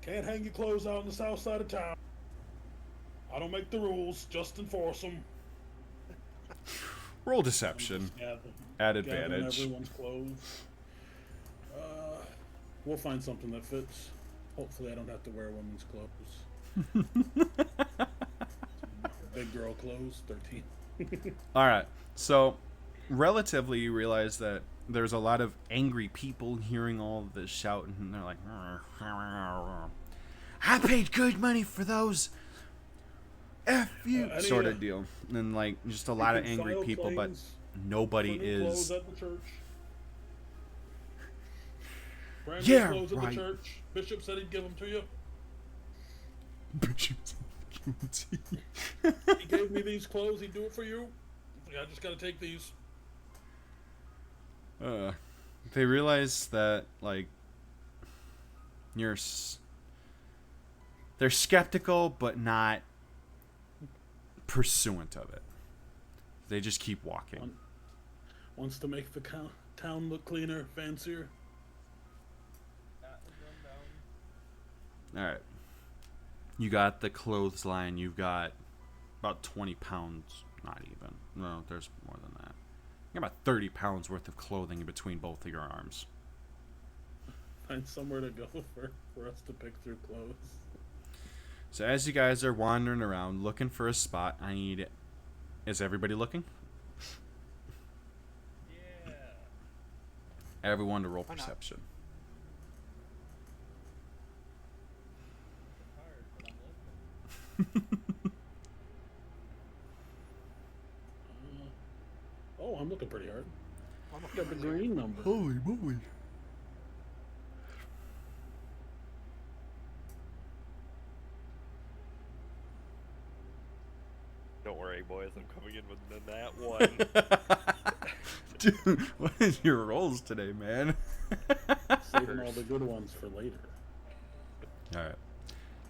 Can't hang your clothes out on the south side of town. I don't make the rules, just enforce them." Roll deception. At advantage. Everyone's clothes. We'll find something that fits. Hopefully, I don't have to wear women's clothes. Big girl clothes, 13. All right. So, relatively, you realize that there's a lot of angry people hearing all of this shouting, and they're like, I paid good money for those. F you, sort of deal. And, like, just a lot of angry people, but nobody is. At the church. Brand new Yeah, clothes at right. the church. Bishop said he'd give them to you. Bishop He gave me these clothes. He'd do it for you. I just gotta take these. They realize that, like, they're skeptical, but not pursuant of it. They just keep walking. Wants to make the town look cleaner, fancier. All right. You got the clothesline. You've got about 20 pounds. Not even. No, there's more than that. You got about 30 pounds worth of clothing in between both of your arms. Find somewhere to go for us to pick through clothes. So as you guys are wandering around looking for a spot, is everybody looking? Yeah. Everyone to roll Why not? perception. I'm tired, but I'm listening. I'm looking pretty hard. I'm I got the green number. Holy moly. Don't worry, boys. I'm coming in with that one. Dude, what is your rolls today, man? Saving all the good ones for later. Alright.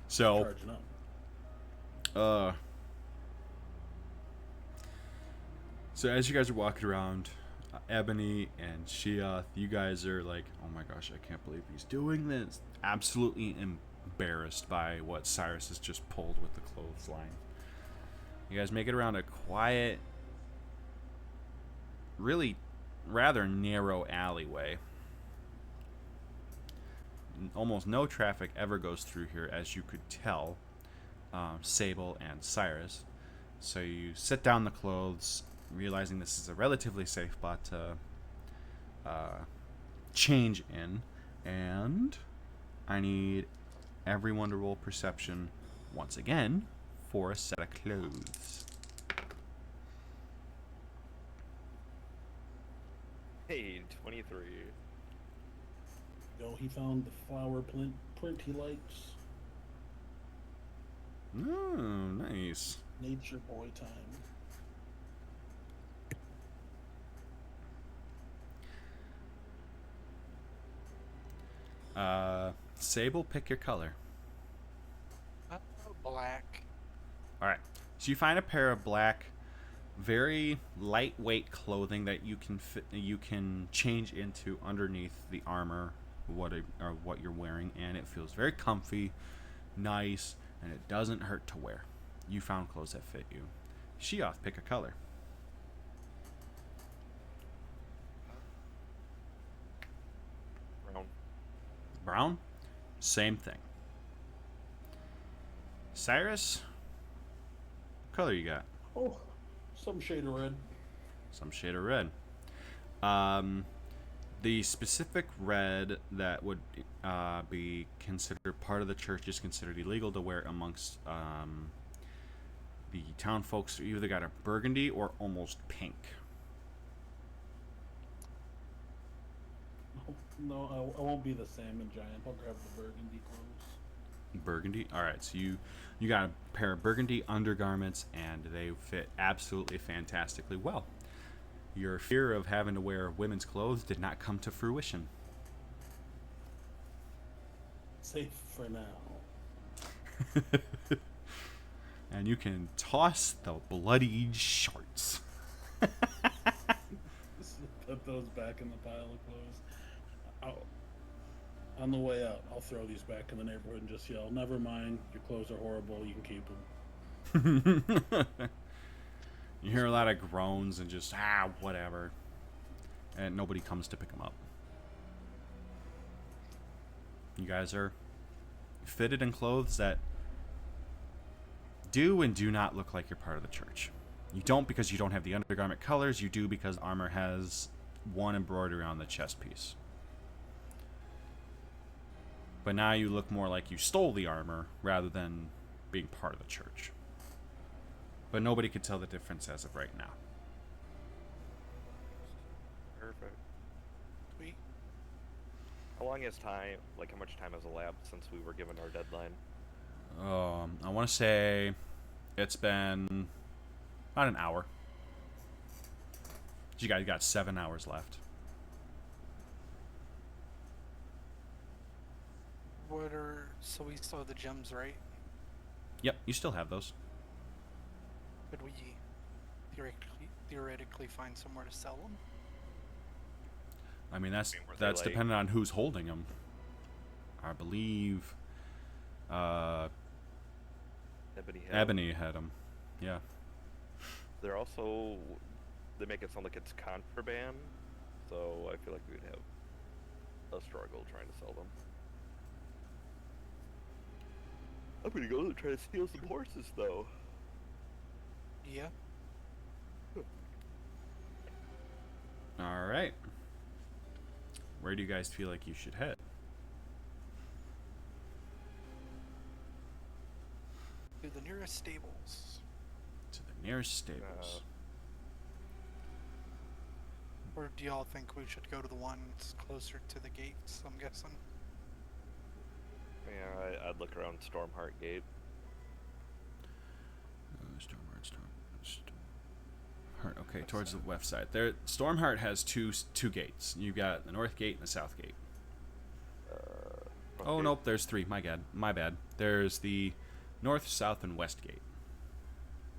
So, Charging up. So as you guys are walking around, Ebony and Sheoth, you guys are like, oh my gosh, I can't believe he's doing this. Absolutely embarrassed by what Cyrus has just pulled with the clothesline. You guys make it around a quiet, really rather narrow alleyway. Almost no traffic ever goes through here, as you could tell, Sable and Cyrus. So you sit down the clothes, realizing this is a relatively safe spot to change in, and I need everyone to roll perception once again for a set of clothes. Hey, 23. Yo, he found the flower print he likes. Oh, nice. Nature boy time. Sable, pick your color. Black. Alright, so you find a pair of black, very lightweight clothing that you can change into underneath the armor, what you're wearing, and it feels very comfy, nice, and it doesn't hurt to wear. You found clothes that fit you. Sheoth, pick a color. Brown, same thing. Cyrus, what color you got? Oh, some shade of red. Some shade of red. The specific red that would be considered part of the church is considered illegal to wear amongst the town folks. You either got a burgundy or almost pink. No, I won't be the salmon giant. I'll grab the burgundy clothes. Burgundy? Alright, so you got a pair of burgundy undergarments, and they fit absolutely fantastically well. Your fear of having to wear women's clothes did not come to fruition. Safe for now. And you can toss the bloodied shorts. Put those back in the pile of clothes. On the way out, I'll throw these back in the neighborhood and just yell, "Never mind, your clothes are horrible, you can keep them." You hear a lot of groans and just, whatever. And nobody comes to pick them up. You guys are fitted in clothes that do and do not look like you're part of the church. You don't because you don't have the undergarment colors. You do because armor has one embroidery on the chest piece. But now you look more like you stole the armor rather than being part of the church. But nobody could tell the difference as of right now. Perfect. Sweet. How long has time, like how much time has elapsed since we were given our deadline? I want to say it's been about an hour. You guys got 7 hours left. So we still have the gems, right? Yep, you still have those. Could we theoretically find somewhere to sell them? I mean, Were they, that's like- dependent on who's holding them. I believe Ebony had them. Yeah. They're also, they make it sound like it's contraband, so I feel like we would have a struggle trying to sell them. I'm gonna go try to steal some horses, though. Yeah. All right. Where do you guys feel like you should head? To the nearest stables. To the nearest stables. Or do y'all think we should go to the one that's closer to the gates, I'm guessing? Yeah, I'd look around Stormheart Gate. Stormheart. Okay, towards the west side. There, Stormheart has two gates. You've got the north gate and the south gate. North Oh Gate. nope, there's three. My bad. There's the north, south, and west gate.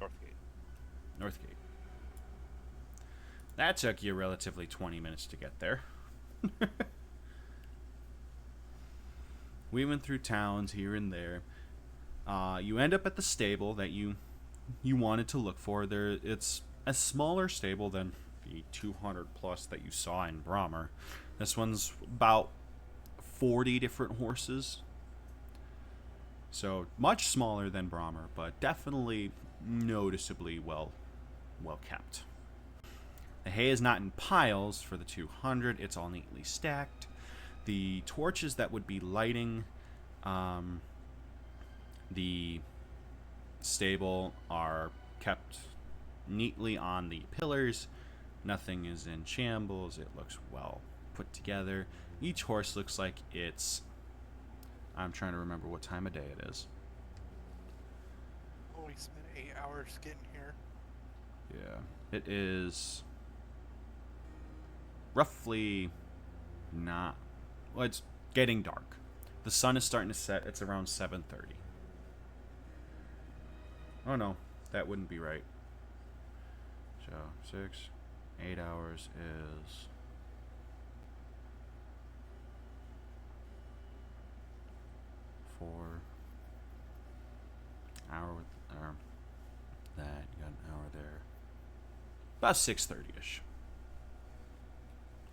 North Gate. North gate. That took you relatively 20 minutes to get there. Weaving through towns here and there. You end up at the stable that you wanted to look for. It's a smaller stable than the 200 plus that you saw in Brahmer. This one's about 40 different horses. So much smaller than Brahmer, but definitely noticeably well kept. The hay is not in piles for the 200. It's all neatly stacked. The torches that would be lighting the stable are kept neatly on the pillars. Nothing is in shambles. It looks well put together. Each horse looks like it's... I'm trying to remember what time of day it is. Oh, we spent 8 hours getting here. Yeah. It is roughly not... Well, it's getting dark. The sun is starting to set. It's around 7:30. Oh no, that wouldn't be right. So 8 hours is 4 hour with that. You got an hour there. About 6:30ish,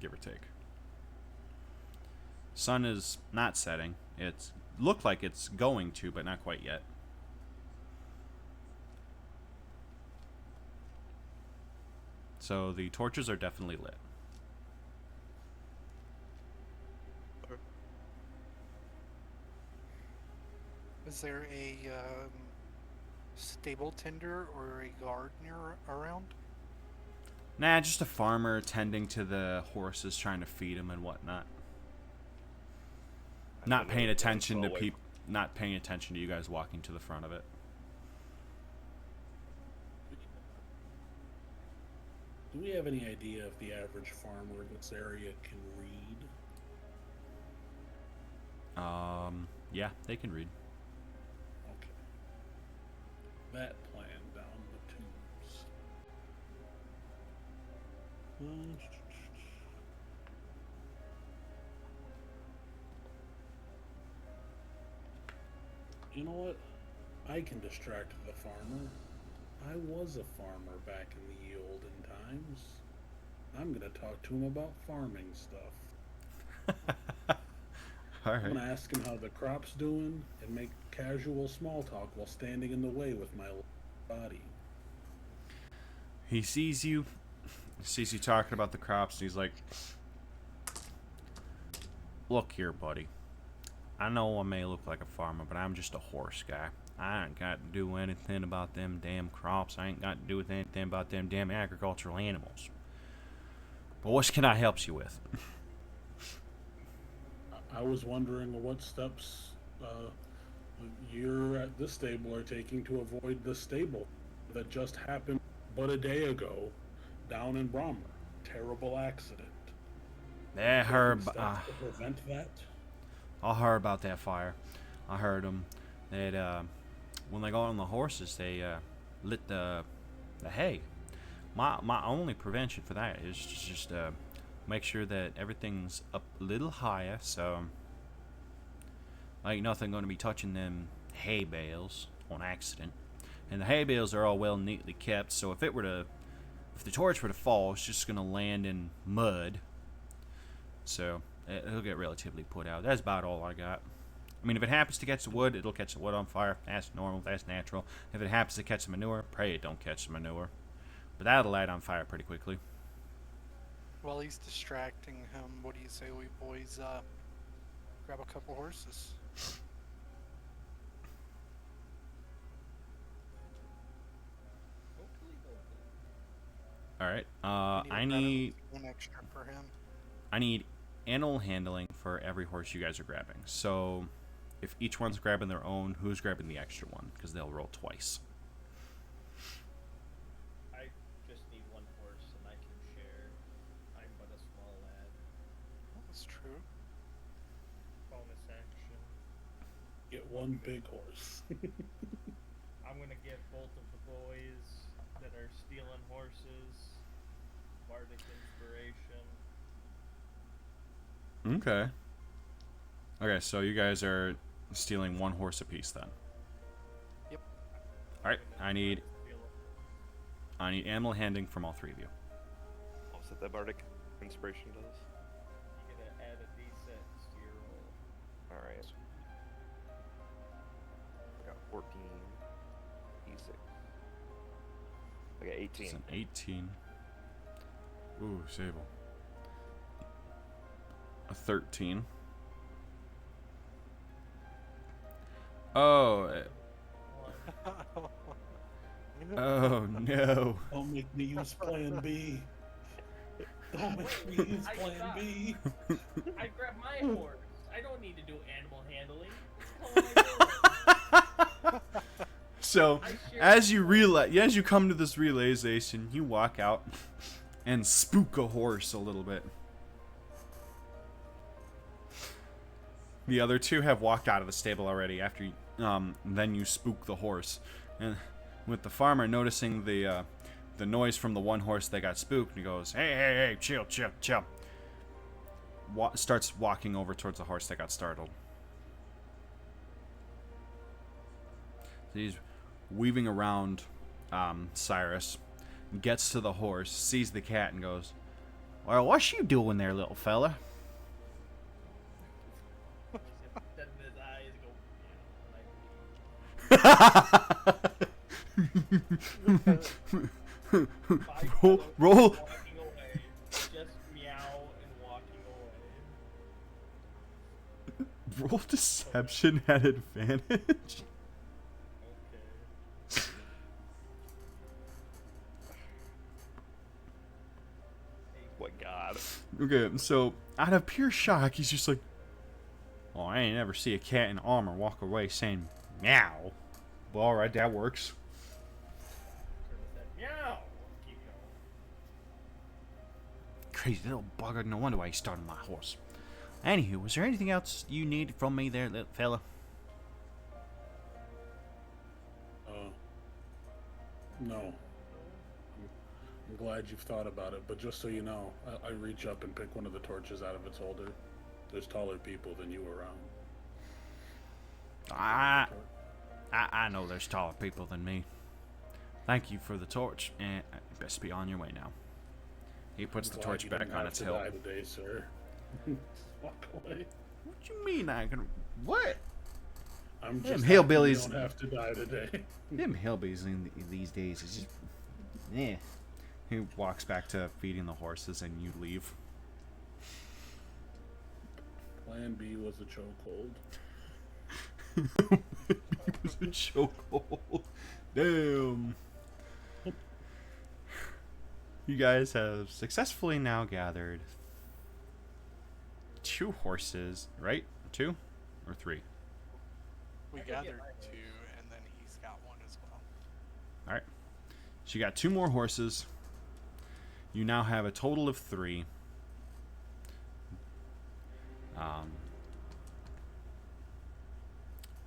give or take. Sun is not setting. It's looked like it's going to, but not quite yet. So the torches are definitely lit. Is there a stable tender or a gardener around? Nah, just a farmer tending to the horses, trying to feed them and whatnot. Not paying attention to people. Not paying attention to you guys walking to the front of it. Do we have any idea if the average farmer in this area can read? Yeah, they can read. Okay. That plan down the tubes. You know what? I can distract the farmer. I was a farmer back in the olden times. I'm gonna talk to him about farming stuff. All right. I'm gonna ask him how the crop's doing and make casual small talk while standing in the way with my body. He sees you talking about the crops, and he's like, "Look here, buddy. I know I may look like a farmer, but I'm just a horse guy. I ain't got to do anything about them damn crops. I ain't got to do with anything about them damn agricultural animals. But what can I help you with?" I was wondering what steps you're at this stable are taking to avoid the stable that just happened but a day ago down in Brommer. Terrible accident. I heard. Steps to prevent that? I heard about that fire. I heard them. That when they got on the horses, they lit the hay. My only prevention for that is just make sure that everything's up a little higher, so like nothing going to be touching them hay bales on accident. And the hay bales are all well neatly kept, so if the torch were to fall, it's just going to land in mud. So it'll get relatively put out. That's about all I got. I mean, if it happens to catch the wood, it'll catch the wood on fire. That's normal. That's natural. If it happens to catch the manure, pray it don't catch the manure. But that'll light on fire pretty quickly. While he's distracting him, what do you say we boys grab a couple horses? All right. I need one extra for him. I need animal handling for every horse you guys are grabbing. So, if each one's grabbing their own, who's grabbing the extra one? Because they'll roll twice. I just need one horse and I can share. I'm but a small lad. That's true. Bonus action. Get one big horse. I'm gonna get both of the boys that are stealing horses bardic inspiration. Okay. Okay, so you guys are stealing one horse apiece then. Yep. All right, I need animal handling from all three of you. What's that bardic inspiration does? You get to add a d6 to your roll. Alright. I got 14. E6. I got 18. It's an 18. Ooh, Sable. A 13. Oh. Oh no. Don't make me use Plan B. Don't make me use Plan B. I grab my horse. I don't need to do animal handling. It's all my So, as you come to this realization, you walk out and spook a horse a little bit. The other two have walked out of the stable already after then you spook the horse. And with the farmer noticing the noise from the one horse that got spooked, he goes, hey, chill. Starts walking over towards the horse that got startled. So he's weaving around Cyrus, gets to the horse, sees the cat, and goes, well, what's you doing there, little fella? roll. Walking away. Just meow and walking away. Roll deception at advantage. Okay. What God? Okay, so out of pure shock, he's just like, "Oh, I ain't never see a cat in armor walk away saying meow." Well, all right, that works. Curtis said, meow. Keep going. Crazy little bugger. No wonder why he started my horse. Anywho, was there anything else you need from me there, little fella? No. I'm glad you've thought about it, but just so you know, I reach up and pick one of the torches out of its holder. There's taller people than you around. I know there's taller people than me. Thank you for the torch, and best be on your way now. He puts the torch back on its hilt. Die today, sir. Walk away. What you mean I can? What? I'm Them just hillbillies- You don't have to die today. Them hillbillies in these days is just, yeah. He walks back to feeding the horses, and you leave. Plan B was a chokehold. It was a chokehold. Damn. You guys have successfully now gathered 2 horses, right? 2 or 3? We I could get gathered mine. 2, and then he's got 1 as well. All right. So you got 2 more horses. You now have a total of 3.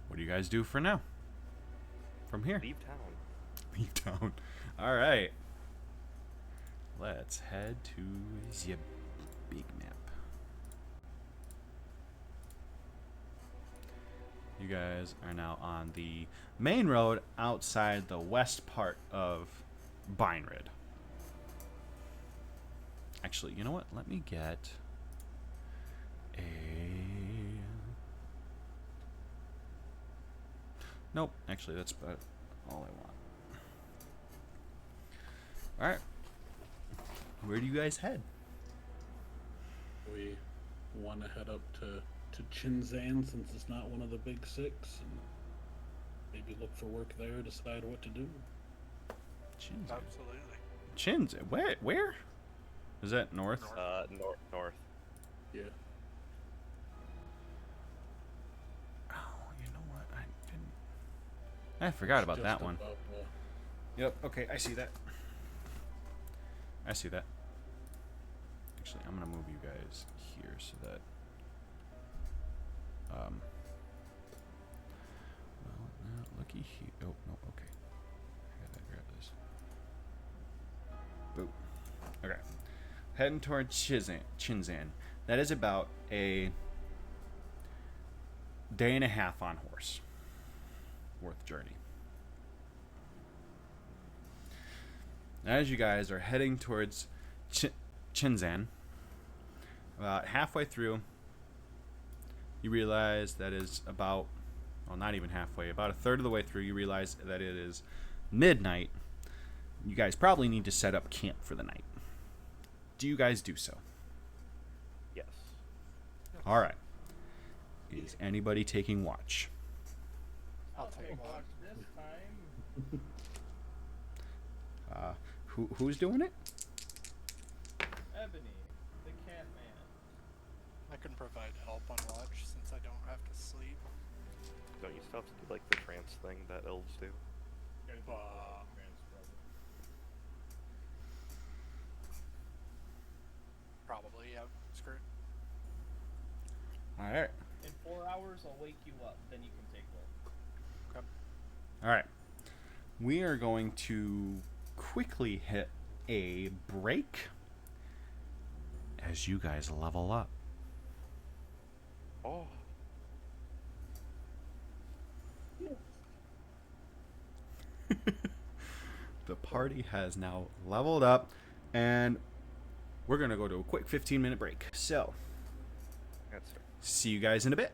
What do you guys do for now? From here? Leave town. Leave town. All right. Let's head to the big map. You guys are now on the main road outside the west part of Binerid. Actually, you know what? Let me get a... Nope. Actually, that's about all I want. Alright. Where do you guys head? We want to head up to Chinzan since it's not one of the big 6, and maybe look for work there, decide what to do. Chinzan. Absolutely. Chinzan. Where? Is that north? North. Yeah. Oh, you know what? I forgot about Just that one. above, Yep, okay, I see that. I see that. Actually, I'm gonna move you guys here so that well, no, looky here. Oh, no, okay. I gotta grab this. Boop. Okay. Heading towards Chinzan. That is about a day and a half on horse worth journey. As you guys are heading towards Chinzan, about halfway through, you realize that is about, well, not even halfway, about a third of the way through, you realize that it is midnight. You guys probably need to set up camp for the night. Do you guys do so? Yes. All right. Is anybody taking watch? I'll take one. watch this time. Who's doing it? Ebony, the cat man. I can provide help on watch since I don't have to sleep. Don't you still have to do like the trance thing that elves do? Probably, yeah. Screw it. All right. In 4 hours, I'll wake you up. Then you can take work. Okay. All right. We are going to quickly hit a break as you guys level up. Oh. The party has now leveled up, and we're going to go to a quick 15-minute break. So, That's fair. see you guys in a bit.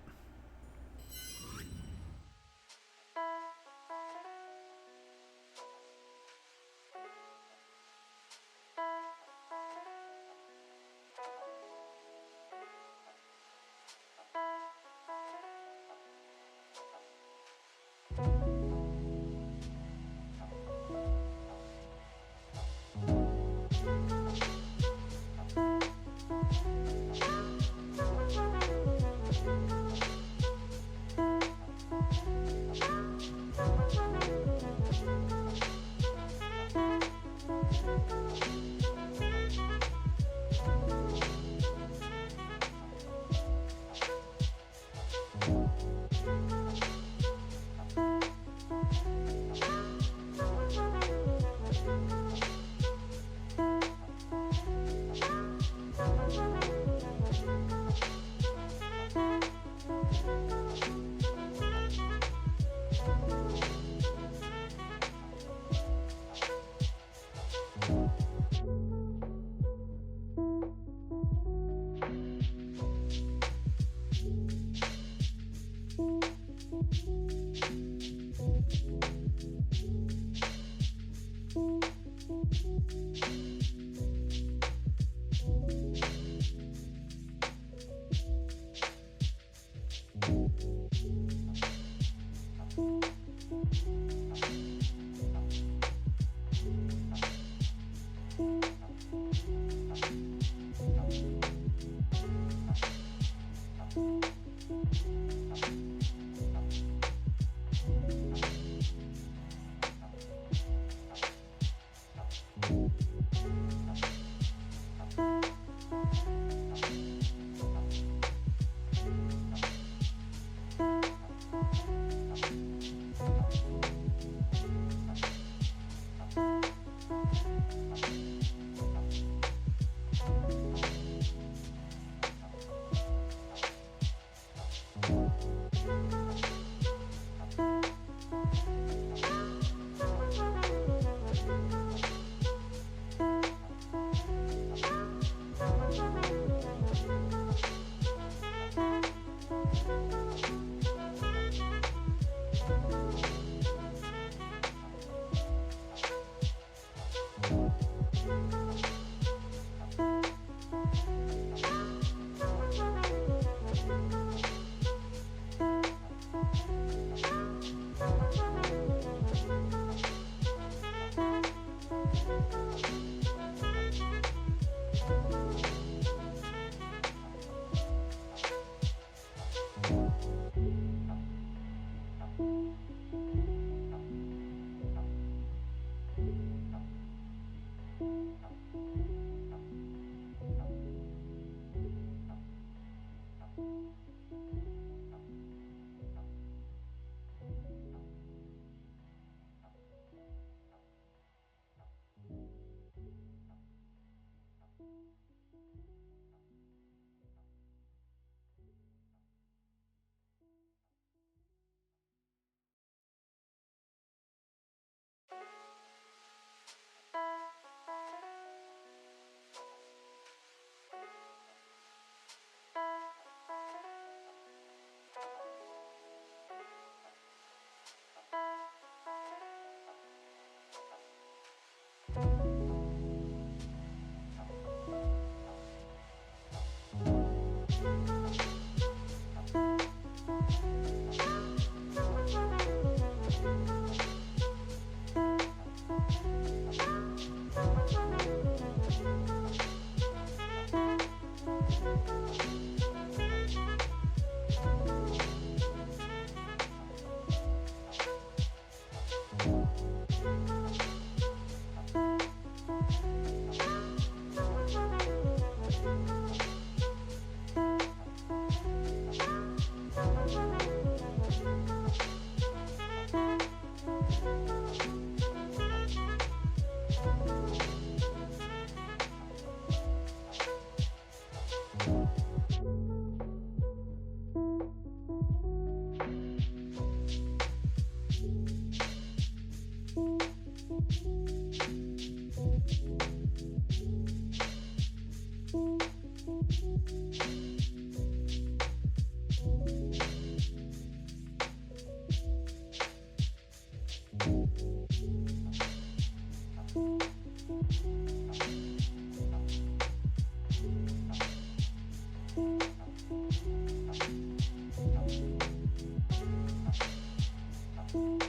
you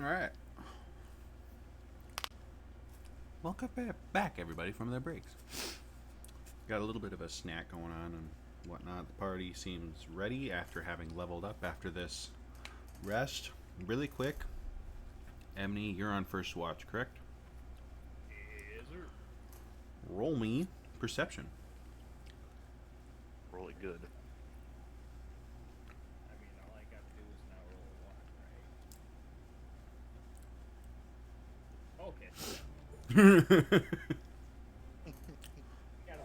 All right. Welcome back, everybody, from their breaks. Got a little bit of a snack going on and whatnot. The party seems ready after having leveled up after this rest. Really quick, Emily, you're on first watch, correct? Yes, sir. Roll me perception. Really good. I mean, all I gotta do is now roll a 1, right? Okay. Got a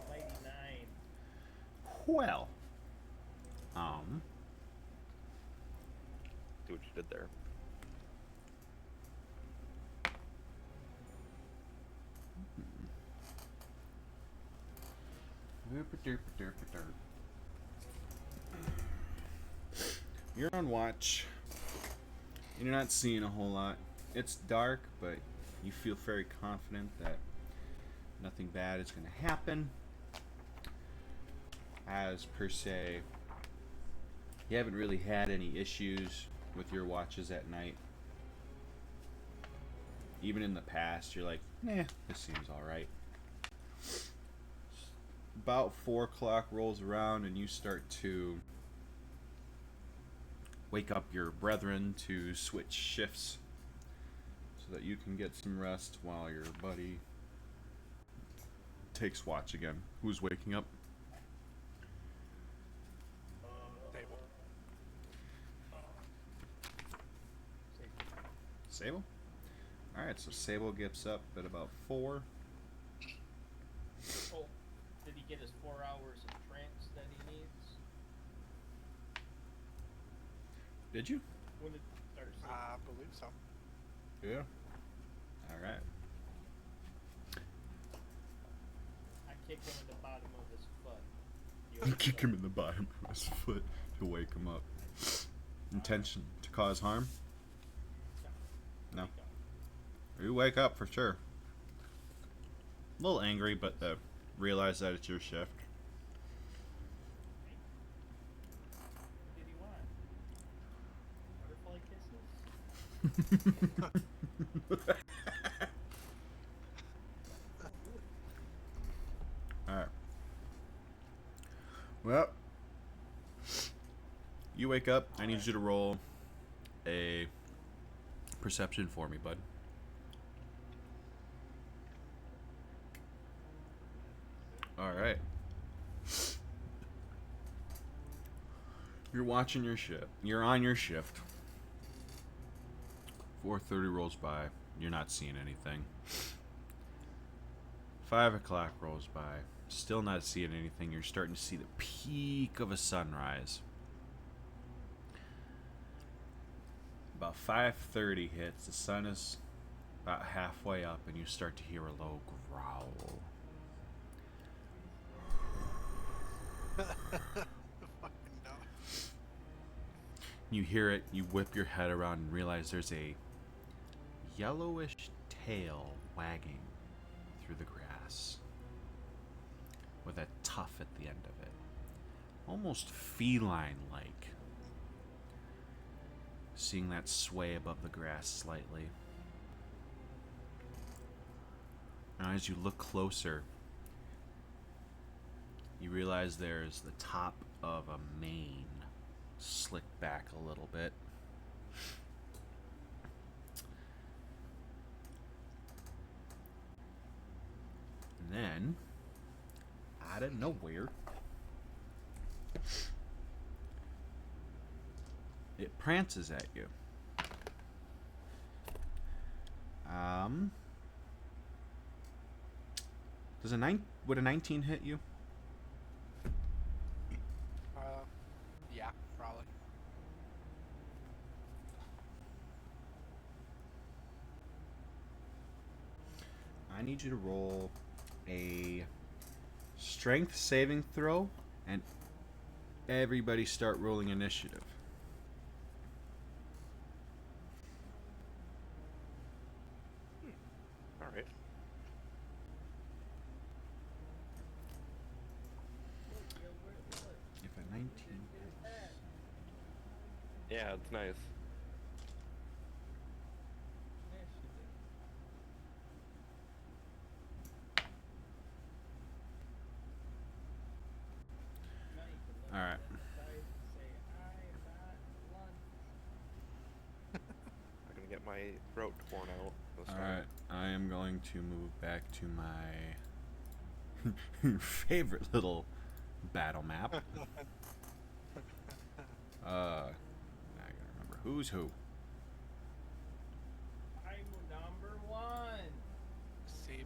mighty 9. Well, See what you did there. you're on watch. You're not seeing a whole lot. It's dark, but you feel very confident that nothing bad is going to happen. As per se, you haven't really had any issues with your watches at night. Even in the past, you're like, this seems alright. About 4 o'clock rolls around and you start to wake up your brethren to switch shifts so that you can get some rest while your buddy takes watch again. Who's waking up? Table. Sable? Alright, so Sable gets up at about 4. Oh, did he get his 4 hours of trance that he needs? Did you? When did he start sleeping? I believe so. Yeah. Alright. I kick him in the bottom of his foot. You kick him in the bottom of his foot to wake him up. Intention to cause harm? No. You wake up for sure. A little angry, but realize that it's your shift. What did he want? Butterfly kisses? Alright. Well, you wake up. I need you to roll a perception for me, bud. Alright. You're watching your shift. You're on your shift. 4:30 rolls by. You're not seeing anything. 5 o'clock rolls by. Still not seeing anything. You're starting to see the peak of a sunrise. About 5:30 hits. The sun is about halfway up, and you start to hear a low growl. Fucking no. You hear it, you whip your head around and realize there's a yellowish tail wagging through the grass with a tuft at the end of it. Almost feline-like. Seeing that sway above the grass slightly. Now as you look closer, you realize there's the top of a mane slicked back a little bit. And then, out of nowhere, it prances at you. Would a 19 hit you? Yeah, probably. I need you to roll a strength saving throw, and everybody start rolling initiative. All right. If a 19 Yeah, it's nice. Alright. I'm gonna get my throat torn out this time. Alright. I am going to move back to my favorite little battle map. I gotta remember who's who. I'm number 1. Sable.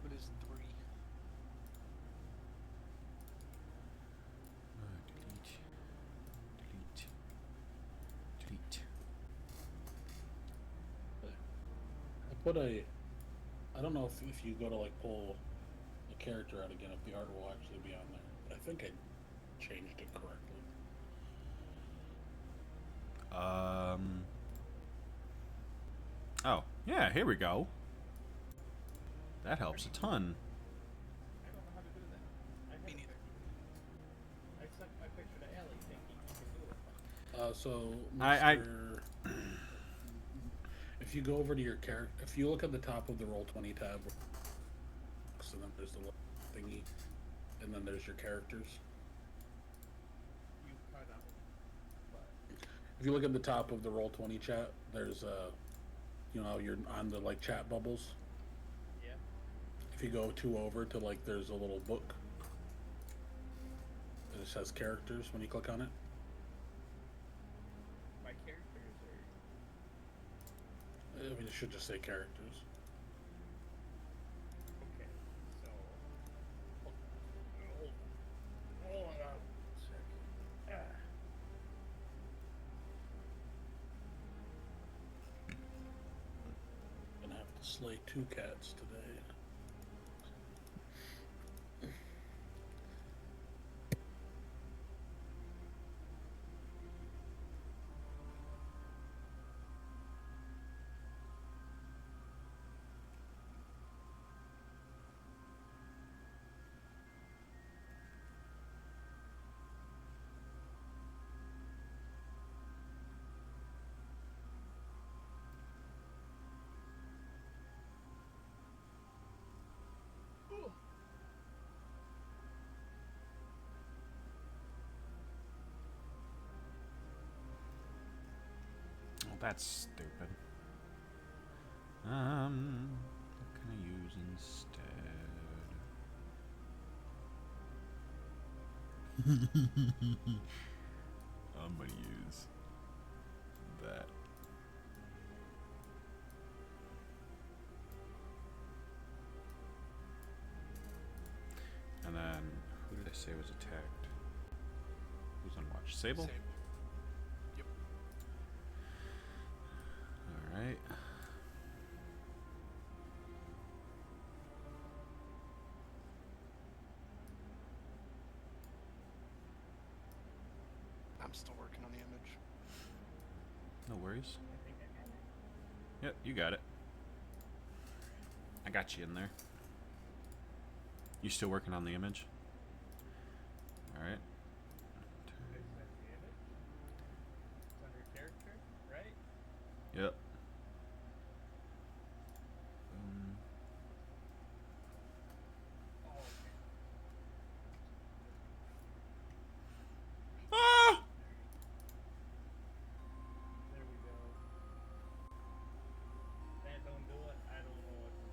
put a. I don't know if you go to like pull a character out again, if the art will actually be on there. I think I changed it correctly. Oh, yeah, here we go. That helps a ton. I don't know how to do that. I Me haven't neither. I sent my picture to Ellie thinking he can do it. So, I- Mr. If you go over to your character, if you look at the top of the Roll20 tab, so then there's the little thingy, and then there's your characters. You cut out. But If you look at the top of the Roll20 chat, there's you're on the like chat bubbles. yeah. If you go over to like, there's a little book. And it says characters when you click on it. My characters are I mean, it should just say characters. okay. So hold on a second. Gonna have to slay 2 cats today. Oh, that's stupid. What can I use instead? I'm gonna use that. And then, who did I say was attacked? Who's on watch? Sable? Sable. Yep. Alright. I'm still working on the image. No worries. I think I got it. Yep, you got it. I got you in there. You still working on the image? Alright. Is that the image? It's under character, right? Yep. Oh, okay. Ah! There we go. That don't do it. I don't know what to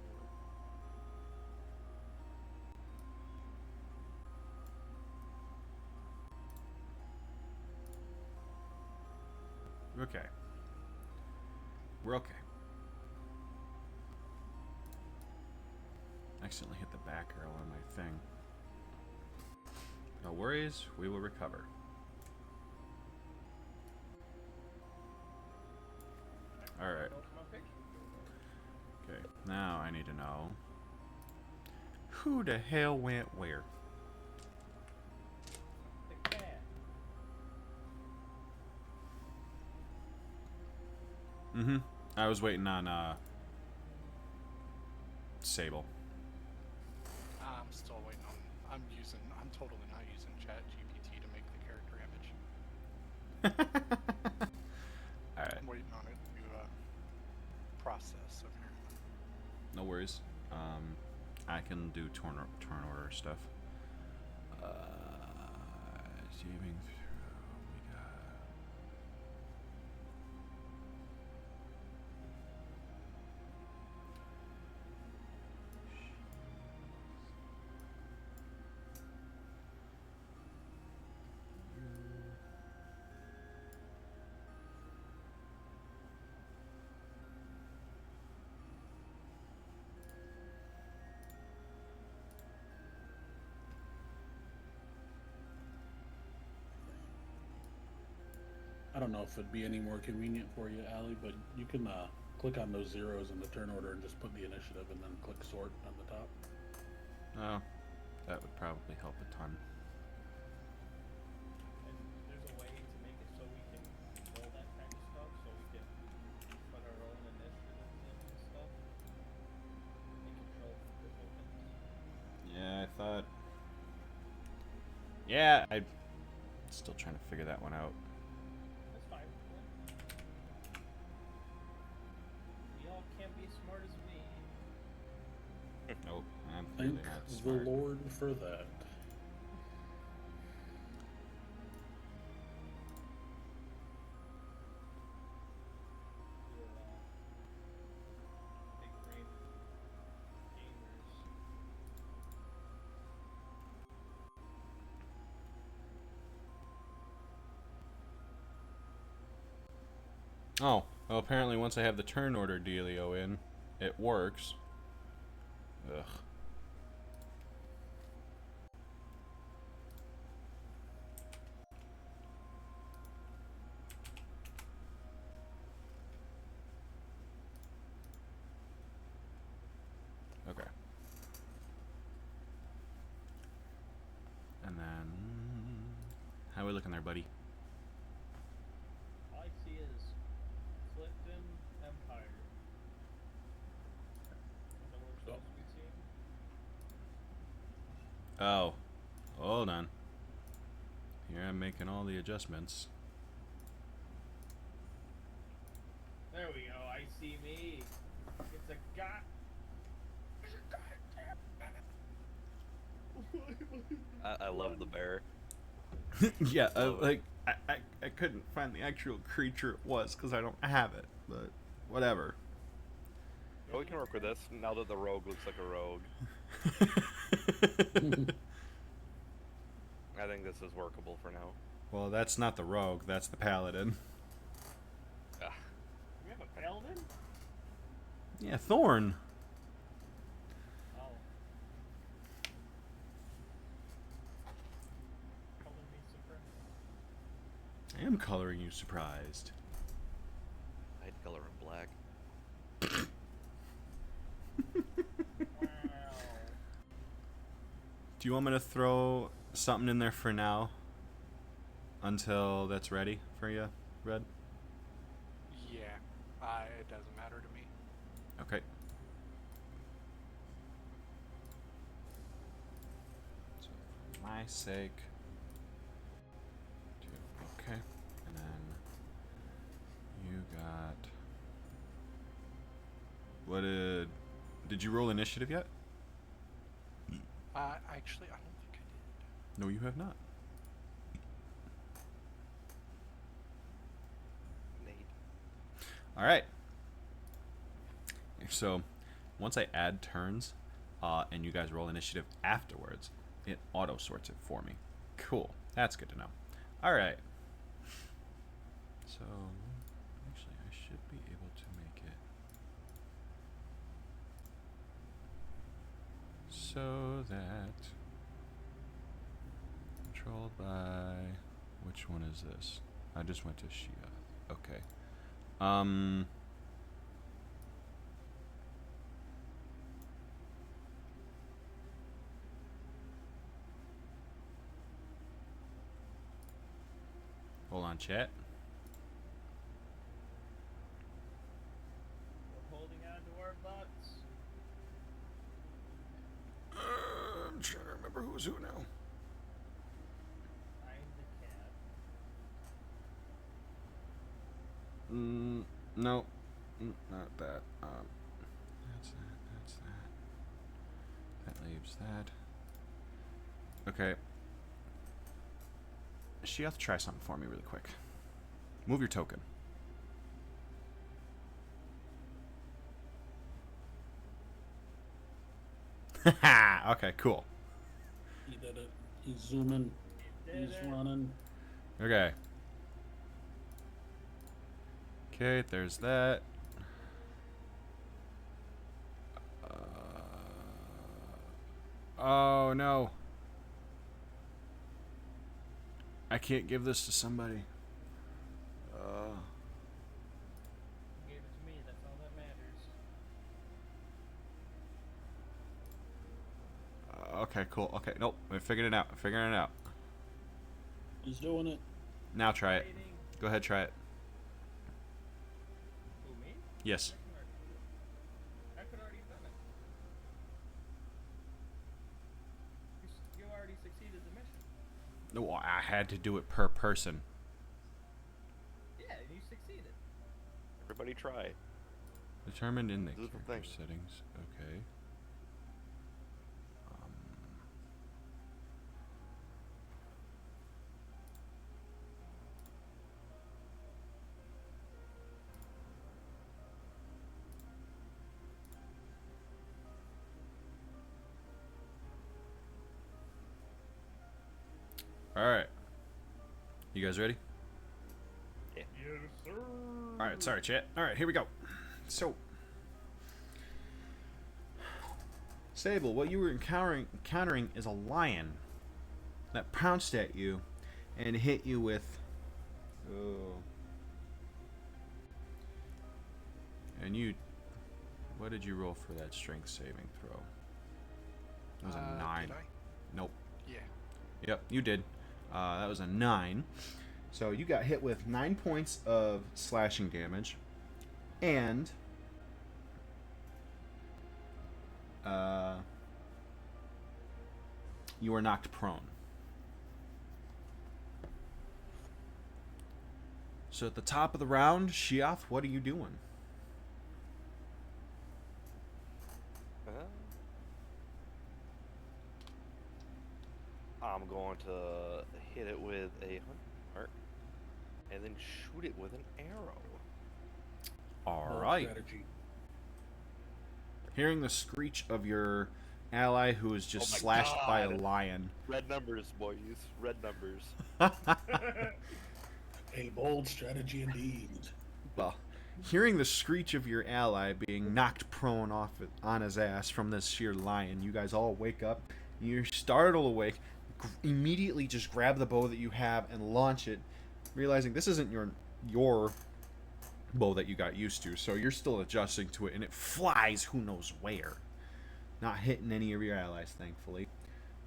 do. Okay. We're okay. Accidentally hit the back arrow on my thing. No worries, we will recover. Alright. Post my picture. Okay, now I need to know who the hell went where? The cat. Mm-hmm. I was waiting on Sable. I'm still waiting on. I'm totally not using Chat GPT to make the character image. Alright, I'm waiting on it to process apparently. no worries. I can do turn order stuff. Saving throw. We got. I don't know if it'd be any more convenient for you, Allie, but you can click on those zeros in the turn order and just put the initiative and then click sort on the top. Oh, that would probably help a ton. And there's a way to make it so we can control that kind of stuff, so we can put our own initiatives in and stuff, and control the tokens. Yeah, I thought. Yeah, I'm still trying to figure that one out. That's fine. We all can't be as smart as me. Nope, I'm clearly Thank not the smart. Lord for that. We're big brain gamers. Oh, well, apparently once I have the turn order dealio in, it works. Ugh. Okay. And then, how are we looking there, buddy? All I see is Clifton Empire. Is that what we're supposed to be seeing? Oh, hold on. Here I'm making all the adjustments. There we go. I see me. It's a god. I love the bear. Yeah, Love it. like I couldn't find the actual creature it was because I don't have it, but whatever. But we can work with this now that the rogue looks like a rogue. I think this is workable for now. Well, that's not the rogue, that's the paladin. Ah, We have a paladin? Yeah, Thorn. Oh. Color me surprised. I am coloring you surprised. I'd color him black. Wow. Do you want me to throw something in there for now? Until that's ready for you, Red? Yeah, it doesn't matter to me. Okay. So, for my sake. Okay. And then you got. What did you roll initiative yet? Actually, I don't think I did. No, you have not. Nate. All right. So, once I add turns, and you guys roll initiative afterwards, it auto sorts it for me. Cool. That's good to know. All right. So, actually, I should be able to make it so that controlled by which one is this? I just went to Shia. Okay. Hold on, chat. We're holding on to our butts. I'm trying to remember who's who now. I'm the cat. No. Not that. That's that. That's that. That leaves that. Okay. Sheath, try something for me really quick. Move your token. Okay, cool. He did it. He's zooming. Did He's it. running. Okay. Okay, there's that. Oh no. I can't give this to somebody. You gave it to me. That's all that Okay, cool. Okay, nope. I figured it out. He's doing it. Now try it. Rating. Go ahead, try it. Who, me? Yes. I could already done it. You already succeeded the mission. No, I had to do it per person. Yeah, you succeeded. Everybody try. Determined in the Do the character thing. settings. Okay. All right. You guys ready? Yeah. Yes, sir. All right. Sorry, chat. All right, here we go. So, Sable, what you were encountering is a lion that pounced at you and hit you with. Oh. And you. What did you roll for that strength saving throw? It was a 9. Did I? Nope. Yeah. Yep, you did. That was a 9. So you got hit with 9 points of slashing damage. And you are knocked prone. So at the top of the round, Shiath, what are you doing? I'm going to hit it with a hunting mark and then shoot it with an arrow. All Bold right. Strategy. Hearing the screech of your ally who is just Oh my slashed by a God. lion. Red numbers, boys. Red numbers. A bold strategy indeed. Well, hearing the screech of your ally being knocked prone on his ass from this sheer lion, you guys all wake up. You startle awake, immediately just grab the bow that you have and launch it, realizing this isn't your bow that you got used to, so you're still adjusting to it, and it flies who knows where. Not hitting any of your allies, thankfully,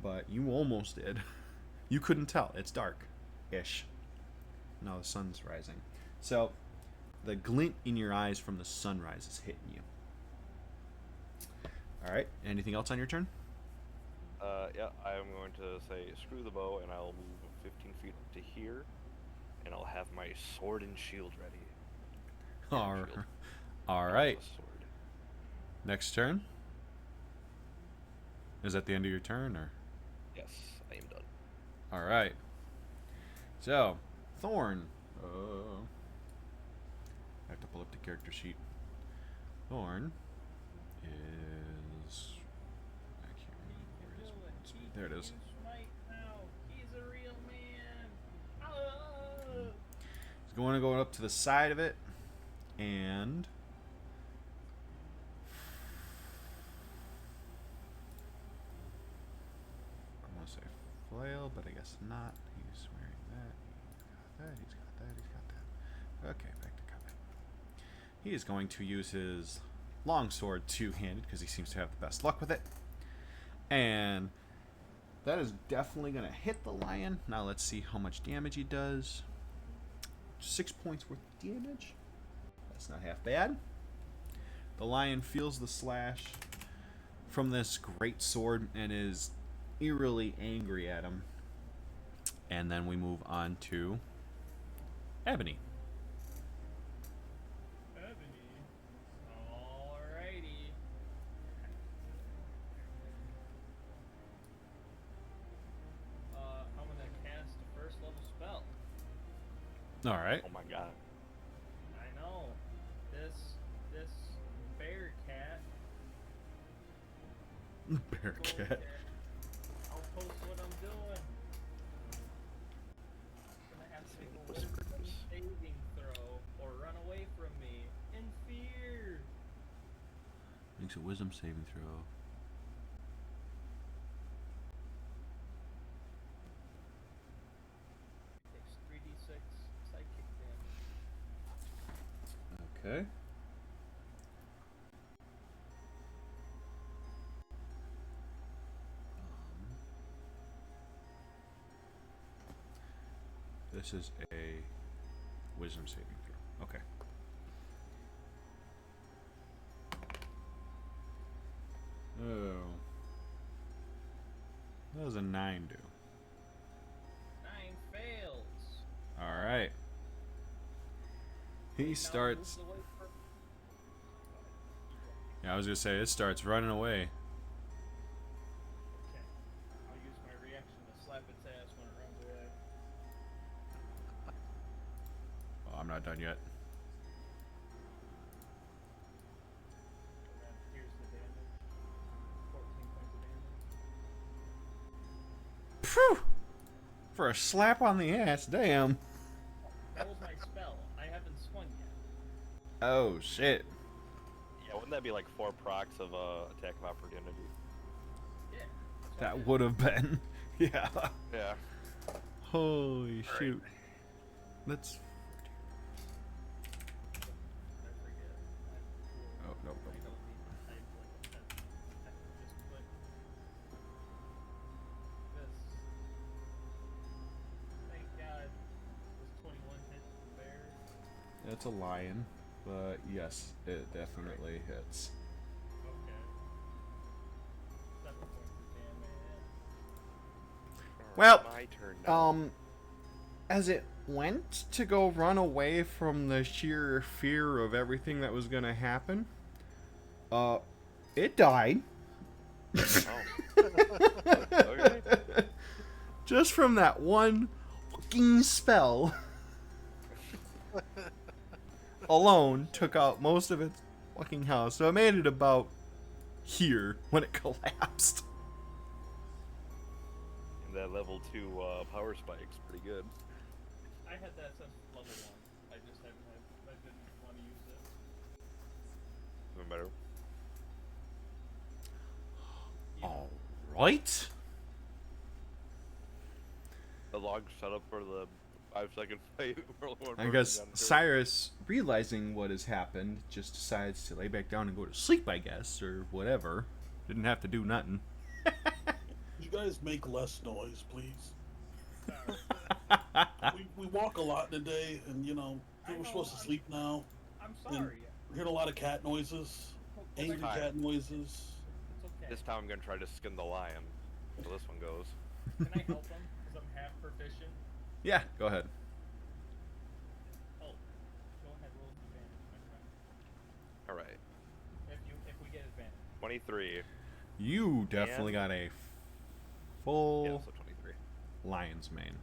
but you almost did. You couldn't tell. It's dark-ish. No, the sun's rising. So, the glint in your eyes from the sunrise is hitting you. Alright, anything else on your turn? Yeah, I'm going to say screw the bow, and I'll move 15 feet up to here, and I'll have my sword and shield ready. Shield. Alright. A sword. Next turn? Is that the end of your turn, or? Yes, I am done. Alright. So, Thorn. I have to pull up the character sheet. Thorn is... I can't remember where his ones. There it is. He's a real man. Oh. He's going to go up to the side of it, and... I want to say flail, but I guess not. He's wearing that. He's got that. He's got that. Okay, back to combat. He is going to use his longsword two-handed because he seems to have the best luck with it. And that is definitely going to hit the lion. Now let's see how much damage he does. 6 points worth of damage. That's not half bad. The lion feels the slash from this great sword and is eerily angry at him. And then we move on to Ebony. Alrighty. I'm gonna cast a first level spell. All right. Oh my god. I know. This bear cat. Bear Go cat. there. I'll post what I'm doing. Gonna have to make a wisdom saving throw or run away from me in fear. Makes a wisdom saving throw. Takes 3d6 psychic damage. Okay. this is a wisdom saving throw. Okay. Oh. What does a 9 do? 9 fails. Alright. He starts. Yeah, I was gonna say, it starts running away. Okay. I'll use my reaction to slap its ass when it runs away. Oh, I'm not done yet. And then here's the damage. 14 points of damage. Phew! For a slap on the ass, damn. That was my spell. I haven't swung yet. Oh, shit. Yeah, wouldn't that be like 4 procs of attack of opportunity? Yeah. That would have been. Yeah. Yeah. Holy shoot. Let's. I forget. Oh, no, I no. don't need to type like a pen. I can just put this. Thank God. Was 21 hit the bear? It's a lion, but yes, it definitely hits. Okay. 7 points of damage. Well, my turn now. As it went to go run away from the sheer fear of everything that was gonna happen, it died. Oh. Okay. Just from that one fucking spell alone took out most of its fucking house. So it made it about here when it collapsed. And that level 2 power spike's pretty good. I had that since level 1. I just haven't had. I didn't want to use it. Even better. Alright. The log set up for the 5-second fight. I guess Cyrus, realizing what has happened, just decides to lay back down and go to sleep, I guess, or whatever. Didn't have to do nothing. You guys make less noise, please. we walk a lot in a day, and we're supposed to sleep now. I'm And sorry. we're hearing a lot of cat noises, angry fine. cat noises. It's okay. This time I'm gonna try to skin the lion. So this one goes. Can I help him? Because I'm half proficient. Yeah, go ahead. Oh, go ahead. Roll with advantage, my friend. All right. If we get advantage. 23. You definitely got a full Yeah, so 23. lion's mane.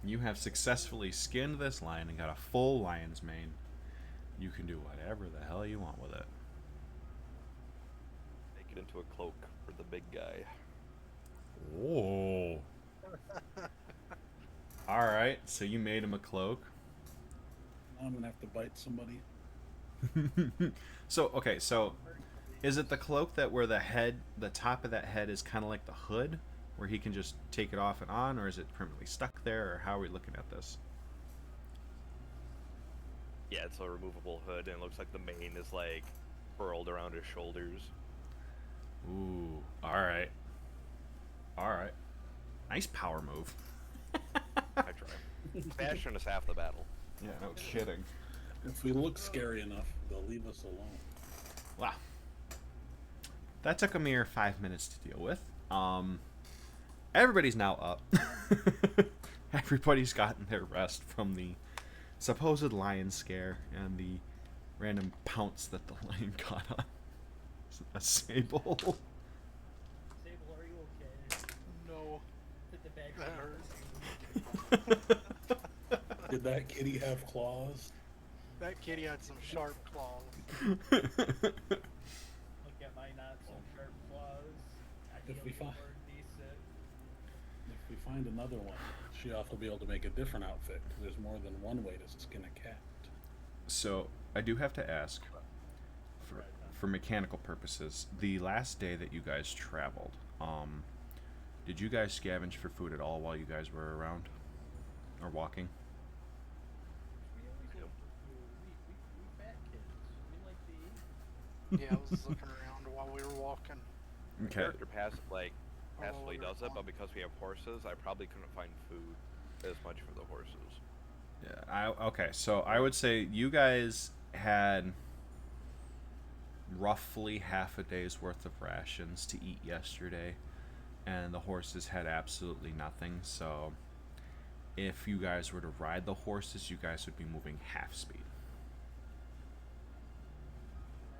You have successfully skinned this lion and got a full lion's mane. You can do whatever the hell you want with it. Make it into a cloak for the big guy. Oh. Alright, so you made him a cloak. Now I'm gonna have to bite somebody. So, okay, so is it the cloak that where the top of that head is kind of like the hood, where he can just take it off and on, or is it permanently stuck there, or how are we looking at this? Yeah, it's a removable hood, and it looks like the mane is like furled around his shoulders. Ooh, alright. Alright. Nice power move. I try. Fashion is half the battle. Yeah, no kidding. If we look scary enough, they'll leave us alone. Wow. That took a mere 5 minutes to deal with. Everybody's now up. Everybody's gotten their rest from the supposed lion scare and the random pounce that the lion got on a sable. Sable, are you okay? No, Did the bag that hurts. Did that kitty have claws? That kitty had some sharp claws. Look at my not so sharp claws. I If feel we find- more decent. If we find another one, she ought to be able to make a different outfit. There's more than one way to skin a cat. So, I do have to ask, for mechanical purposes, the last day that you guys traveled, did you guys scavenge for food at all while you guys were around? Or walking? We always look for food. We fat kids. We like to eat. Yeah, I was looking around while we were walking. Okay. Character passive, like, Ashley order does it, but one. because we have horses, I probably couldn't find food as much for the horses. Yeah. Okay. So I would say you guys had roughly half a day's worth of rations to eat yesterday, and the horses had absolutely nothing. So if you guys were to ride the horses, you guys would be moving half speed.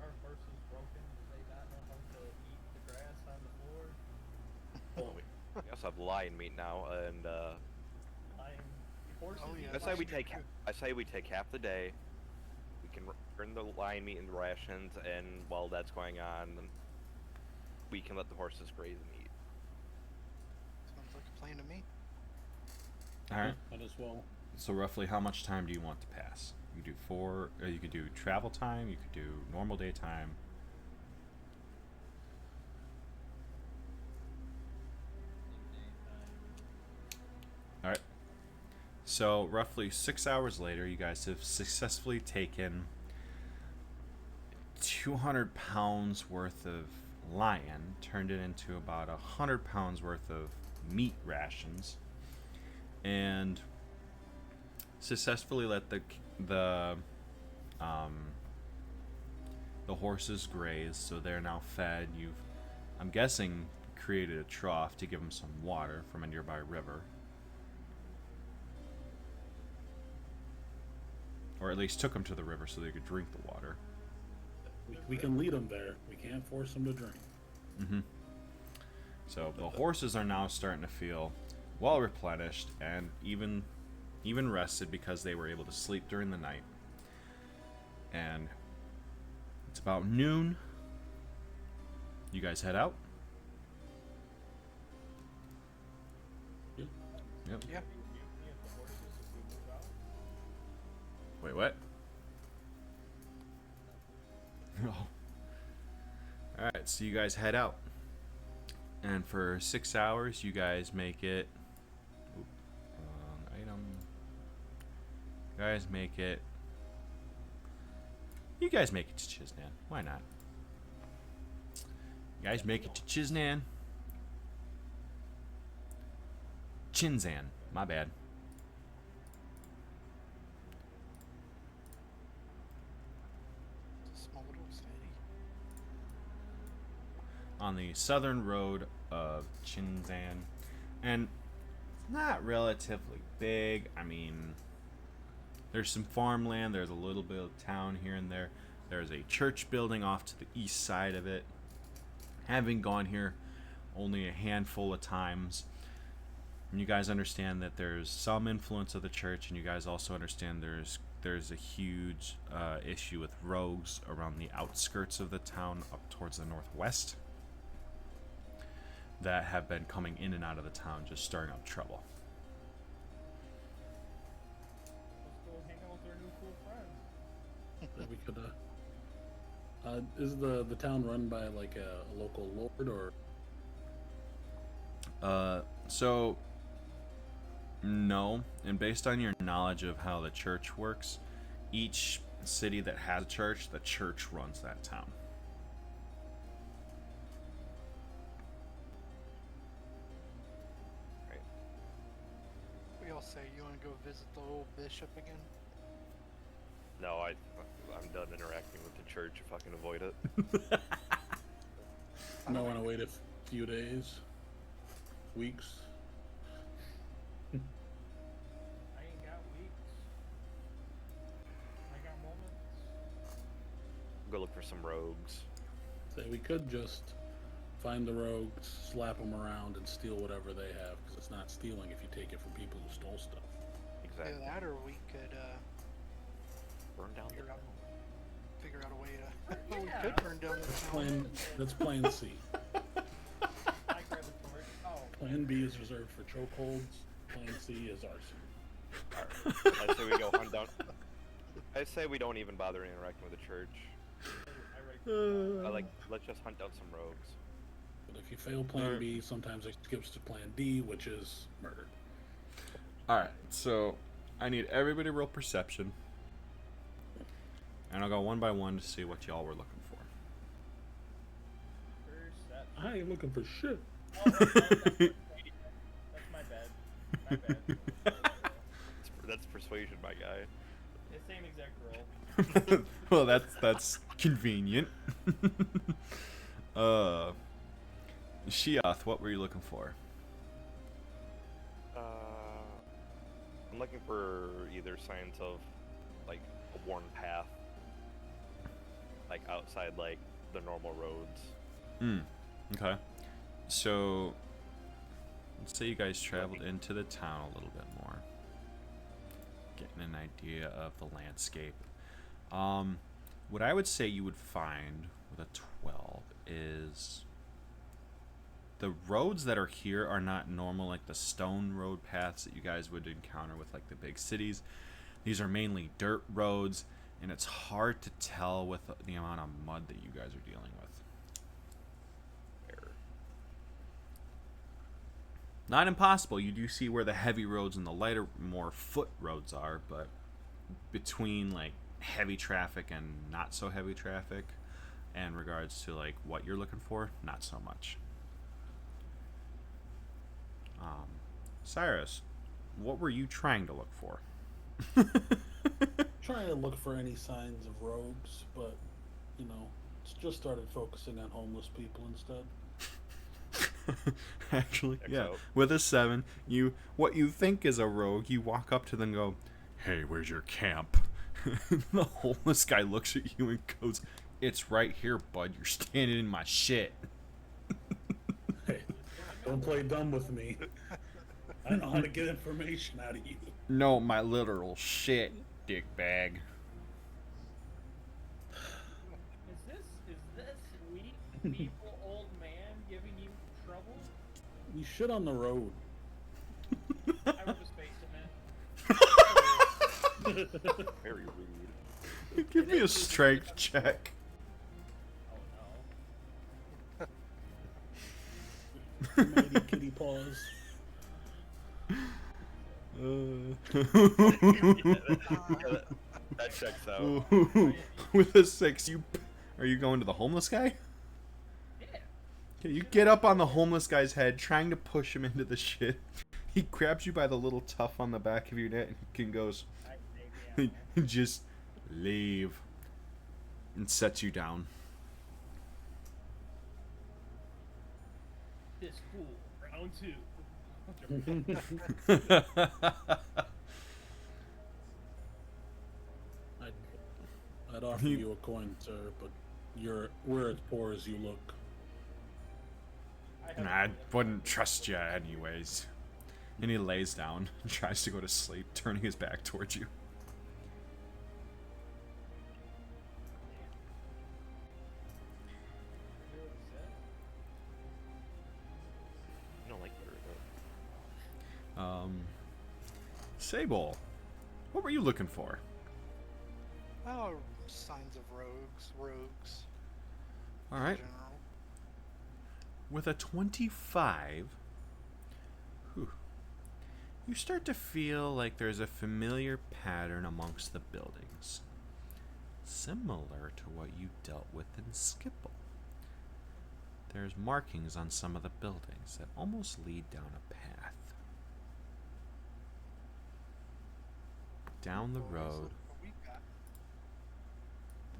Are our horses broken? Do they not know how to eat the grass on the floor? Oh, We also have lion meat now, and I'm horses. Oh, eat yeah, I say we lion take meat too. I say we take half the day. We can turn the lion meat into rations, and while that's going on, we can let the horses graze and eat. Sounds like a plan to me. All right. Might as well. So roughly, how much time do you want to pass? You could do 4. You could do travel time. You could do normal day time. All right. So roughly 6 hours later, you guys have successfully taken 200 pounds worth of lion, turned it into about 100 pounds worth of meat rations, and successfully let um, the horses graze, so they're now fed. You've, I'm guessing, created a trough to give them some water from a nearby river, or at least took them to the river so they could drink the water. We can lead them there. We can't force them to drink. Mm-hmm. So the horses are now starting to feel well replenished and even rested because they were able to sleep during the night. And it's about noon. You guys head out. Yep. Yep. Yeah. Mutiny of the horses if we move out. Wait, what? Oh. Alright, so you guys head out. And for 6 hours, you guys make it. Oop, wrong item. You guys make it. You guys make it to Chisnan. Why not? You guys make it to Chisnan. Chinzan. My bad. It's a small little city. On the southern road of Chinzan. And it's not relatively big. I mean, there's some farmland, there's a little bit of town here and there. There's a church building off to the east side of it. Having gone here only a handful of times, and you guys understand that there's some influence of the church, and you guys also understand there's a huge issue with rogues around the outskirts of the town up towards the northwest that have been coming in and out of the town, just stirring up trouble. Let's go hang out with our new cool friends. That we could. Is the town run by like a local lord or? So no, and based on your knowledge of how the church works, each city that has a church, the church runs that town. We all say you want to go visit the old bishop again. No, I'm done interacting with the church if I can avoid it. I don't want to wait a few days, weeks. I ain't got weeks. I got moments. Go look for some rogues. Say we could just find the rogues, slap them around, and steal whatever they have, because it's not stealing if you take it from people who stole stuff. Exactly. Either that, or we could Burn down the figure out a way to. Yeah. We could burn down the town. That's plan C. I grab a torch. Oh. Plan B is reserved for chokeholds. Plan C is arson. I say we go hunt down. I say we don't even bother interacting with the church. I write Let's just hunt down some rogues. But if you fail Plan B, sometimes it skips to Plan D, which is murder. Alright, so I need everybody to roll perception. And I'll go one by one to see what y'all were looking for. Perception. I ain't looking for shit. Oh, that's my bad. My bad. That's persuasion, my guy. The same exact roll. Well, that's convenient. Sheoth, what were you looking for? I'm looking for either signs of like a worn path, like outside like the normal roads. Okay. So, let's say you guys traveled into the town a little bit more, getting an idea of the landscape. What I would say you would find with a 12 is the roads that are here are not normal, like the stone road paths that you guys would encounter with like the big cities. These are mainly dirt roads, and it's hard to tell with the amount of mud that you guys are dealing with. Not impossible. You do see where the heavy roads and the lighter, more foot roads are, but between like heavy traffic and not so heavy traffic, and regards to like what you're looking for, not so much. Cyrus, what were you trying to look for? Trying to look for any signs of rogues, but you know, just started focusing on homeless people instead. Actually, Checks yeah. out. With a 7, what you think is a rogue, you walk up to them and go, "Hey, where's your camp?" The homeless guy looks at you and goes, "It's right here, bud. You're standing in my shit." Hey, don't play dumb with me. I know how to get information out of you. No, my literal shit, dickbag. Is this weak, feeble old man giving you trouble? You shit on the road. I rolled a space cement. Very rude. Give me a strength check. Oh Mighty kitty paws. That checks out. With a 6, are you going to the homeless guy? no. Yeah. Okay, you get up on the homeless guy's head, trying to push him into the shit. He grabs you by the little tuft on the back of your neck and goes, "Just leave," and sets you down. This fool, round 2. I'd offer you a coin, sir, but we're as poor as you look. I wouldn't trust you anyways. And he lays down and tries to go to sleep, turning his back towards you. I don't like that. Sable, what were you looking for? Oh, signs of rogues. All right. In general. With a 25, you start to feel like there's a familiar pattern amongst the buildings, similar to what you dealt with in Skipple. There's markings on some of the buildings that almost lead down a path. Down the Boys, road look what we got.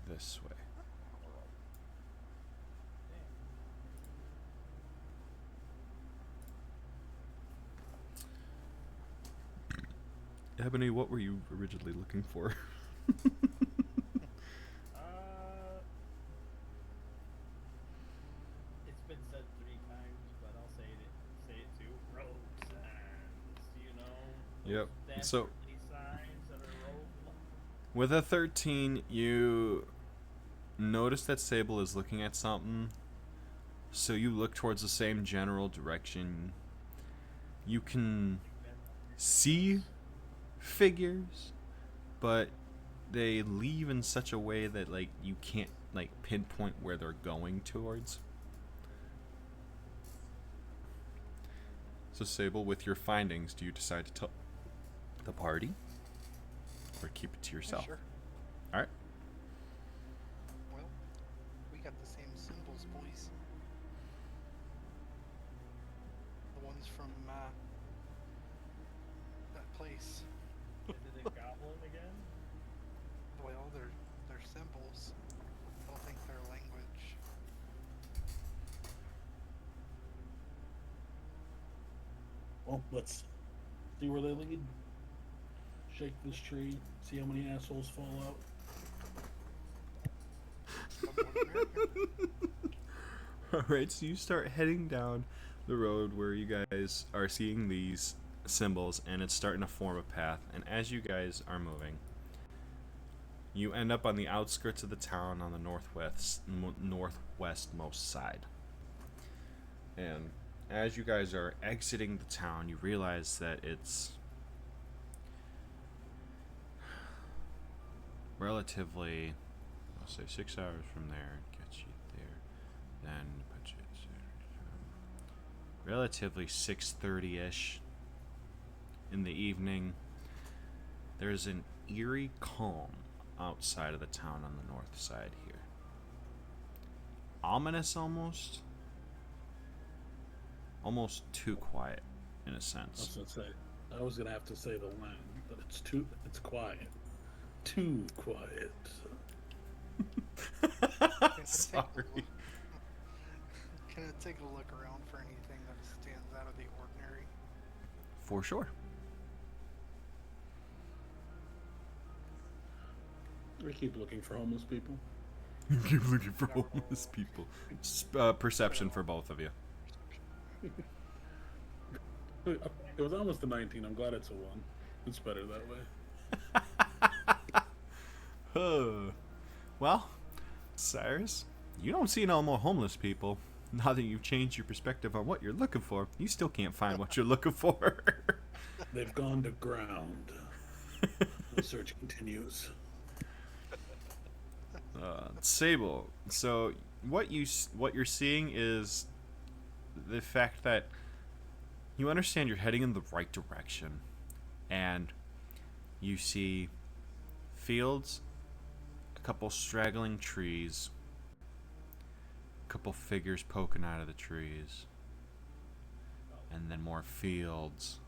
this way. Ebony, what were you originally looking for? It's been said 3 times, but I'll say it too. Road signs, you know. Yep. Those So dastardly signs that are road. with a 13, you notice that Sable is looking at something. So you look towards the same general direction. You can see figures, but they leave in such a way that like you can't like pinpoint where they're going towards. So Sable, with your findings, do you decide to tell the party or keep it to Yeah, yourself? sure. All right. Well, we got the same symbols, boys. from that place. Is it a goblin again? Well, they're symbols. I don't think they're language. Well, let's see where they lead. Shake this tree, see how many assholes fall out. Alright, so you start heading down the road where you guys are seeing these symbols, and it's starting to form a path. And as you guys are moving, you end up on the outskirts of the town on the northwestmost side. And as you guys are exiting the town, you realize that it's relatively, I'll say 6 hours from there, get you there, then put you relatively 6:30ish in the evening. There's an eerie calm outside of the town on the north side here. Ominous almost. Almost too quiet in a sense. I was gonna have to say the line, but it's quiet. Too quiet. Sorry. Can I take a look around for anything that stands out of the ordinary? For sure. We keep looking for homeless people. You keep looking for homeless people. Perception for both of you. It was almost a 19. I'm glad it's a 1. It's better that way. Well, Cyrus, you don't see no more homeless people. Now that you've changed your perspective on what you're looking for, you still can't find what you're looking for. They've gone to ground. The search continues. Sable. So what you're seeing is the fact that you understand you're heading in the right direction, and you see fields, a couple straggling trees, a couple figures poking out of the trees, and then more fields.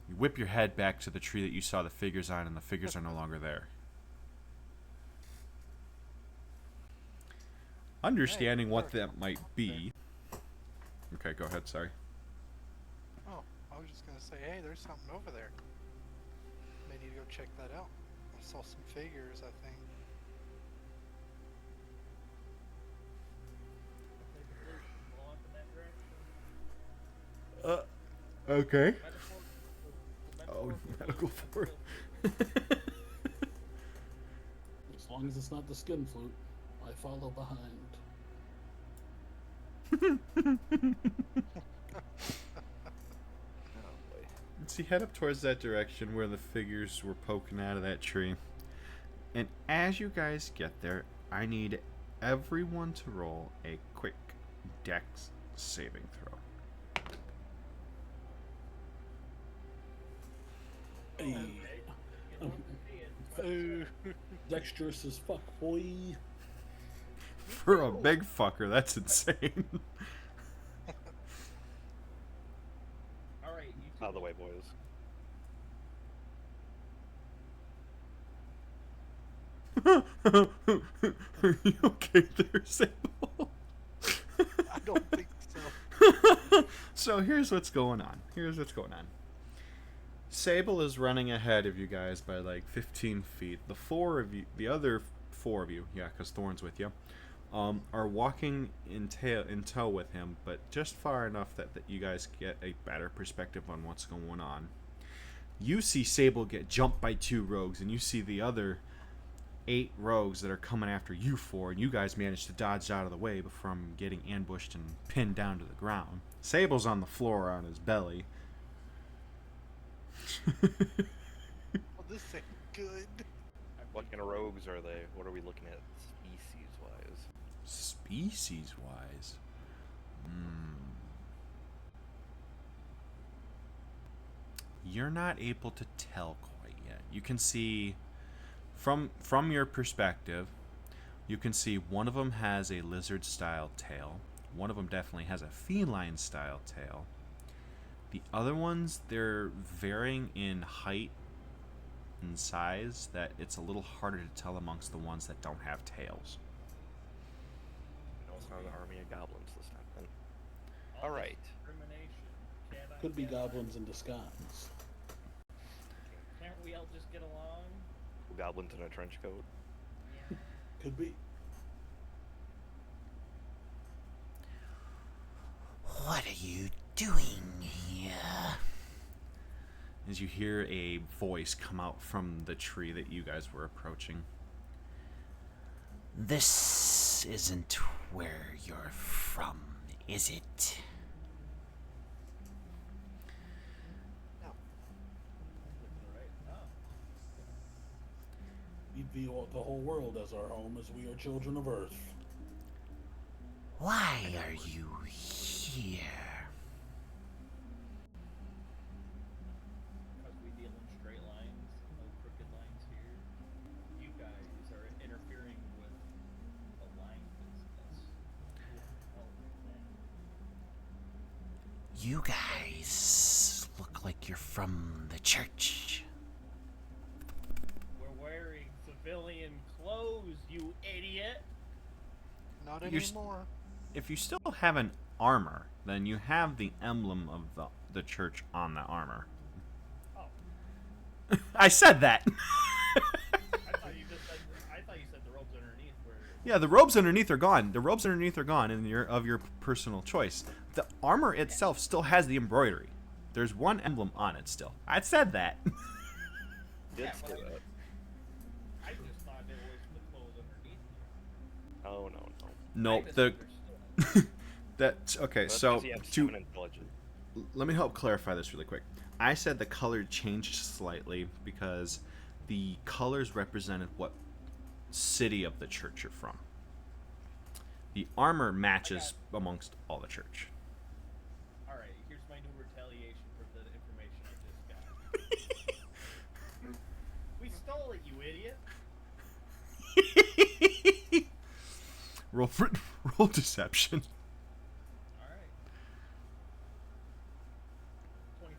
You whip your head back to the tree that you saw the figures on, and the figures are no longer there. Understanding what that might be. Okay, go ahead, sorry. Oh, I was just gonna say, hey, there's something over there. May need to go check that out. I saw some figures, I think. Okay. Oh, medical for As long as it's not the skin flute, I follow behind. So you head up towards that direction where the figures were poking out of that tree. And as you guys get there, I need everyone to roll a quick dex saving throw. Hey. Dexterous as fuck, boy. For a big fucker, that's insane. Alright, you Out of the way, boys. Are you okay there, Sable? I don't think so. So here's what's going on. Sable is running ahead of you guys by like 15 feet. The other four of you, yeah, because Thorn's with you, are walking in tow with him, but just far enough that you guys get a better perspective on what's going on. You see Sable get jumped by 2 rogues, and you see the other 8 rogues that are coming after you 4, and you guys manage to dodge out of the way from getting ambushed and pinned down to the ground. Sable's on the floor on his belly. Well, this ain't good. What kind of rogues are they? What are we looking at species-wise? Species-wise? You're not able to tell quite yet. You can see, from your perspective, you can see one of them has a lizard-style tail. One of them definitely has a feline-style tail. The other ones, they're varying in height and size that it's a little harder to tell amongst the ones that don't have tails. No, it's not an army of goblins this time then. All All this right. discrimination. Could be goblins in disguise. Can't we all just get along? Goblins in a trench coat. Yeah. Could be. What are you doing here? As you hear a voice come out from the tree that you guys were approaching. This isn't where you're from, is it? Right. Oh. We view the whole world as our home, as we are children of Earth. Why are you here? Because we deal in straight lines, no crooked lines here. You guys are interfering with the line business. Oh, man. You guys look like you're from the church. We're wearing civilian clothes, you idiot! Not You're anymore. If you still have an armor, then you have the emblem of the church on the armor. Oh, I said that! I thought you said the robes underneath were... Yeah, the robes underneath are gone. The robes underneath are gone and of your personal choice. The armor itself still has the embroidery. There's one emblem on it still. I said that. Did Yeah, say but that. I just thought it was the clothes underneath. Oh no. Nope. I The misunderstood. that's okay. That's So 'cause he has to seven intelligence. let me help clarify this really quick. I said the color changed slightly because the colors represented what city of the church you're from. The armor matches amongst all the church. Alright, here's my new retaliation for the information I just got. We stole it, you idiot! Roll deception. Alright.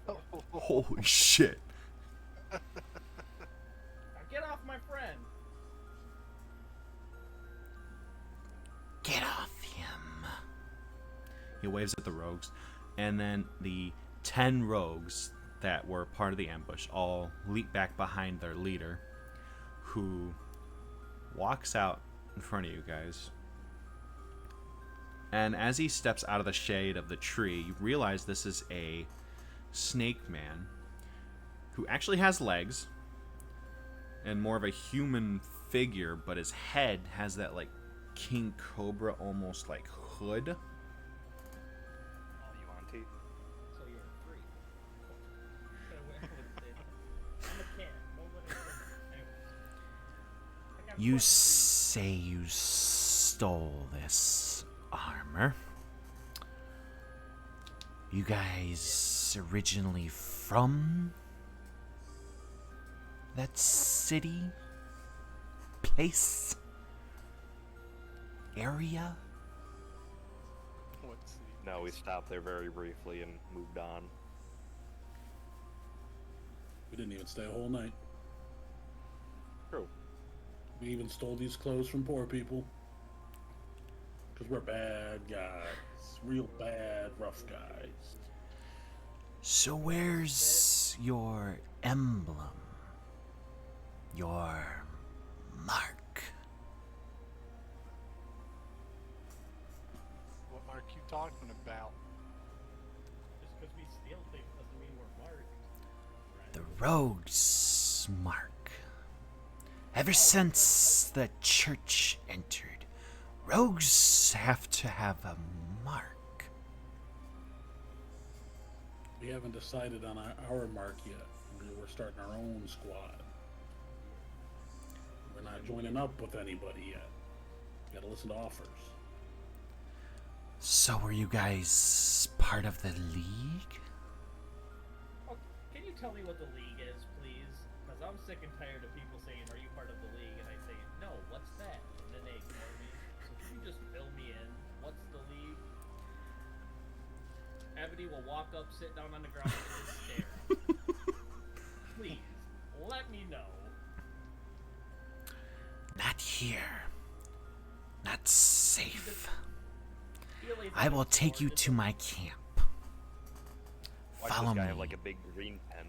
24. Holy shit. Now get off my friend! Get off him. He waves at the rogues, and then the 10 rogues that were part of the ambush all leap back behind their leader, who walks out in front of you guys. And as he steps out of the shade of the tree, you realize this is a snake man who actually has legs and more of a human figure, but his head has that like king cobra almost like hood. You want to? So you're a freak. I wouldn't say that. I'm a cat. Nobody Anyways. I got a You question for say you stole this armor. You guys originally from that city? Place? Area? What city? No, we stopped there very briefly and moved on. We didn't even stay a whole night. True. We even stole these clothes from poor people. Because we're bad guys. Real bad, rough guys. So where's your emblem? Your mark? What mark you talking about? Just because we steal things doesn't mean we're marked. Right? The rogue's mark. Ever since the church entered, rogues have to have a mark. We haven't decided on our mark yet. We're starting our own squad. We're not joining up with anybody yet. Gotta listen to offers. So were you guys part of the league? Oh, can you tell me what the league is, please? Because I'm sick and tired of people saying, "Are you part of the league?" And I say, "No, what's that?" And then they ignore me. So can you just fill me in? What's the league? Ebony will walk up, sit down on the ground, and just stare. Please, let me know. Not here. Not safe. Feelies I will like take you just to my camp. Why Follow does this guy me. have like a big green tent?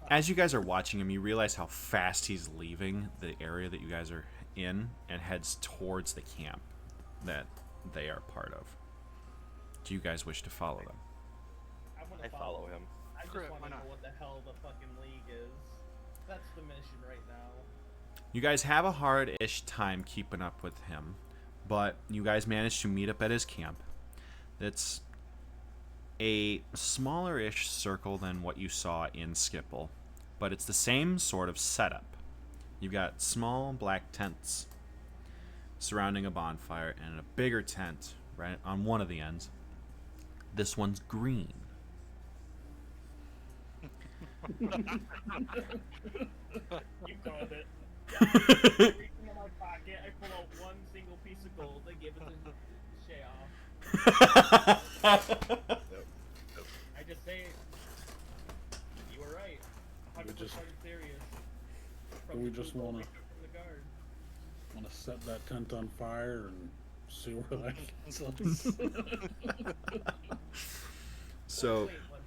As you guys are watching him, you realize how fast he's leaving the area that you guys are in and heads towards the camp that they are part of. Do you guys wish to follow them? I follow him. I just Crap, want why to know not? what the hell the fucking league is. That's the mission right now. You guys have a hard-ish time keeping up with him, but you guys manage to meet up at his camp. It's a smaller-ish circle than what you saw in Skipple, but it's the same sort of setup. You've got small black tents surrounding a bonfire and a bigger tent right on one of the ends. This one's green. You called it. I reach into my pocket, I pull out one single piece of gold, I give it to Shay. I just say, you were right. 100% just- serious. do we just the gold wanna- we took from the guard. Want to set that tent on fire and see where that gets us. So, Wait, what?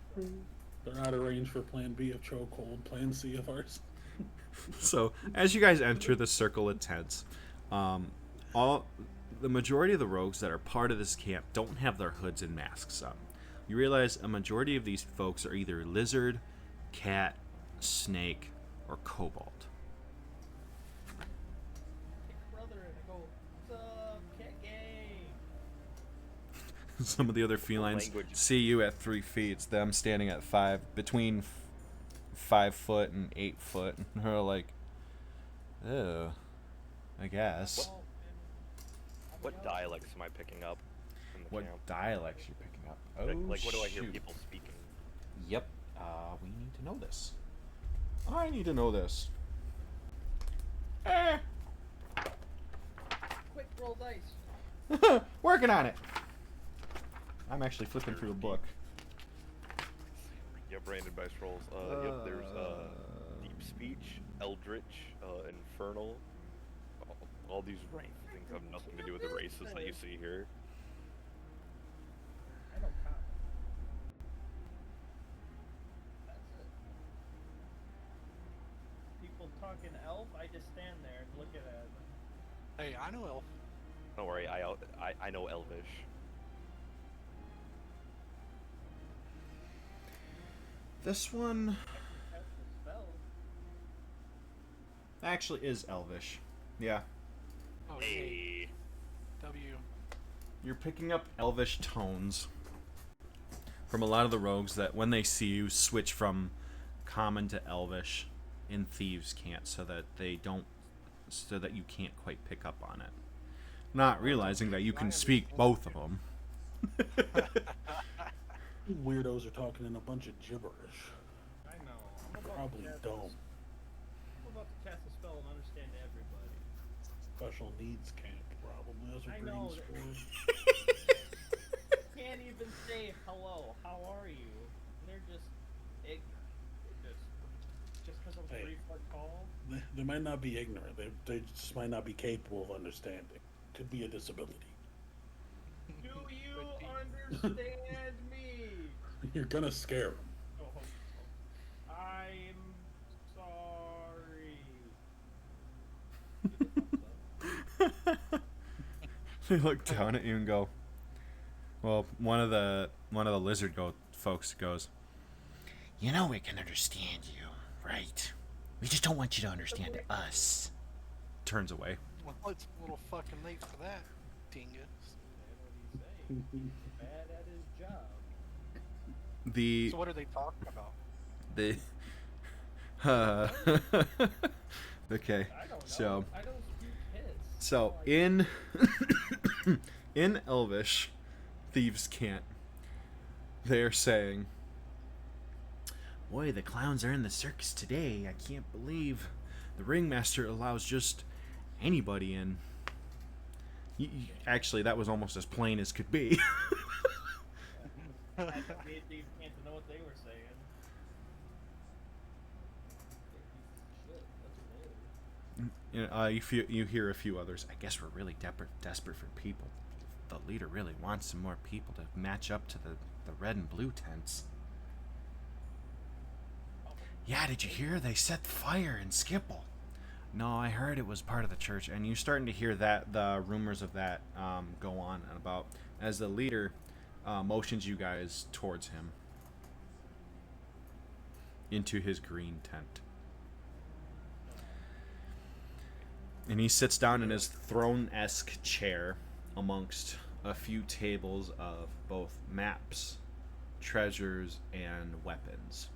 They're out of range for Plan B of chokehold, Plan C of ours. so as you guys enter the circle of tents, the majority of the rogues that are part of this camp don't have their hoods and masks on. You realize a majority of these folks are either lizard, cat, snake, or kobold. Big brother, and I go, what's up, cat gang? Some of the other felines Language. see you at 3 feet. It's them standing at 5, between 5 foot and 8 foot. And they're like, oh, I guess. Well, and What dialects am I picking up in the What camp? dialects you picking up? Oh, Like what do I hear shoot. people speaking? Yep. We need to know this. I need to know this. quick roll dice. Working on it. I'm actually flipping through a book. Yeah, Brandon Dice rolls. Yep, there's Deep Speech, Eldritch, Infernal. All these rank things have nothing to do with the races that you see here. I don't count. That's it. People talking elf, I just stand there and look at it. Hey, I know Elf. Don't worry, I know Elvish. This one Cast the spell. actually is Elvish. Yeah. Oh, Hey. W. You're picking up Elvish tones from a lot of the rogues that when they see you switch from common to Elvish in Thieves' Cant so that you can't quite pick up on it. Not realizing that you can speak both of them. You weirdos are talking in a bunch of gibberish. I know. I'm about Probably to cast don't. I'm about to cast a spell and understand everybody. Special needs camp, probably. That's what I know Green's that- for. Can't even say hello. How are you? They're just ignorant. Just because I'm Hey. 3 foot tall. They might not be ignorant. They just might not be capable of understanding. Could be a disability. Do you understand me? You're gonna scare them. Oh, I'm sorry. They look down at you and go. Well, one of the lizard folks goes. You know we can understand you, right? We just don't want you to understand us. Turns away. Well, it's a little fucking late for that, dingus. Bad at his job. The So what are they talking about? okay. I don't know. So I don't speak his. So Like, in in Elvish, Thieves' Cant, they're saying, "Boy, the clowns are in the circus today. I can't believe the ringmaster allows just anybody in." Actually, that was almost as plain as could be. Me and Dave can't know what they were saying. Shit, that's what it is. You hear a few others. I guess we're really desperate for people. The leader really wants some more people to match up to the red and blue tents. Yeah, did you hear? They set fire in Skipple. No, I heard it was part of the church, and you're starting to hear that the rumors of that go on and about as the leader motions you guys towards him into his green tent. And he sits down in his throne-esque chair amongst a few tables of both maps, treasures, and weapons.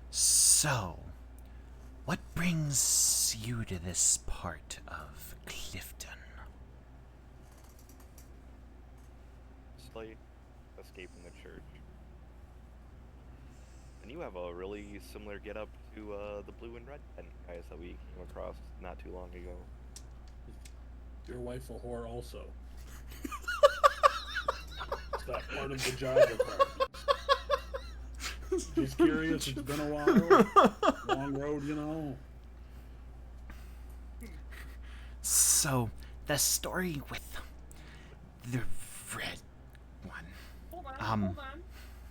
So, what brings you to this part of Clifton? Slight escape from the church. And you have a really similar getup to the blue and red tent guys that we came across not too long ago. Your wife a whore also. Is that part of the job requirements? Just curious, it's been a while. Long road, you know. So, the story with the red one. Hold on,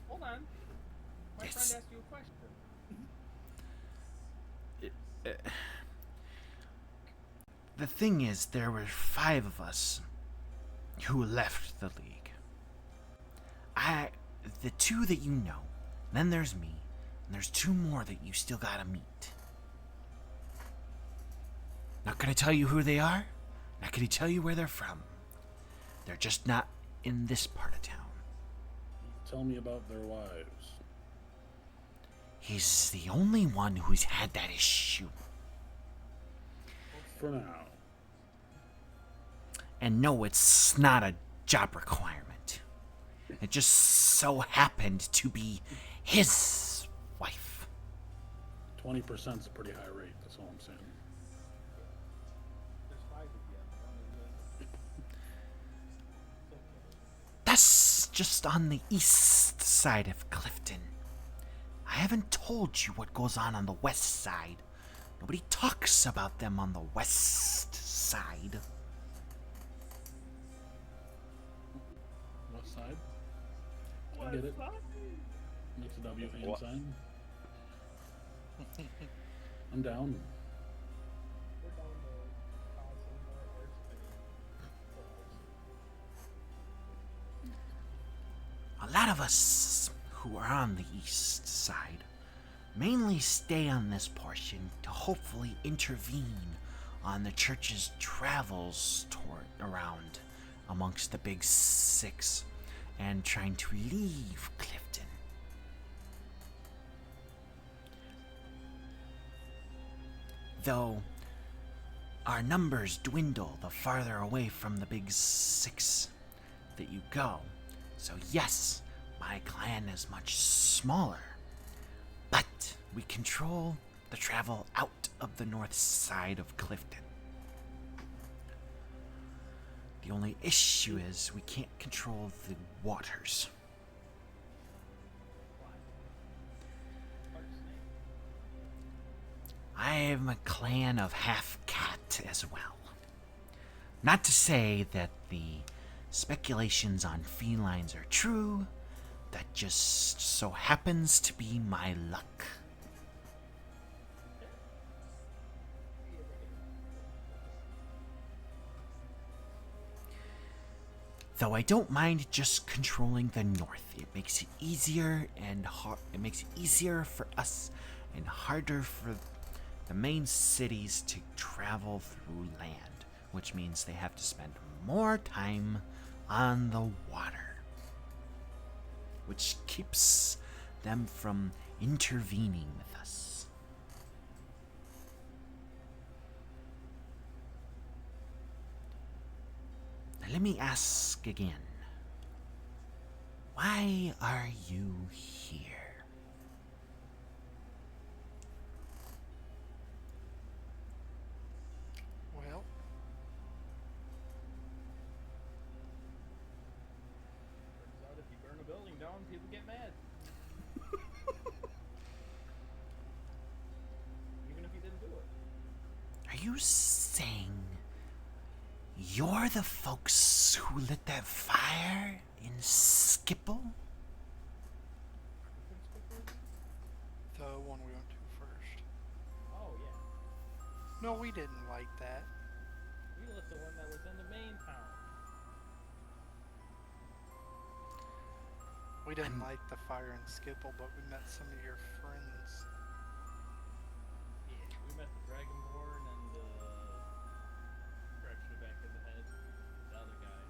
hold on. My Yes. friend asked you a question. The thing is, there were 5 of us who left the league. The 2 that you know, then there's me, and there's 2 more that you still gotta meet. Not gonna tell you who they are, not gonna tell you where they're from. They're just not in this part of town. Tell me about their wives. He's the only one who's had that issue. For now. And no, it's not a job requirement. It just so happened to be his wife. 20% is a pretty high rate, that's all I'm saying. There's 5 of you. That's just on the east side of Clifton. I haven't told you what goes on the west side. Nobody talks about them on the west side. West side? I get it. Makes a W hand What? sign. I'm down. We're down to A lot of us who are on the east side mainly stay on this portion to hopefully intervene on the church's travels around amongst the big 6 and trying to leave Clifton. Though our numbers dwindle the farther away from the big 6 that you go. So yes, my clan is much smaller, but we control the travel out of the north side of Clifton. The only issue is we can't control the waters. I am a clan of half-cat as well. Not to say that the speculations on felines are true, that just so happens to be my luck. Though I don't mind just controlling the north. It makes it easier and it makes it easier for us and harder for the main cities to travel through land, which means they have to spend more time on the water, which keeps them from intervening with us. Now let me ask again. Why are you here? Well, you saying you're the folks who lit that fire in Skipple? The one we went to first. Oh, yeah. No, we didn't like that. We lit the one that was in the main town. We didn't like the fire in Skipple, but we met some of your friends. Yeah, we met the Dragonborn and the... Scratched the back of the head. The other guy.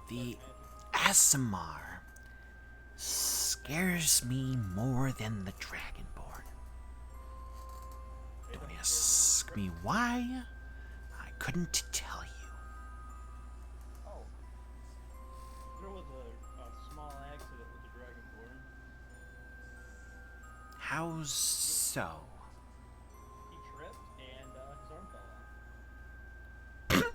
The Asimar scares me more than the Dragonborn. Don't ask me why. I couldn't tell you. Oh. There was a small accident with the Dragonborn. How so? He tripped and his arm fell off.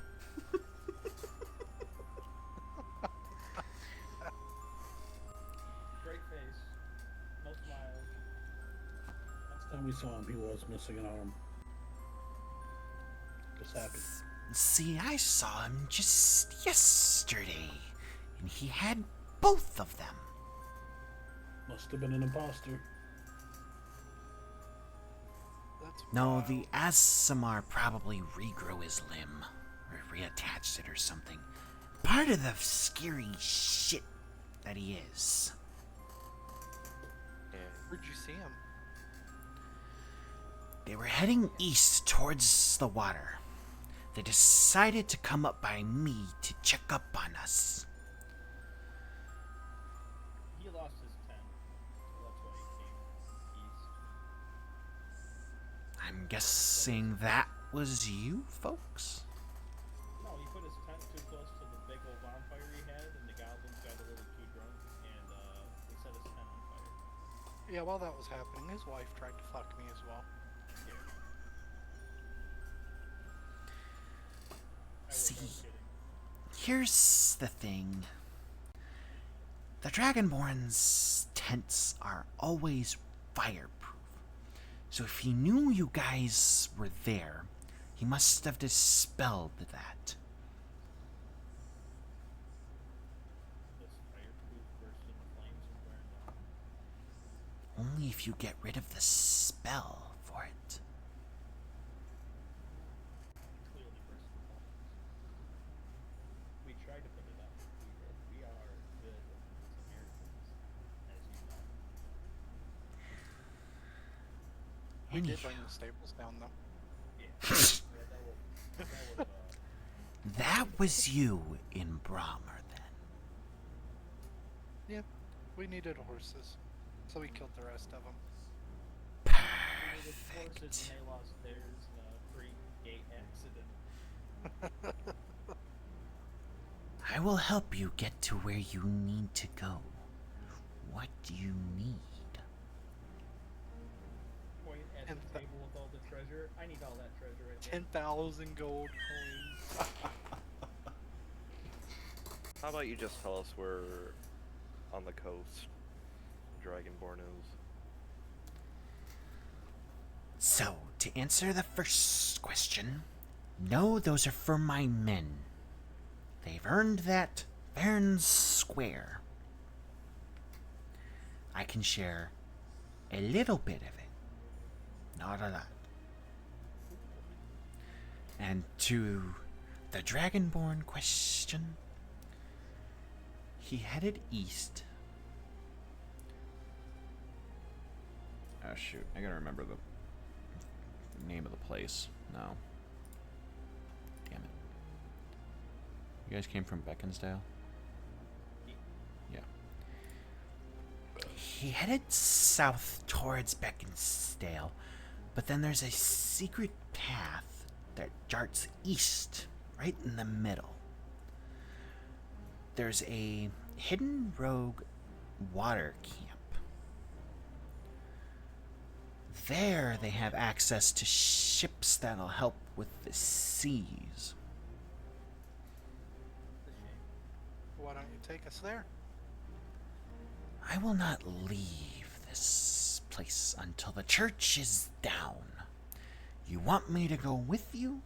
Great face. No smile. Last time we saw him, he was missing an arm. Just happy. See, I saw him just yesterday, and he had both of them. Must have been an imposter. That's No, wild. the Asimar probably regrew his limb, or reattached it or something. Part of the scary shit that he is. Where'd you see him? They were heading east towards the water. They decided to come up by me to check up on us. He lost his tent, so that's why he came east. I'm guessing that was you folks? No, he put his tent too close to the big old bonfire he had, and the goblins got a little too drunk, and they set his tent on fire. Yeah, while that was happening, his wife tried to fuck me as well. Yeah. I was See, kidding. here's the thing. The Dragonborn's tents are always fireproof. So if he knew you guys were there, he must have dispelled that. This fireproof burst into flames and burned down. Only if you get rid of the spell for it. Clearly burst into flames. We tried to put it out. We did. We are good Samaritans, as you know. We did Anywho, bring the staples down, though. Yeah. Yeah, that was that was you in Brahmer then. Yeah, we needed horses, so we killed the rest of them. we needed horses Perfect. and they lost theirs in a freak gate accident. I will help you get to where you need to go. What do you need? Point at And the table with all the treasure. I need all that treasure right there. 10,000 gold coins. How about you just tell us where on the coast Dragonborn is? So, to answer the first question, no, those are for my men. They've earned that fair and square. I can share a little bit of it, not a lot. And to the Dragonborn question, he headed east. Oh shoot, I gotta remember the name of the place now. Damn it. You guys came from Beaconsdale? Yeah. He headed south towards Beaconsdale, but then there's a secret path that darts east, right in the middle. There's a hidden rogue water camp. There they have access to ships that'll help with the seas. It's a shame. Why don't you take us there? I will not leave this place until the church is down. You want me to go with you?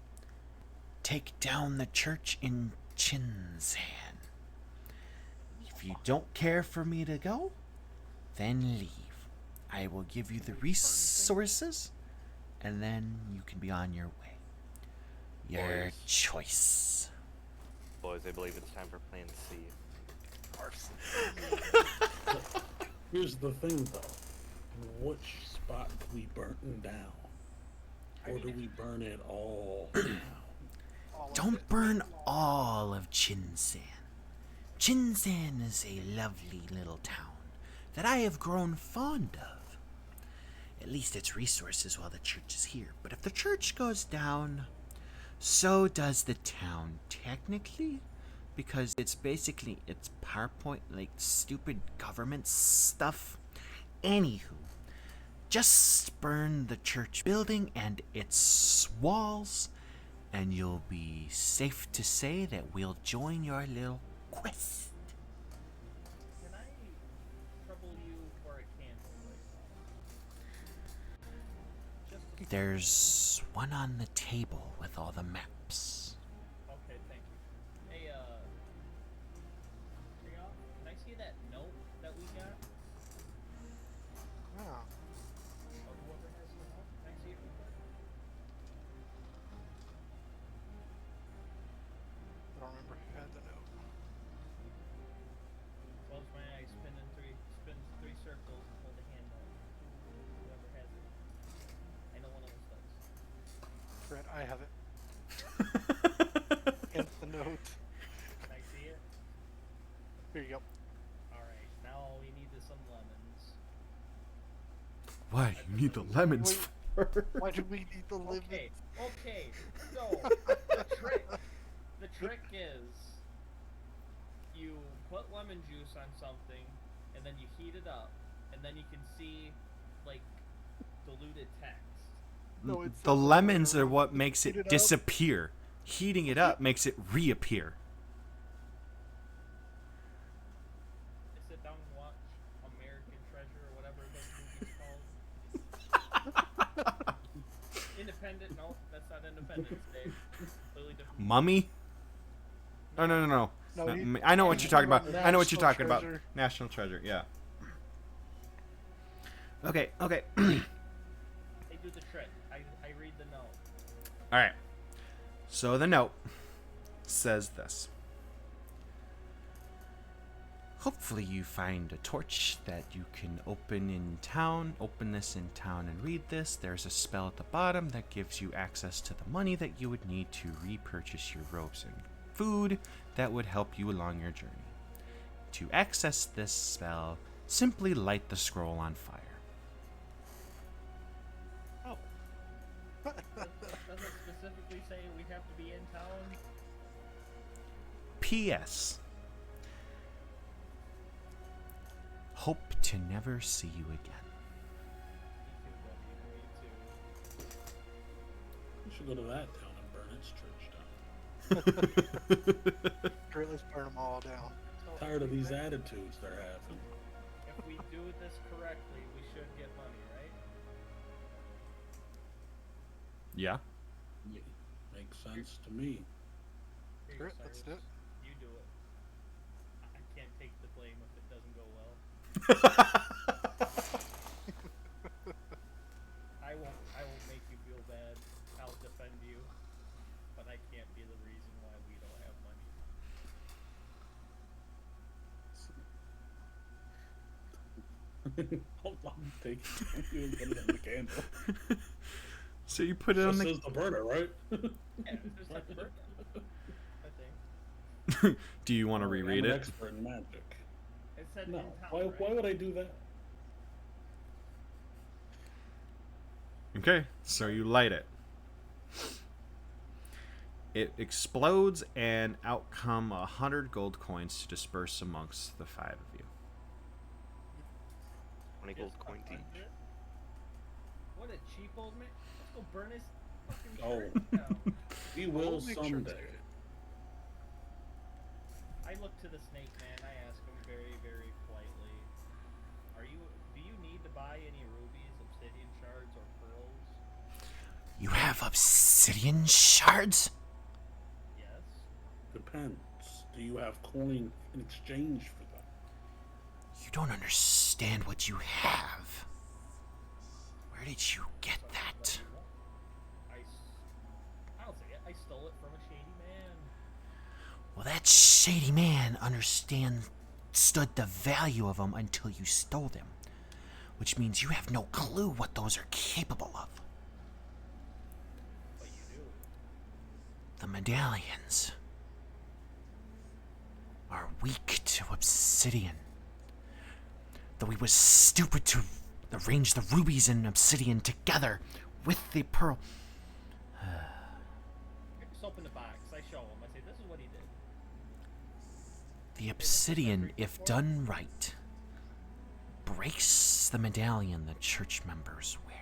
Take down the church in Chinzan. If you don't care for me to go, then leave. I will give you the resources, and then you can be on your way. Your Boys. choice. Boys, I believe it's time for Plan C. Here's the thing, though. In which spot do we burn down? Or do we burn it all down? Don't burn all of Chinzan. Chinzan is a lovely little town that I have grown fond of. At least its resources while the church is here. But if the church goes down, so does the town, technically. Because it's PowerPoint, like stupid government stuff. Anywho, just burn the church building and its walls, and you'll be safe to say that we'll join your little quest. Can I trouble you for a candle right now? Just There's one on the table with all the maps. okay, thank you. Hey, Trigoff, can I see that note that we got? Oh, Or whoever has the note? Can I see it real quick? I don't remember who had the note. Close my eyes, spin three circles and hold a hand out. Whoever has it. I know one of us does. Fred, I have it. Hence the note. Can I see it? Here you go. Alright, now all we need is some lemons. Why? You need the lemons Wait. for. Why do we need the limit? Okay, so the trick is you put lemon juice on something and then you heat it up and then you can see like diluted text. No, it's The not lemons lemon. are what makes Heat it it up. disappear. Heating it up makes it reappear. I sit down and watch American Treasure or whatever the movie's called. Independent? No, that's not Independence Day. Completely different. Mummy? Oh, no. No, Not you- Mummy. I know what you're talking about. I know what you're National talking about. Treasure. National Treasure, yeah. Okay. They do the trick. I read the note. Alright. So the note says this. Hopefully you find a torch that you can open in town. Open this in town and read this. There's a spell at the bottom that gives you access to the money that you would need to repurchase your robes and food that would help you along your journey. To access this spell, simply light the scroll on fire. Oh. Does it specifically say we have to be in town? P.S. Hope to never see you again. Me too, buddy. Me too. We should go to that town and burn its church down. Great, let's burn them all down. So Tired of these if attitudes they're having. we do this correctly, we should get money, right? Yeah? Yeah, makes sense to me. Here, Great, let's do Cyrus, it. You do it. I can't take the blame if it doesn't go well. I won't make you feel bad. I'll defend you. But I can't be the reason why we don't have money. Hold on, take it. You and put it on the candle. So you put it on This the... is the burner, right? Yeah, it's just like the birthday. I think. Do you want to reread I'm an it? expert in magic. It said No, in town, why right? would I do that? Okay, so you light it. It explodes and out come 100 gold coins to disperse amongst the 5 of you. 20 gold Just a coins each. 100? What a cheap old man. Let's go burn his fucking Oh. church down. We will make sure it's someday. I look to the snake man. I ask him very, very politely, do you need to buy any rubies? You have obsidian shards? Yes. Depends. Do you have coin in exchange for that? You don't understand what you have. Where did you get that? I'll say it. I stole it from a shady man. Well, that shady man understood the value of them until you stole them. Which means you have no clue what those are capable of. But you do. The medallions are weak to obsidian. Though he was stupid to arrange the rubies and obsidian together with the pearl. Just open the box. I show him. I say, this is what he did. The obsidian, if done right, breaks the medallion the church members wear.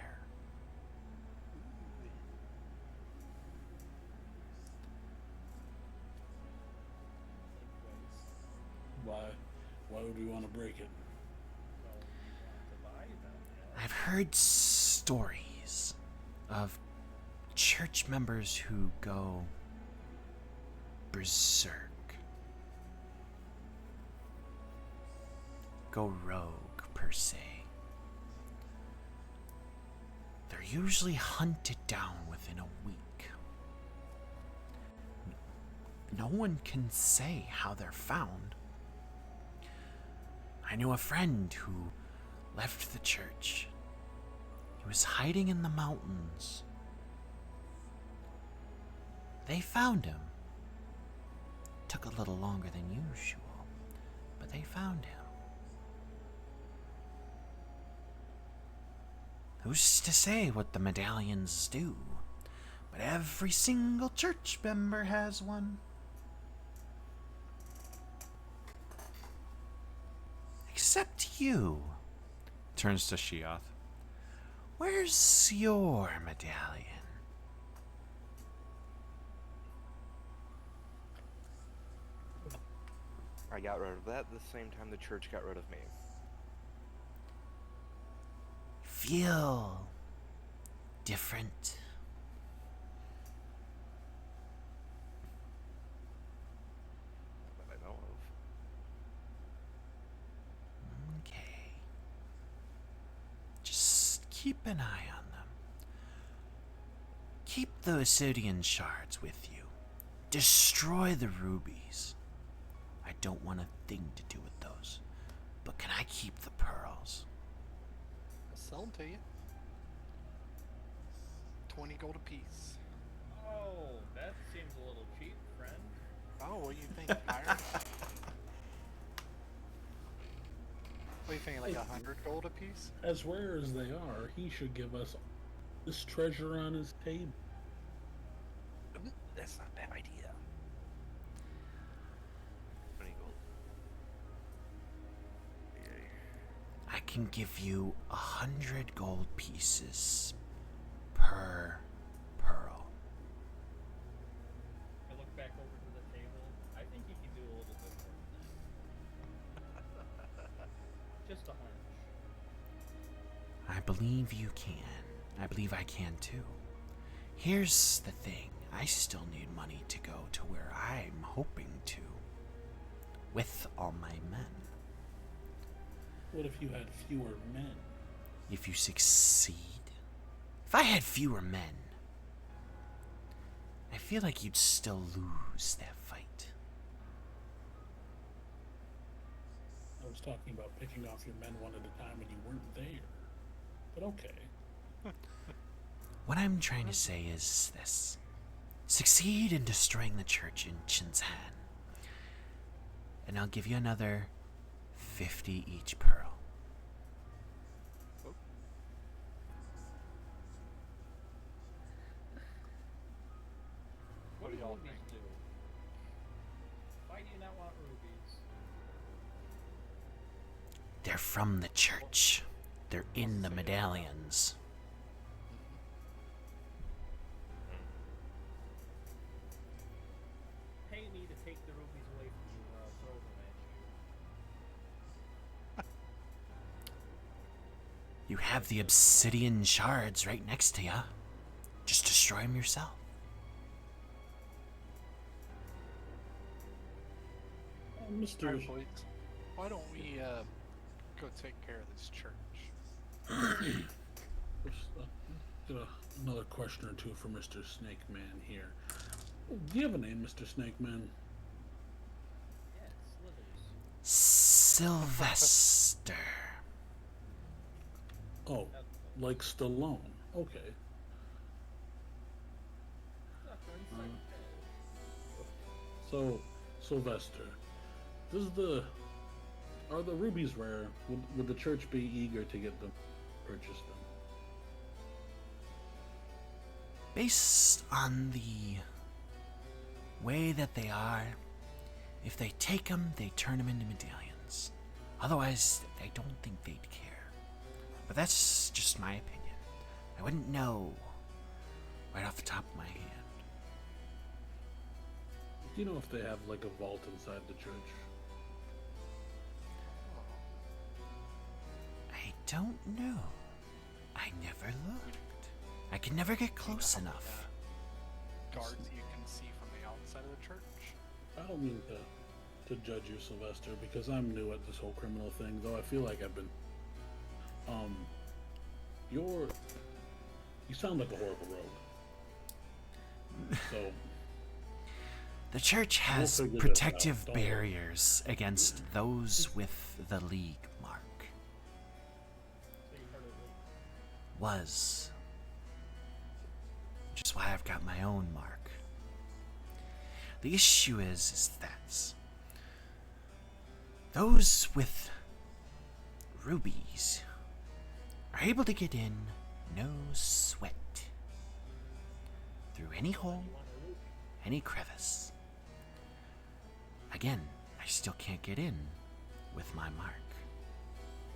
Why would we want to break it? I've heard stories of church members who go berserk, go rogue per se. They're usually hunted down within a week. No one can say how they're found. I knew a friend who left the church. He was hiding in the mountains. They found him. Took a little longer than usual, but they found him. Who's to say what the medallions do? But every single church member has one. Except you. Turns to Sheoth. Where's your medallion? I got rid of that the same time the church got rid of me. Feel different? That I know of. Okay. Just keep an eye on them. Keep the obsidian shards with you. Destroy the rubies. I don't want a thing to do with those. But can I keep the pearls? I'll sell them to you. 20 gold apiece. Oh, that seems a little cheap, friend. Oh, what do you think, Iron? What do you think, like 100 gold apiece? As rare as they are, he should give us this treasure on his table. That's not a bad idea. 20 gold. Yay. I can give you 100 gold pieces per pearl. I look back over to the table. I think you can do a little bit more than that. Just a hunch. I believe you can. I believe I can too. Here's the thing. I still need money to go to where I'm hoping to. With all my men. What if you had fewer men? If you succeed. If I had fewer men, I feel like you'd still lose that fight. I was talking about picking off your men one at a time when you weren't there. But okay. What I'm trying to say is this. Succeed in destroying the church in Chinzan, and I'll give you another 50 each pearl. What do do y'all rubies think? do? Why do you not want rubies? They're from the church. They're in the medallions. Pay me to take the rubies away from you, or I'll throw them at you. You have the obsidian shards right next to you. just destroy him yourself. Mr. Alright, boys. Why don't we go take care of this church? Another question or two for Mr. Snake Man here. Do you have a name, Mr. Snake Man? Yeah, Slithers. Sylvester. Oh, like Stallone. Okay. So, Sylvester, are the rubies rare? Would the church be eager to get them, purchase them? Based on the way that they are, if they take them, they turn them into medallions. Otherwise, I don't think they'd care. But that's just my opinion. I wouldn't know right off the top of my head. Do you know if they have like a vault inside the church? I don't know. I never looked. I can never get close enough. Guards you can see from the outside of the church. I don't mean to judge you, Sylvester, because I'm new at this whole criminal thing, though I feel like I've been you sound like a horrible rogue. So The church has figure this protective out, don't worry. barriers against those with the League mark. So you heard of it. Was. Which is why I've got my own mark. The issue is that those with rubies are able to get in no sweat. Through any hole, any crevice. Again, I still can't get in with my mark.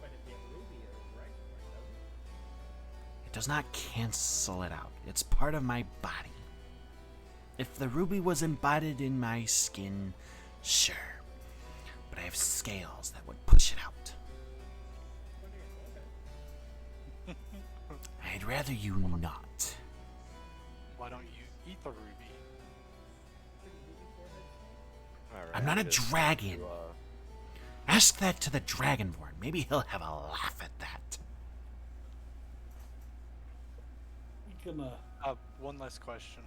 But if you have a ruby, it right, doesn't it? It does not cancel it out. It's part of my body. If the ruby was embodied in my skin, sure. But I have scales that would push it out. I'd rather you not. Why don't you eat the ruby? Alright, I'm not a just dragon. to, Ask that to the Dragonborn. Maybe he'll have a laugh at that. we can One last question.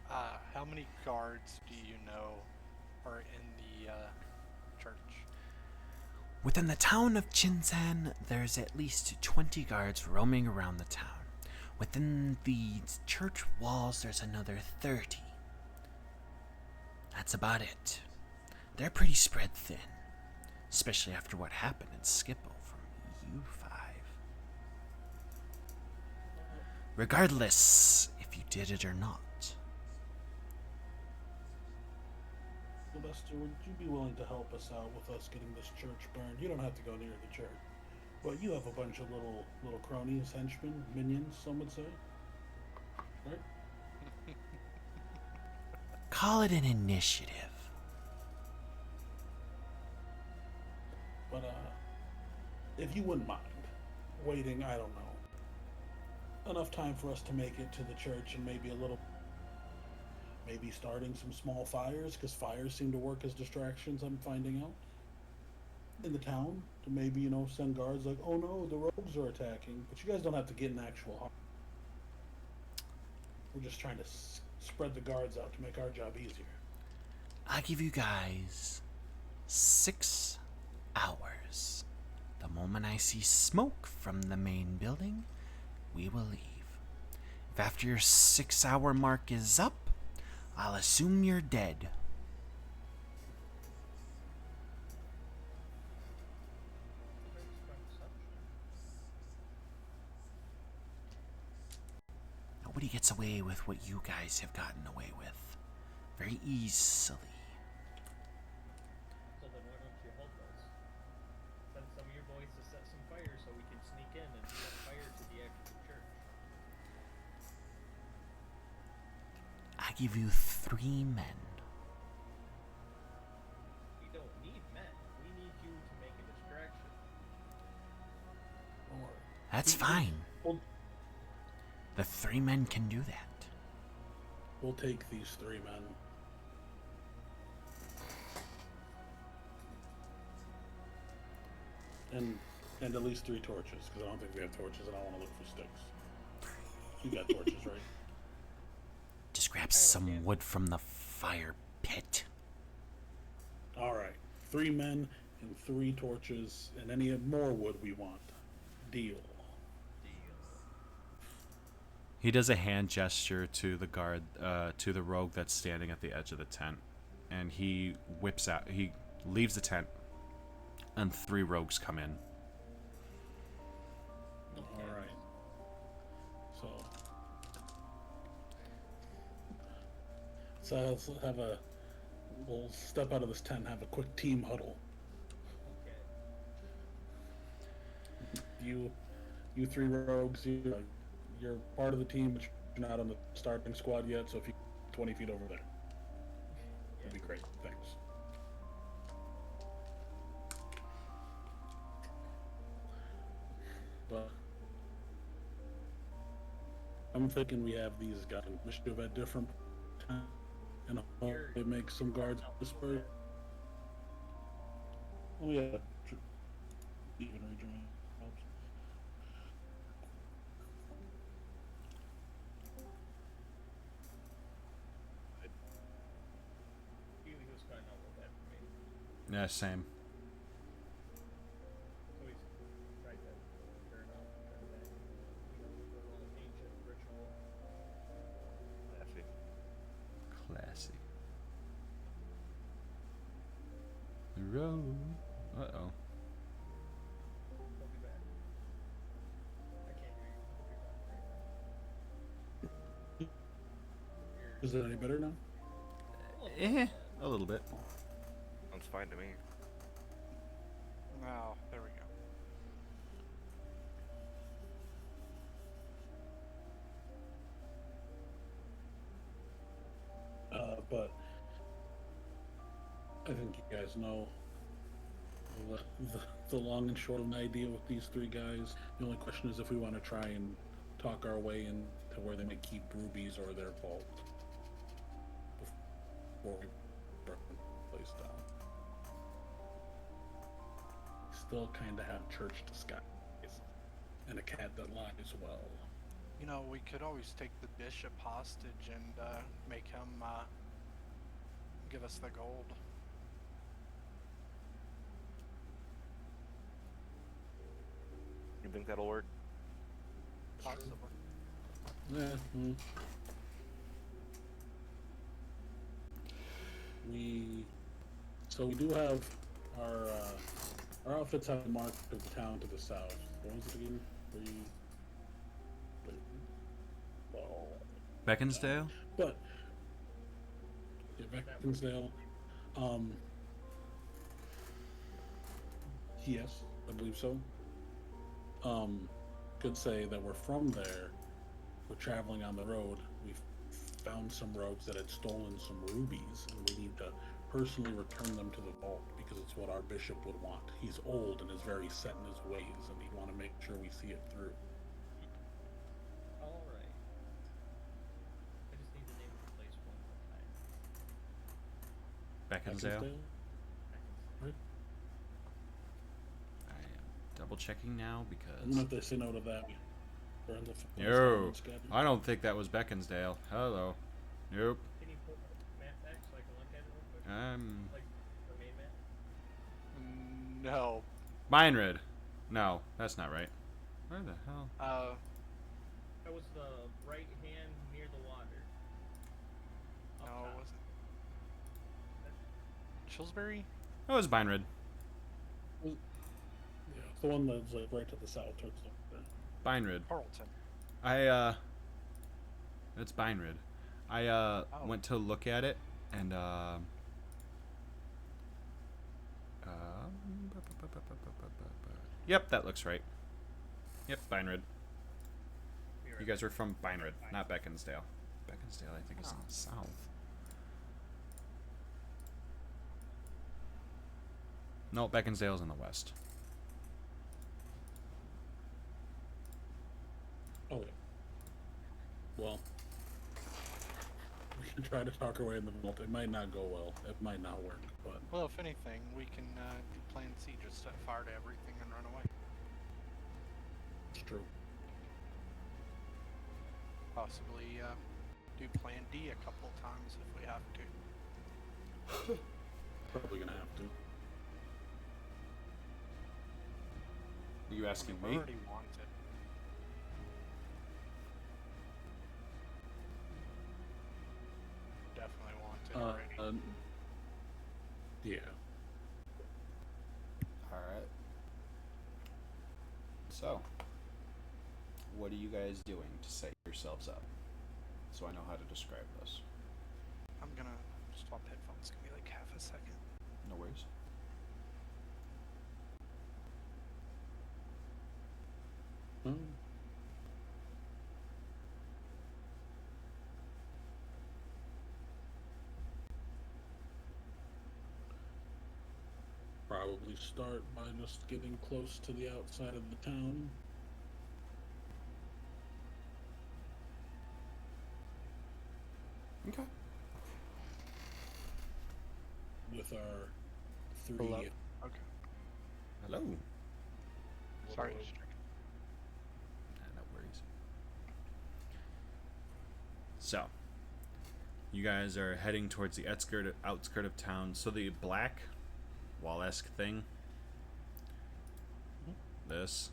How many guards do you know are in the church? Within the town of Chinzan, there's at least 20 guards roaming around the town. Within the church walls, there's another 30. That's about it. They're pretty spread thin, especially after what happened in Skipple from U5. Regardless if you did it or not. Sylvester, would you be willing to help us out with us getting this church burned? You don't have to go near the church. But you have a bunch of little cronies, henchmen, minions, some would say. Right? Call it an initiative. But if you wouldn't mind waiting, I don't know, enough time for us to make it to the church and maybe maybe starting some small fires, because fires seem to work as distractions, I'm finding out, in the town, to maybe, send guards like, oh no, the rogues are attacking, but you guys don't have to get in actual harm. We're just trying to spread the guards out to make our job easier. I'll give you guys 6 hours. The moment I see smoke from the main building, we will leave. If after your 6-hour mark is up, I'll assume you're dead. Nobody gets away with what you guys have gotten away with. Very easily. So then why don't you help us? Send some of your boys to set some fire so we can sneak in and set fire to the actual church. I give you 3 men. We don't need men. We need you to make a distraction. Don't worry. That's fine. Well, The 3 men can do that. we'll take these 3 men. And at least 3 torches, because I don't think we have torches, and I want to look for sticks. You got torches, right? Just grab some wood from the fire pit. All right, 3 men and 3 torches, and any more wood we want. Deal. He does a hand gesture to the guard, to the rogue that's standing at the edge of the tent, and he whips out. He leaves the tent, and 3 rogues come in. All right. So let's have a. We'll step out of this tent and have a quick team huddle. Okay. You 3 rogues, you're part of the team, but you're not on the starting squad yet. So if you 20 feet over there, that'd be great. Thanks. But I'm thinking we have these guys. We should have had different time, and they make some guards disperse. Oh yeah, even rejoin helps. He was cutting out a little bit for me. Yeah, same. So he's tried to turn up, turn back. You know, the little ancient ritual. Classy. Classy. The road. Uh-oh. He'll be back. I can't hear you. You're talking right now. Is it any better now? A little bit. Sounds fine to me. Oh, there we go. But I think you guys know the long and short of an idea with these 3 guys. The only question is if we want to try and talk our way into where they may keep rubies or their vault before we burn the place down. Still kind of have church disguise and a cat that lies well. You know, we could always take the bishop hostage and make him give us the gold. You think that'll work? Possibly. Yeah. We do have our outfits have marked the town to the south. What was it again? Beaconsdale? But yeah, Beaconsdale. Yes, I believe so. Could say that we're from there. We're traveling on the road. We found some rogues that had stolen some rubies, and we need to personally return them to the vault because it's what our bishop would want. He's old and is very set in his ways, and he'd want to make sure we see it through. Alright. I just need the name of the place one more time. Beaconsdale? Right? I am double checking now And because. if they say no to that, we burn the Yo, I don't think that was Beaconsdale. Hello. Nope. Can you pull the map back so I can look at it real quick? Like the main map? No. Meinred. No, that's not right. Where the hell? That was the right hand near the water. Up No, top. it wasn't. Shillsbury? That was Meinred. Yeah, it's the one that's like right to the south towards the. Meinred. Carlton. It's Meinred. I went to look at it and yep, that looks right. Yep, Meinred. You guys are from Meinred, not Beaconsdale. Beaconsdale, I think, is in the south. No, Beaconsdale's in the west. Oh, yeah. Well, can try to talk our way in the vault. It might not go well. It might not work, but Well, if anything, we can do Plan C, just set fire to everything and run away. it's true. Possibly do Plan D a couple times if we have to. Probably gonna have to. Are you asking We're me? already wanted. Definitely wanted already. Yeah. Alright. So, what are you guys doing to set yourselves up? So I know how to describe this. I'm gonna swap headphones. It's gonna be like half a second. No worries. Hmm. Probably start by just getting close to the outside of the town. Okay. With our three. Hello? Okay. Hello. Sorry, distracted. No worries. So, you guys are heading towards the outskirt of town. So the black wall-esque thing, this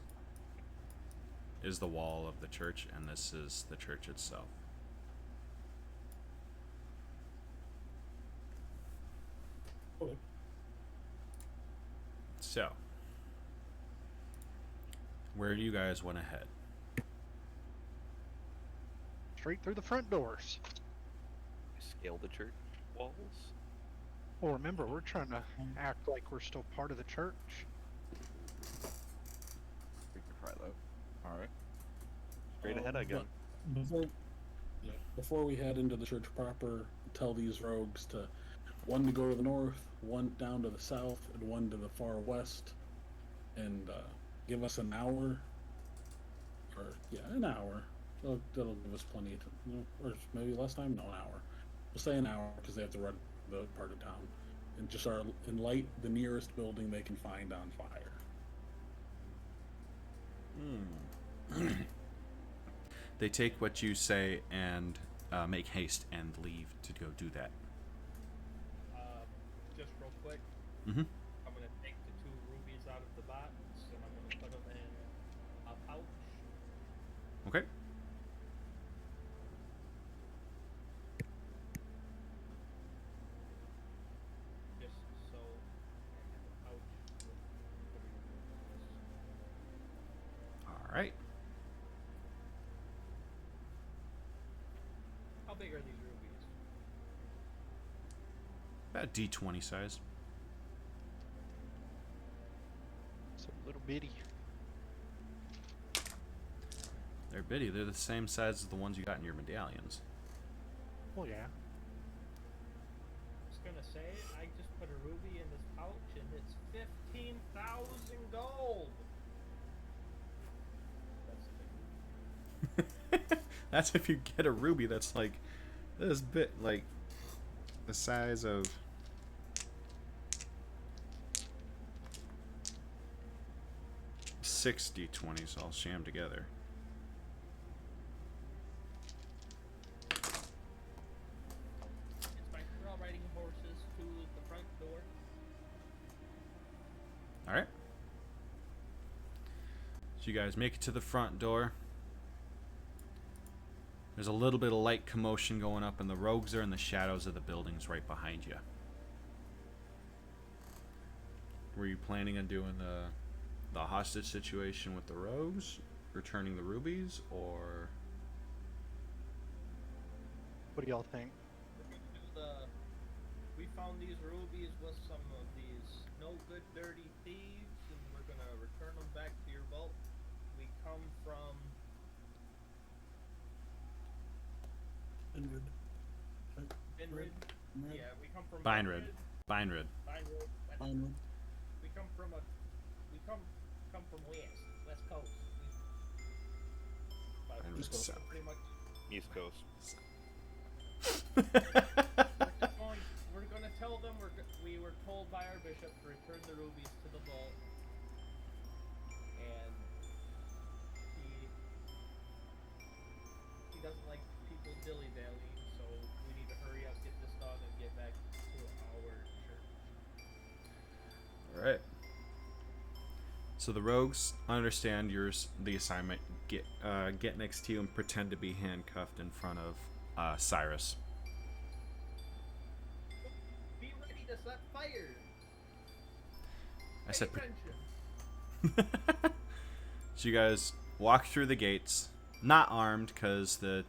is the wall of the church, and this is the church itself. Okay. So, where do you guys want to head? Straight through the front doors. Scale the church walls. Well, remember, we're trying to act like we're still part of the church. We could try that. All right. Straight ahead again. Before we head into the church proper, tell these rogues to one to go to the north, one down to the south, and one to the far west, and give us an hour, or an hour. That'll give us plenty of time, or maybe less time. No, an hour. We'll say an hour because they have to run the part of town, and just light the nearest building they can find on fire. They take what you say and make haste and leave to go do that. Just real quick, Mm-hmm. I'm gonna take the 2 rubies out of the box and I'm gonna put them in a pouch. Okay. Just so I have a pouch with All right. How big are these rubies? About D20 size. So little bitty. They're bitty. They're the same size as the ones you got in your medallions. Well, yeah. I was gonna say, I just put a ruby in this pouch and it's 15,000 gold! That's a big ruby. That's if you get a ruby that's like this bit, like the size of six D20s all shammed together. It's my girl riding horses to the front door. All right. So you guys make it to the front door. There's a little bit of light commotion going up, and the rogues are in the shadows of the buildings right behind you. Were you planning on doing the hostage situation with the rogues, returning the rubies, or? What do y'all think? We're gonna do we found these rubies with some of these no good dirty thieves, and we're gonna return them back to your vault. We come from Inward. Vinrid. Vinrid. Yeah, we come from Bindred. Vinrid. Fine. We come from west coast. But Vinred's we're south. pretty much East Coast. We're going to tell them we were told by our bishop to return the rubies to the vault, and he doesn't like people dilly-dallying, so we need to hurry up, get this done, and get back to our church. All right. So the rogues understand the assignment. Get next to you and pretend to be handcuffed in front of Cyrus. Be ready to set fire. I Pay said. attention. So you guys walk through the gates, not armed, because the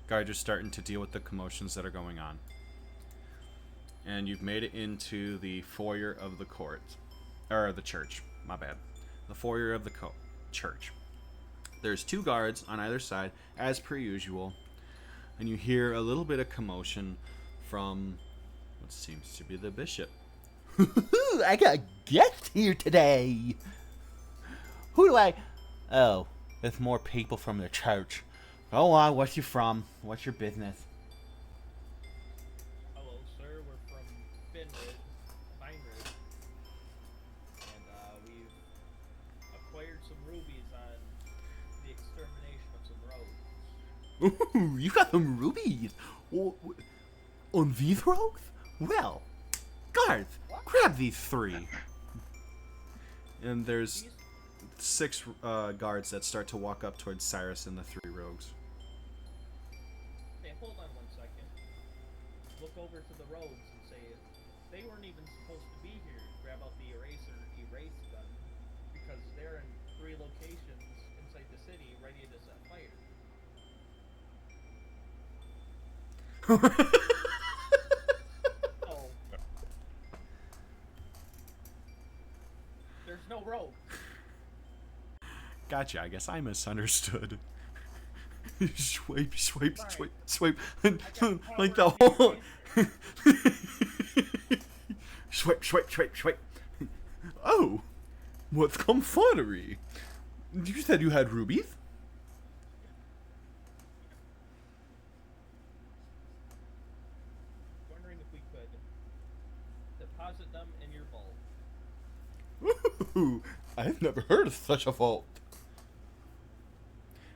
guards are starting to deal with the commotions that are going on. And you've made it into the foyer of the court. Or the church, my bad. The foyer of the church. There's 2 guards on either side, as per usual. And you hear a little bit of commotion from what seems to be the bishop. I got guests here today. Who do I... Oh, there's more people from the church. Go on, what's you from? What's your business? Hello, sir. We're from Vineridge, and we've acquired some rubies on the extermination of some rogues. Ooh, you got some rubies. On these rogues? Well, guards, grab these 3. And there's 6 guards that start to walk up towards Cyrus and the 3 rogues. Hey, hold on 1 second. Look over to the rogues and say, they weren't even supposed to be here. Grab out the erase gun, because they're in 3 locations inside the city ready to set fire. Oh. There's no rogue. Gotcha, I guess I misunderstood. Swipe, swipe, Sorry. swipe, swipe. got Like the power whole. in Swipe, swipe, swipe, swipe. Oh, what's comfortery? You said you had rubies? Wondering if we could deposit them in your vault. Ooh, I've never heard of such a vault.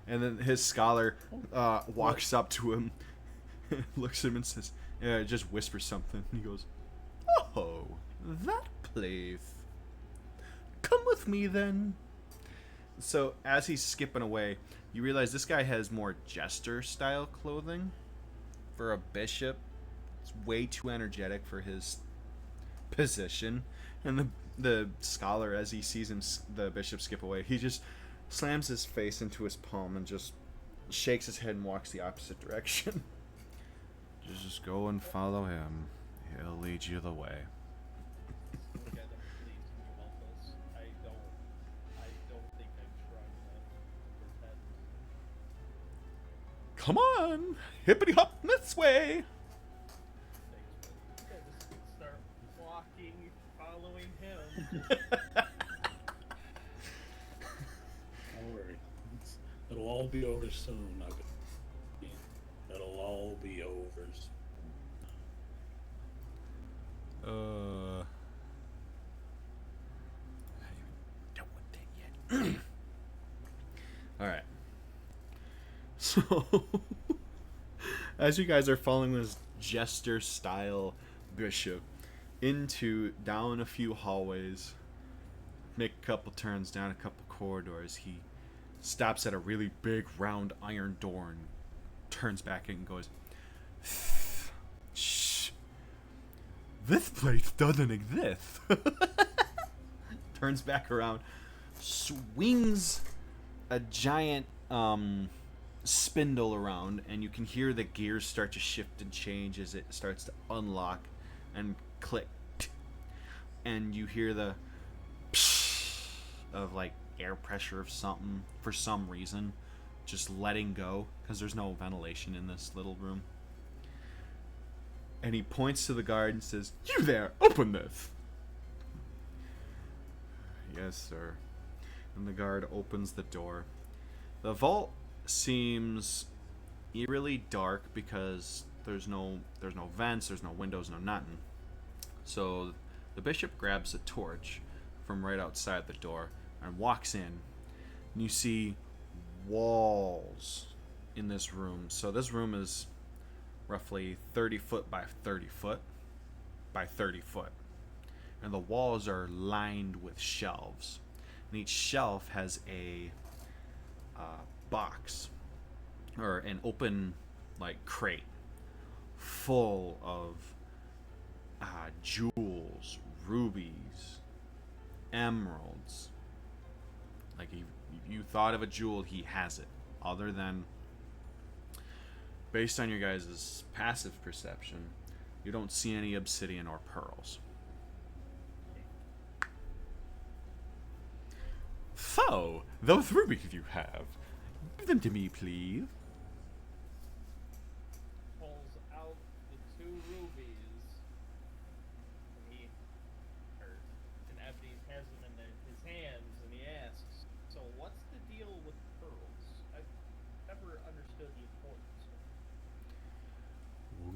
And then his scholar walks up to him, looks at him and says, just whispers something. He goes, "Oh, that place. Come with me then." So as he's skipping away, you realize this guy has more jester-style clothing. For a bishop, it's way too energetic for his position. And the scholar, as he sees the bishop skip away, he just slams his face into his palm and just shakes his head and walks the opposite direction. Just go and follow him. He'll lead you the way. Look at them, please. Can you help us? I don't think I'm strong enough to pretend. Come on! Hippity hop this way! Thanks, buddy. Yeah, just start walking, following him. Don't worry. It'll all be over soon. It'll all be over soon. I haven't even done with that yet. Alright. So, as you guys are following this jester-style bishop down a few hallways, make a couple turns, down a couple corridors, he stops at a really big round iron door and turns back and goes, "Shh. This place doesn't exist." Turns back around, swings a giant spindle around, and you can hear the gears start to shift and change as it starts to unlock and click. And you hear the psh of like air pressure of something for some reason just letting go, because there's no ventilation in this little room. And he points to the guard and says, "You there, open this." "Yes, sir." And the guard opens the door. The vault seems eerily dark because there's no vents, there's no windows, no nothing. So the bishop grabs a torch from right outside the door and walks in. And you see walls in this room. So this room is roughly 30 foot by 30 foot by 30 foot. And the walls are lined with shelves. And each shelf has a box or an open like crate full of jewels, rubies, emeralds. Like if you thought of a jewel, he has it. Other than, based on your guys' passive perception, you don't see any obsidian or pearls. So, those rubies you have, give them to me, please. Pulls out the 2 rubies. And Ebony has them in his hands, and he asks, "So what's the deal with pearls? I've never understood the importance of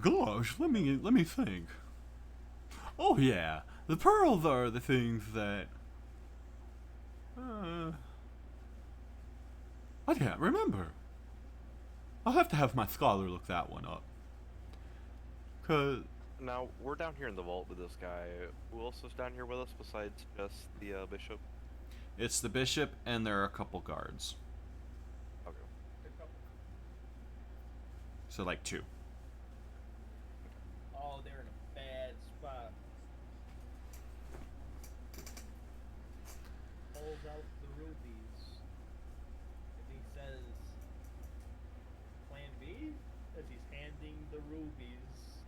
them." Gosh, let me think. Oh yeah, the pearls are the things that I can't remember. I'll have to have my scholar look that one up. 'Cause Now, we're down here in the vault with this guy. Who else is down here with us besides just the bishop? it's the bishop and there are a couple guards. Okay. So like 2. Oh, they're in a bad spot. Pulls out the rubies. And he says, "Plan B?" As he's handing the rubies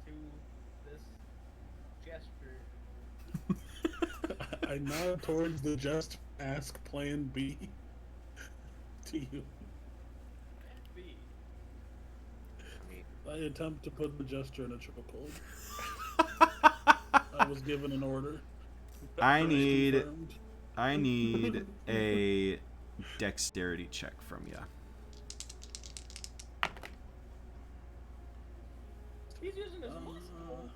to this jester. I nod towards the just ask Plan B to you. Plan B. I mean, I attempt to put the gesture in a chokehold. I was given an order. I First need confirmed. a dexterity check from you. He's using his muscle.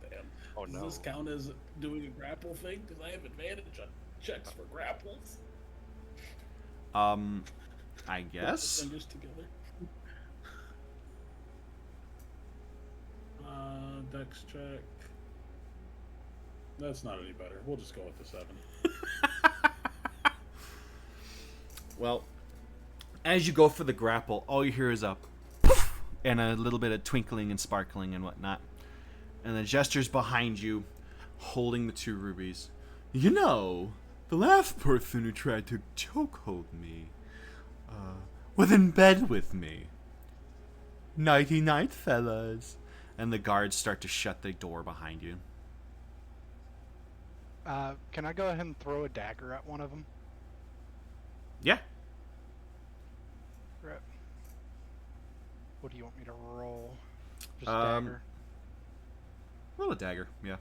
Damn. oh Does no. this count as doing a grapple thing? Because I have advantage on checks for grapples. I Put the guess. fingers together. Dex check. That's not any better. We'll just go with the 7. Well, as you go for the grapple, all you hear is a poof and a little bit of twinkling and sparkling and whatnot. And the jester's behind you, holding the 2 rubies. You know, the last person who tried to chokehold me was in bed with me. Nighty night, fellas. And the guards start to shut the door behind you. Can I go ahead and throw a dagger at one of them? Yeah. Right. What do you want me to roll? Just Um, dagger. Roll a dagger, yeah.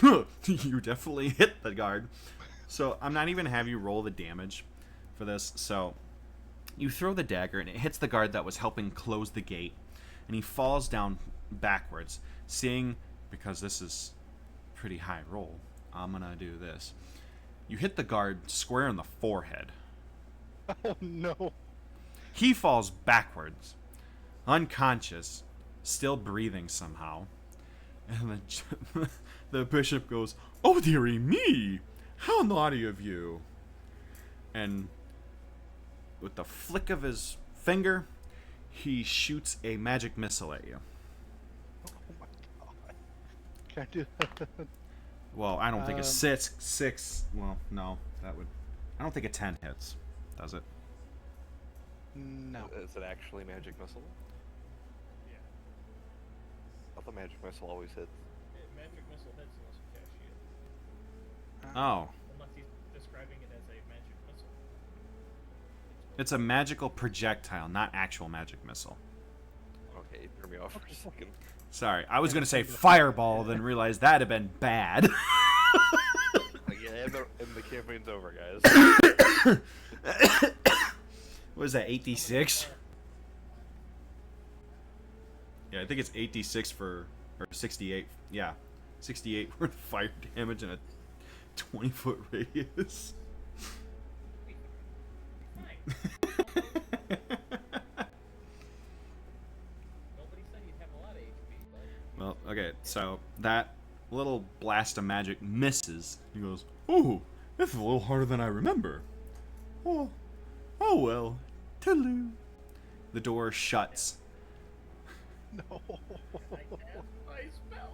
You definitely hit the guard. So I'm not even gonna have you roll the damage for this. So you throw the dagger and it hits the guard that was helping close the gate, and he falls down backwards. Seeing, because this is pretty high roll, I'm gonna do this. You hit the guard square in the forehead. Oh no. He falls backwards, unconscious, still breathing somehow. And the bishop goes, "Oh, dearie me! How naughty of you!" And with the flick of his finger, he shoots a magic missile at you. Oh my god. Can I do that? Well, I don't think a six. Well, no, that would. I don't think a 10 hits, does it? No. Is it actually magic missile? Yeah. I thought the magic missile always hits. Magic missile hits unless you cast shield. Oh, Unless he's describing it as a magic missile. it's a magical projectile, not actual magic missile. Okay, it threw me off for a second. Sorry, I was gonna say fireball, then realized that'd have been bad. Like, yeah, campaign's over, guys. What is that, 8d6? Yeah, I think it's 8d6 for, or 68. Yeah, 68 worth of fire damage in a 20-foot radius. Fine. Nobody said you'd have a lot of HP, but Well, okay, so that little blast of magic misses. He goes, "Ooh, this is a little harder than I remember. Oh, well. Toodaloo." The door shuts. No. I cast my spell.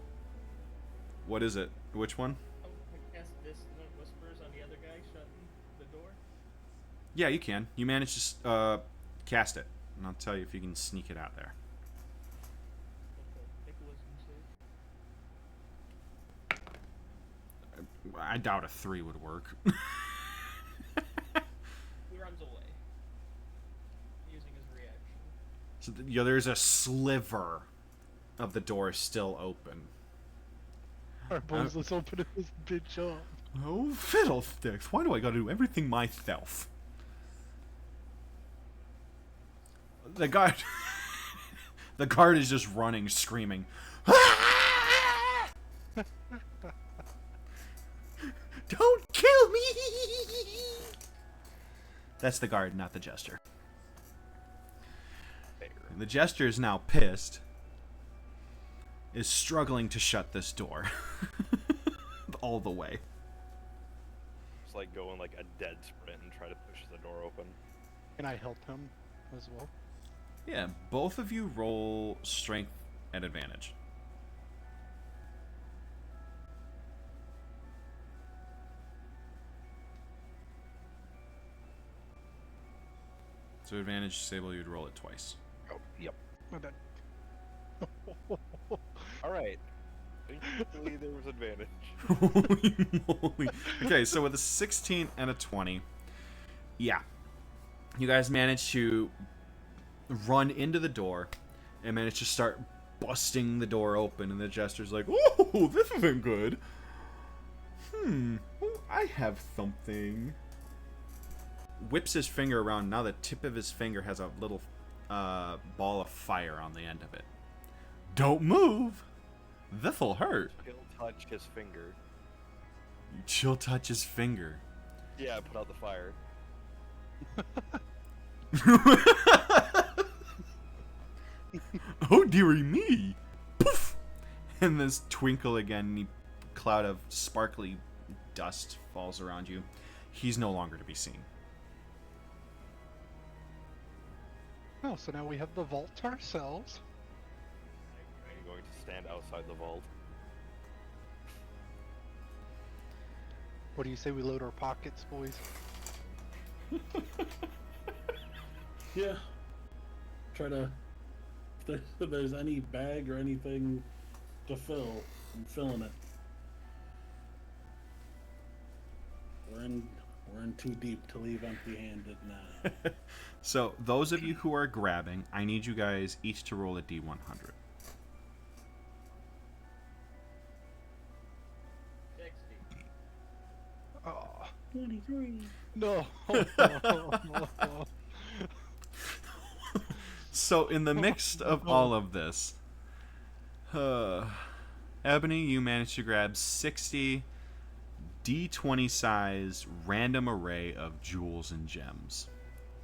What is it? Which one? I cast Dissonant Whispers on the other guy shutting the door. Yeah, you can. You manage to cast it, and I'll tell you if you can sneak it out there. Okay, make a wisdom save. I doubt a 3 would work. He runs away. Using his reaction. So there's a sliver of the door still open. Alright, boys, let's open this bitch up. Oh, fiddlesticks! Why do I gotta do everything myself? The guard, the guard is just running, screaming. Don't kill me! That's the guard, not the jester. The jester is now pissed. Is struggling to shut this door. All the way. Just like go in like a dead sprint and try to push the door open. Can I help him as well? Yeah, both of you roll strength at advantage. So advantage, Sable, you'd roll it twice. Oh, yep. My bad. Alright. Thankfully there was advantage. Holy moly. Okay, so with a 16 and a 20, yeah. You guys manage to run into the door and manage to start busting the door open, and the jester's like, "Oh, this isn't good. I have something." Whips his finger around. Now the tip of his finger has a little ball of fire on the end of it. "Don't move. This'll hurt." He'll touch his finger. She'll touch his finger. Yeah, put out the fire. Oh dearie me! Poof! And this twinkle again, cloud of sparkly dust falls around you. He's no longer to be seen. Oh, so now we have the vault to ourselves. I'm going to stand outside the vault. What do you say we load our pockets, boys? Yeah. Try to. If there's any bag or anything to fill, I'm filling it. We're in too deep to leave empty-handed now. So, those of you who are grabbing, I need you guys each to roll a D100. 60. Oh, 23. no. So, in the mix of all of this, Ebony, you managed to grab 60 D20 size random array of jewels and gems.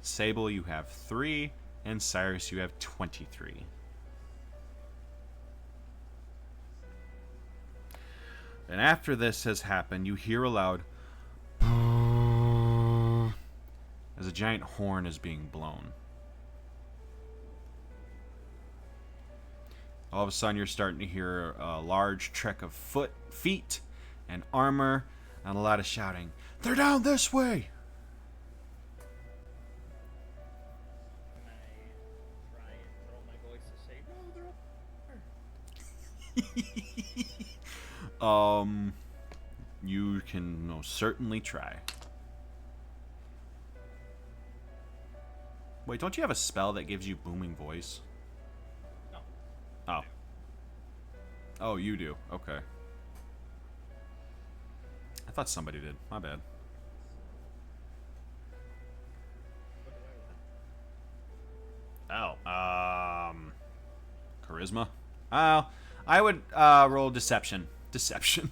Sable, you have 3, and Cyrus, you have 23. And after this has happened, you hear a loud as a giant horn is being blown. All of a sudden, you're starting to hear a large trek of feet, and armor, and a lot of shouting. "They're down this way!" Can I try and throw my voice to say, "No, they're up there"? You can most certainly try. Wait, don't you have a spell that gives you booming voice? No. Oh. Oh, you do. Okay. I thought somebody did. My bad. charisma. I would roll deception. Deception.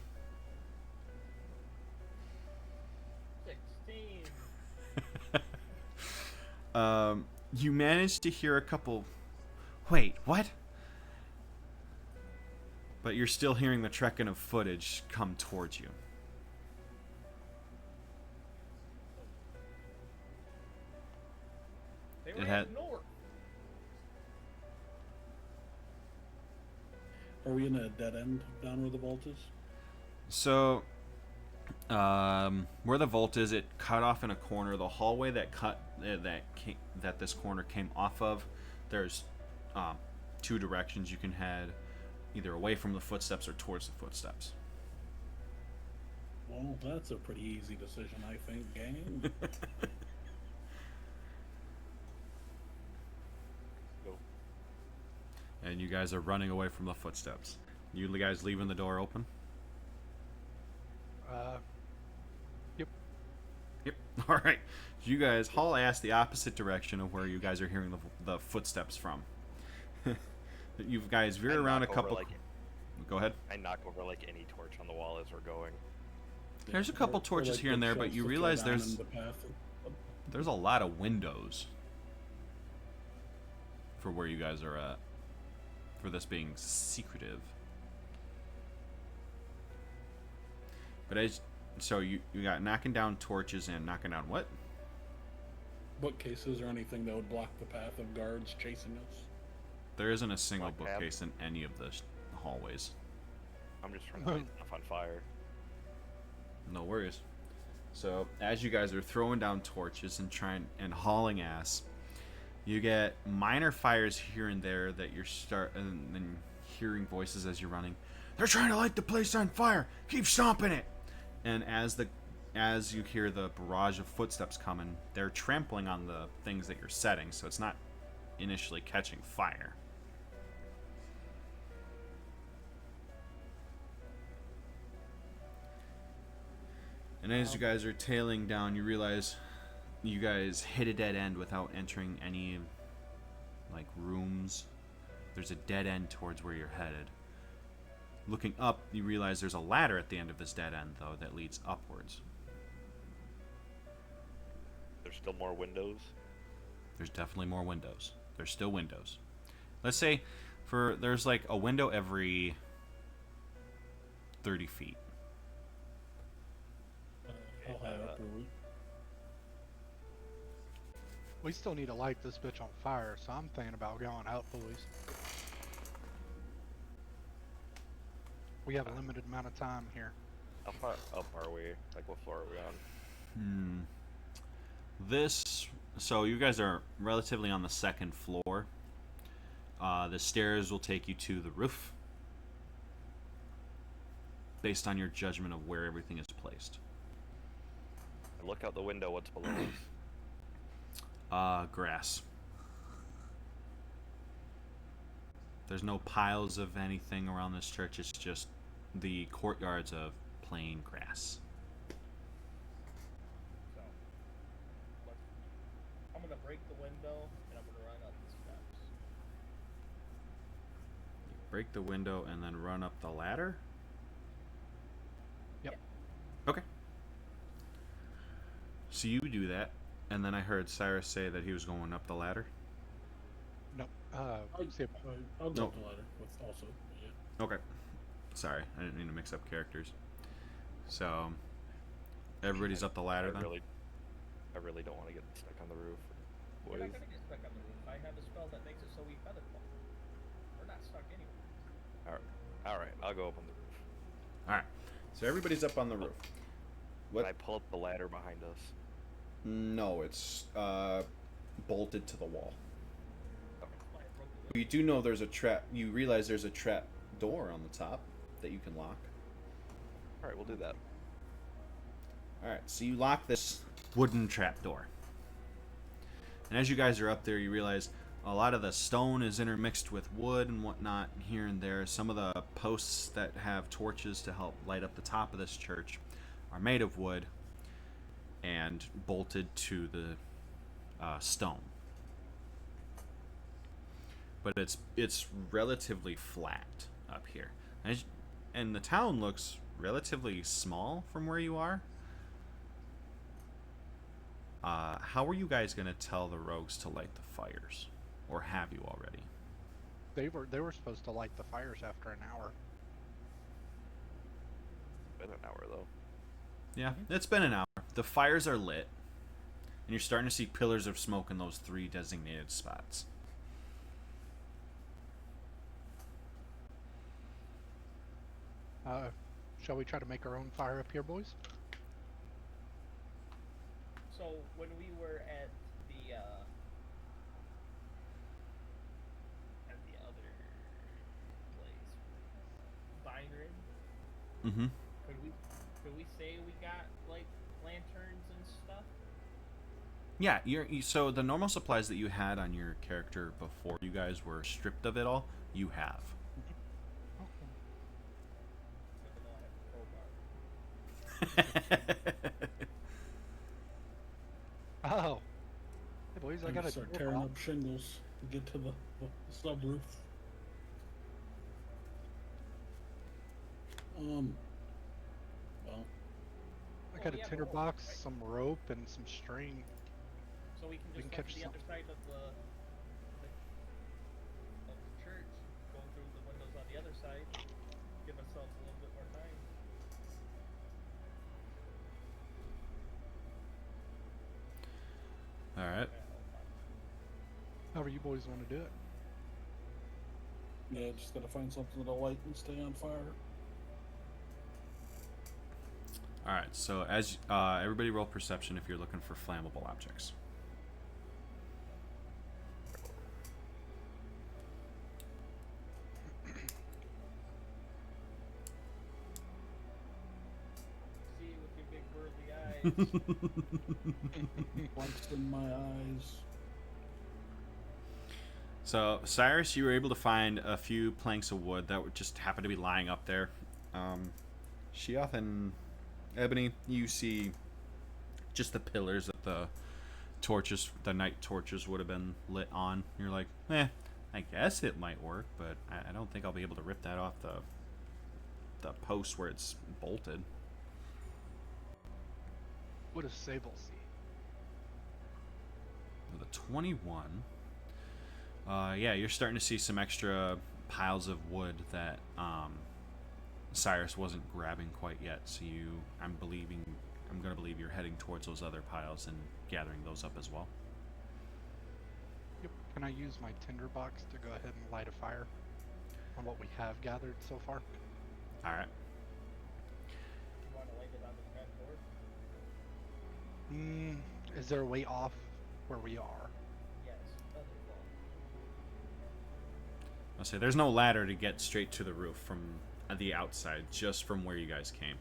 16. You managed to hear a couple. Wait, what? But you're still hearing the trekking of footage come towards you. They It ran had- north. Are we in a dead end down where the vault is? So, where the vault is, it cut off in a corner. The hallway that this corner came off of, there's two directions you can head, either away from the footsteps or towards the footsteps. Well, that's a pretty easy decision, I think, gang. Go. And you guys are running away from the footsteps. You guys leaving the door open? Yep. Yep. All right. You guys haul ass the opposite direction of where you guys are hearing the footsteps from. You guys veer I around a knock over, couple. like- Go ahead. I knock over like any torch on the wall as we're going. There's a couple torches like here and there, but bookshelves you to throw realize down there's in the path. there's a lot of windows for where you guys are at. For this being secretive. But so you got knocking down torches and knocking down what? Bookcases or anything that would block the path of guards chasing us. There isn't a single Black tab. bookcase in any of the hallways. I'm just trying to light stuff on fire. No worries. So as you guys are throwing down torches and hauling ass, you get minor fires here and there that you're and then hearing voices as you're running. They're trying to light the place on fire. Keep stomping it. And as you hear the barrage of footsteps coming, they're trampling on the things that you're setting, so it's not initially catching fire. And as you guys are tailing down, you realize you guys hit a dead end without entering any, like, rooms. There's a dead end towards where you're headed. Looking up, you realize there's a ladder at the end of this dead end, though, that leads upwards. There's still more windows. There's definitely more windows. There's still windows. Let's say there's like a window every 30 feet. How high up are we? We still need to light this bitch on fire, so I'm thinking about going out, boys. We have a limited amount of time here. How far up are we? Like, what floor are we on? So you guys are relatively on the second floor. The stairs will take you to the roof, based on your judgment of where everything is placed. I look out the window. What's below us? Grass. There's no piles of anything around this church. It's just the courtyards of plain grass. So, I'm gonna break the window and I'm gonna run up the steps. Break the window and then run up the ladder? Yep. Okay. So you do that, and then I heard Cyrus say that he was going up the ladder. No. See if I'll No. go up the ladder with also. Yeah. Okay. Sorry, I didn't mean to mix up characters. So, everybody's up the ladder then? I really don't want to get stuck on the roof. We're Boys. not gonna get stuck on the roof. I have a spell that makes it so we feather fall. We're not stuck anywhere. Alright, I'll go up on the roof. Alright. So everybody's up on the roof. Can I pull up the ladder behind us? No, it's bolted to the wall. That's why I broke the window. You do know there's a trap. You realize there's a trap door on the top that you can lock. Alright, we'll do that. Alright, so you lock this wooden trap door. And as you guys are up there, you realize a lot of the stone is intermixed with wood and whatnot here and there. Some of the posts that have torches to help light up the top of this church are made of wood and bolted to the stone. but it's relatively flat up here, and the town looks relatively small from where you are. How are you guys gonna tell the rogues to light the fires, or have you already? They were supposed to light the fires after an hour. Been an hour though. Yeah, it's been an hour. The fires are lit, and you're starting to see pillars of smoke in those 3 designated spots. Shall we try to make our own fire up here, boys? So when we were at the other place, Byron, Mm-hmm. could we say we got like lanterns and stuff? Yeah, so the normal supplies that you had on your character before you guys were stripped of it all, you have. Even though I have a crowbar. Oh. Hey, boys, I I'm got gonna a start door tearing bell. up shingles to get to the subroof. Well, I got we a have a rope, tinderbox, right? some rope, and some string. So we can We just can go catch to the some- other side of the church, go through the windows on the other side, give ourselves a little bit more time. All right. However you boys want to do it. yeah, just gotta find something to light and stay on fire. All right. So as everybody roll perception if you're looking for flammable objects. See with your big burly eyes. Lights in my eyes. So, Cyrus, you were able to find a few planks of wood that would just happen to be lying up there. Sheoth and Ebony, you see just the pillars that the night torches would have been lit on. You're like, I guess it might work, but I don't think I'll be able to rip that off the post where it's bolted. What does Sable see? With a 21. Yeah, you're starting to see some extra piles of wood that Cyrus wasn't grabbing quite yet. So I'm gonna believe you're heading towards those other piles and gathering those up as well. Yep. Can I use my tinderbox to go ahead and light a fire on what we have gathered so far? All right. You want to light it on the front door? Is there a way off where we are? Yes. Thunderbolt. I'll say there's no ladder to get straight to the roof from the outside, just from where you guys came.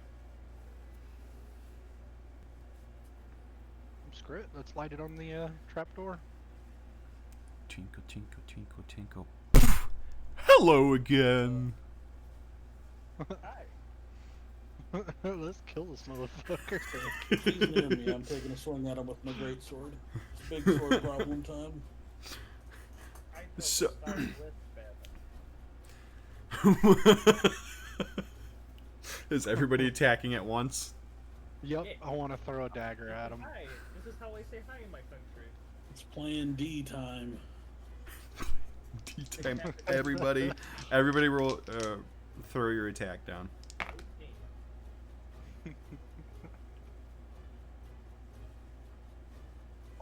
Screw it. Let's light it on the trapdoor. Tinkle, tinkle, tinkle, tinkle. Hello again. Hi. Let's kill this motherfucker. If he's near me, I'm taking a swing at him with my greatsword. It's big sword problem time. I thought So- to start with Batman. Is everybody attacking at once? Yep, Yeah. I want to throw a dagger at him. Hi. This is how I say hi in my country. It's playing D time. D-time. Everybody roll, throw your attack down. 18.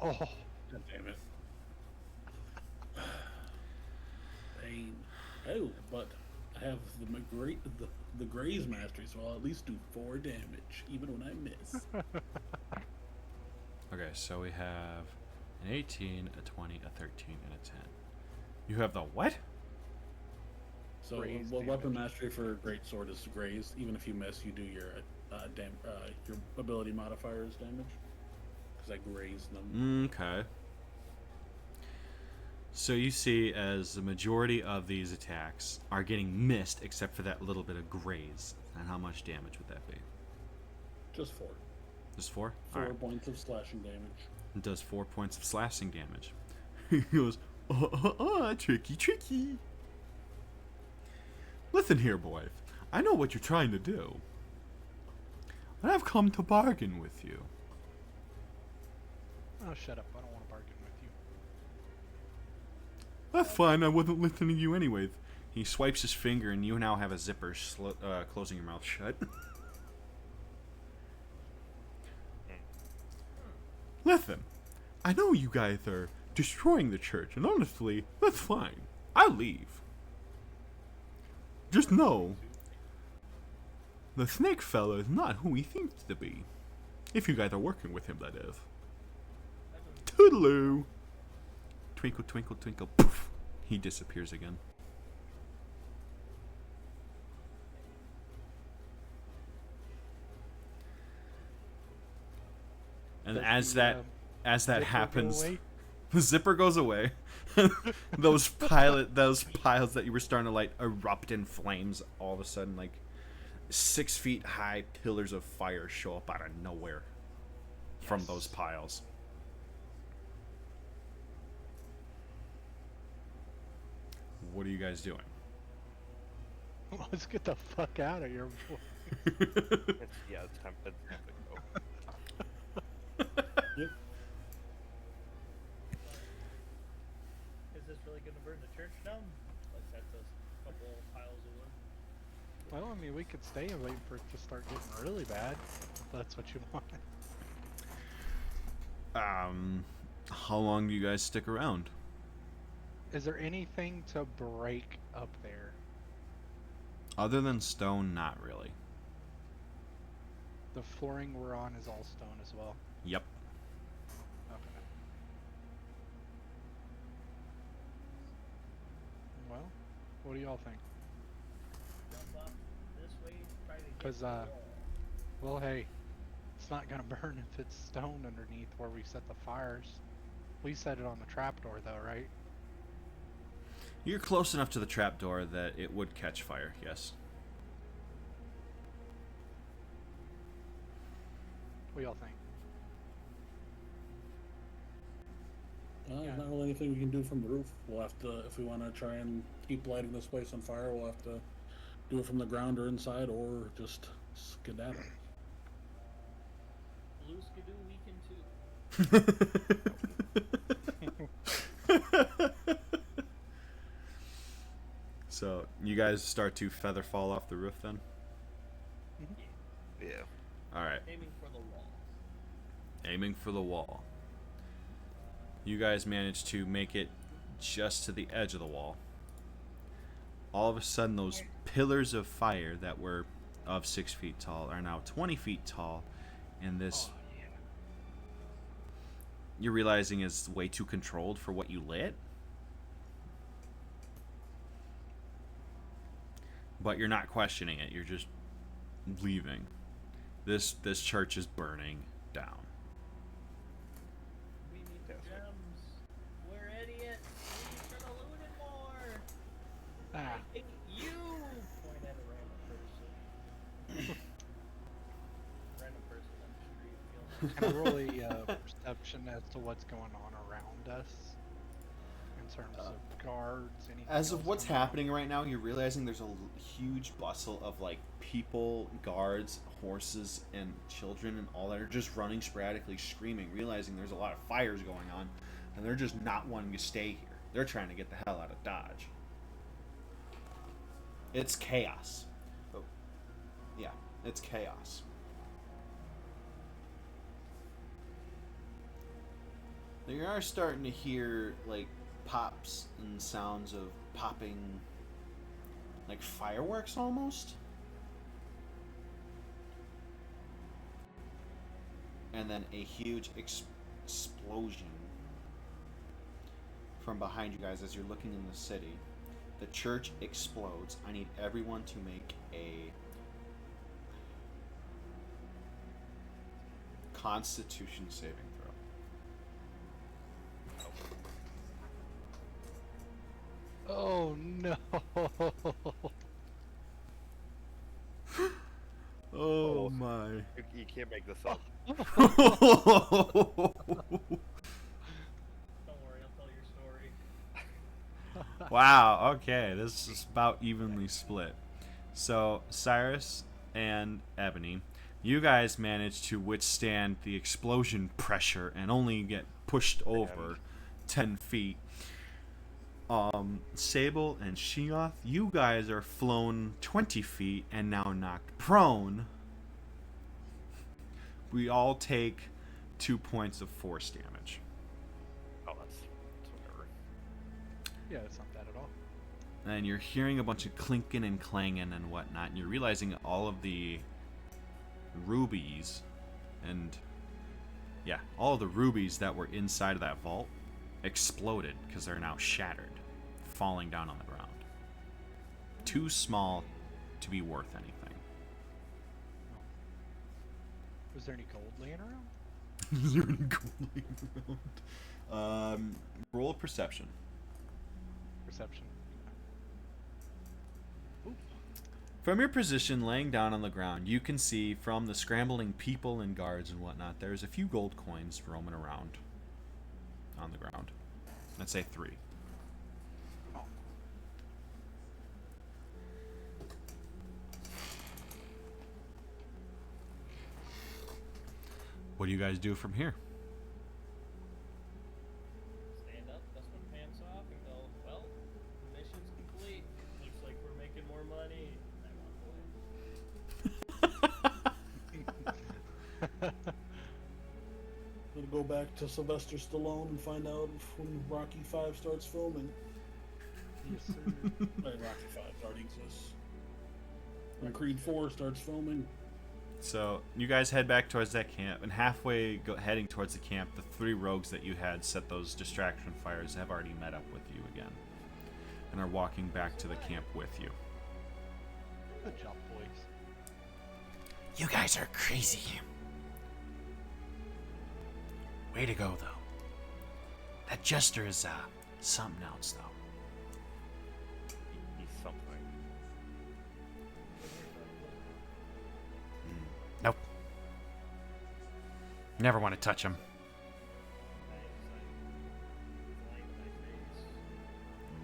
Oh, God damn it. Pain. Oh, but I have the Graze Mastery, so I'll at least do 4 damage, even when I miss. Okay, so we have an 18, a 20, a 13, and a 10. You have the what? So, Graze weapon damage. mastery for greatsword is Graze. Even if you miss, you do your your ability modifier is damage. Because I grazed them. Okay. So you see as the majority of these attacks are getting missed except for that little bit of graze. And how much damage would that be? Just 4. Just 4? 4 Alright. points of slashing damage. It does 4 points of slashing damage. He goes, Tricky, tricky. Listen here, boy. I know what you're trying to do. And I've come to bargain with you. Oh, shut up. I don't want to bargain with you. That's fine, I wasn't listening to you anyways. He swipes his finger and you now have a zipper closing your mouth shut. Listen, I know you guys are destroying the church, and honestly, that's fine. I'll leave. Just know, the snake fella is not who he seems to be. If you guys are working with him, that is. Toodaloo! Twinkle, twinkle, twinkle, poof! He disappears again. And as that zipper go happens, away? the zipper goes away. those piles that you were starting to light erupt in flames. All of a sudden, like 6 feet high pillars of fire show up out of nowhere from those piles. What are you guys doing? Let's get the fuck out of here. It's time to go. Is this really gonna burn the church down? Like that's a couple piles of wood. Well, I mean, we could stay and wait for it to start getting really bad. If that's what you want. How long do you guys stick around? Is there anything to break up there? Other than stone, not really. The flooring we're on is all stone as well. Yep. Okay. Well, what do y'all think? Jump up this way, try to get 'Cause, to the wall. Well, hey, it's not gonna burn if it's stone underneath where we set the fires. We set it on the trapdoor though, right? You're close enough to the trapdoor that it would catch fire, yes. What y'all think? There's not really anything we can do from the roof. We'll have to, if we want to try and keep lighting this place on fire, we'll have to do it from the ground or inside, or just skedaddle. Blue skidoo weekend too. So, you guys start to feather fall off the roof then? Yeah. Alright. Aiming for the wall. Aiming for the wall. You guys manage to make it just to the edge of the wall. All of a sudden, those pillars of fire that were of 6 feet tall are now 20 feet tall, and this you're realizing is way too controlled for what you lit. But you're not questioning it. You're just leaving. This church is burning down. We need the gems. We're idiots. We should have looted more. Ah, I hate you. Point at a random person. Random person on the street. can I roll a perception as to what's going on around us in terms of guards? Anything As of else what's going on? happening right now, you're realizing there's a huge bustle of like people, guards, horses, and children, and all that are just running sporadically, screaming, realizing there's a lot of fires going on, and they're just not wanting to stay here. They're trying to get the hell out of Dodge. It's chaos. Oh, yeah, it's chaos. You are starting to hear like pops and sounds of popping, like fireworks almost. And then a huge explosion from behind you guys as you're looking in the city. The church explodes. I need everyone to make a Constitution saving throw. Oh no! Oh my. You can't make this up. Don't worry, I'll tell your story. Wow, okay, this is about evenly split. So, Cyrus and Ebony, you guys managed to withstand the explosion pressure and only get pushed over 10 feet. Sable and Sheoth, you guys are flown 20 feet and now knocked prone. We all take 2 points of force damage. Oh, that's whatever. Yeah, it's not bad at all. And you're hearing a bunch of clinking and clanging and whatnot, and you're realizing all of the rubies all of the rubies that were inside of that vault exploded because they're now shattered, falling down on the ground. Too small to be worth anything. Was there any gold laying around? Is there any gold laying around? Roll a perception. Perception. From your position laying down on the ground, you can see from the scrambling people and guards and whatnot, there's a few gold coins roaming around on the ground. Let's say 3. Oh. What do you guys do from here? Stand up, dust my pants off, and go, well, mission's complete. Looks like we're making more money. Gonna go back to Sylvester Stallone and find out when Rocky 5 starts filming. Yes, sir. Right, Rocky 5 already exists. When Creed 4 starts filming. So you guys head back towards that camp, and halfway heading towards the camp, the 3 rogues that you had set those distraction fires have already met up with you again, and are walking back to the camp with you. Good job, boys. You guys are crazy. Way to go, though. That jester is, something else, though. He's something. Nope. Never want to touch him.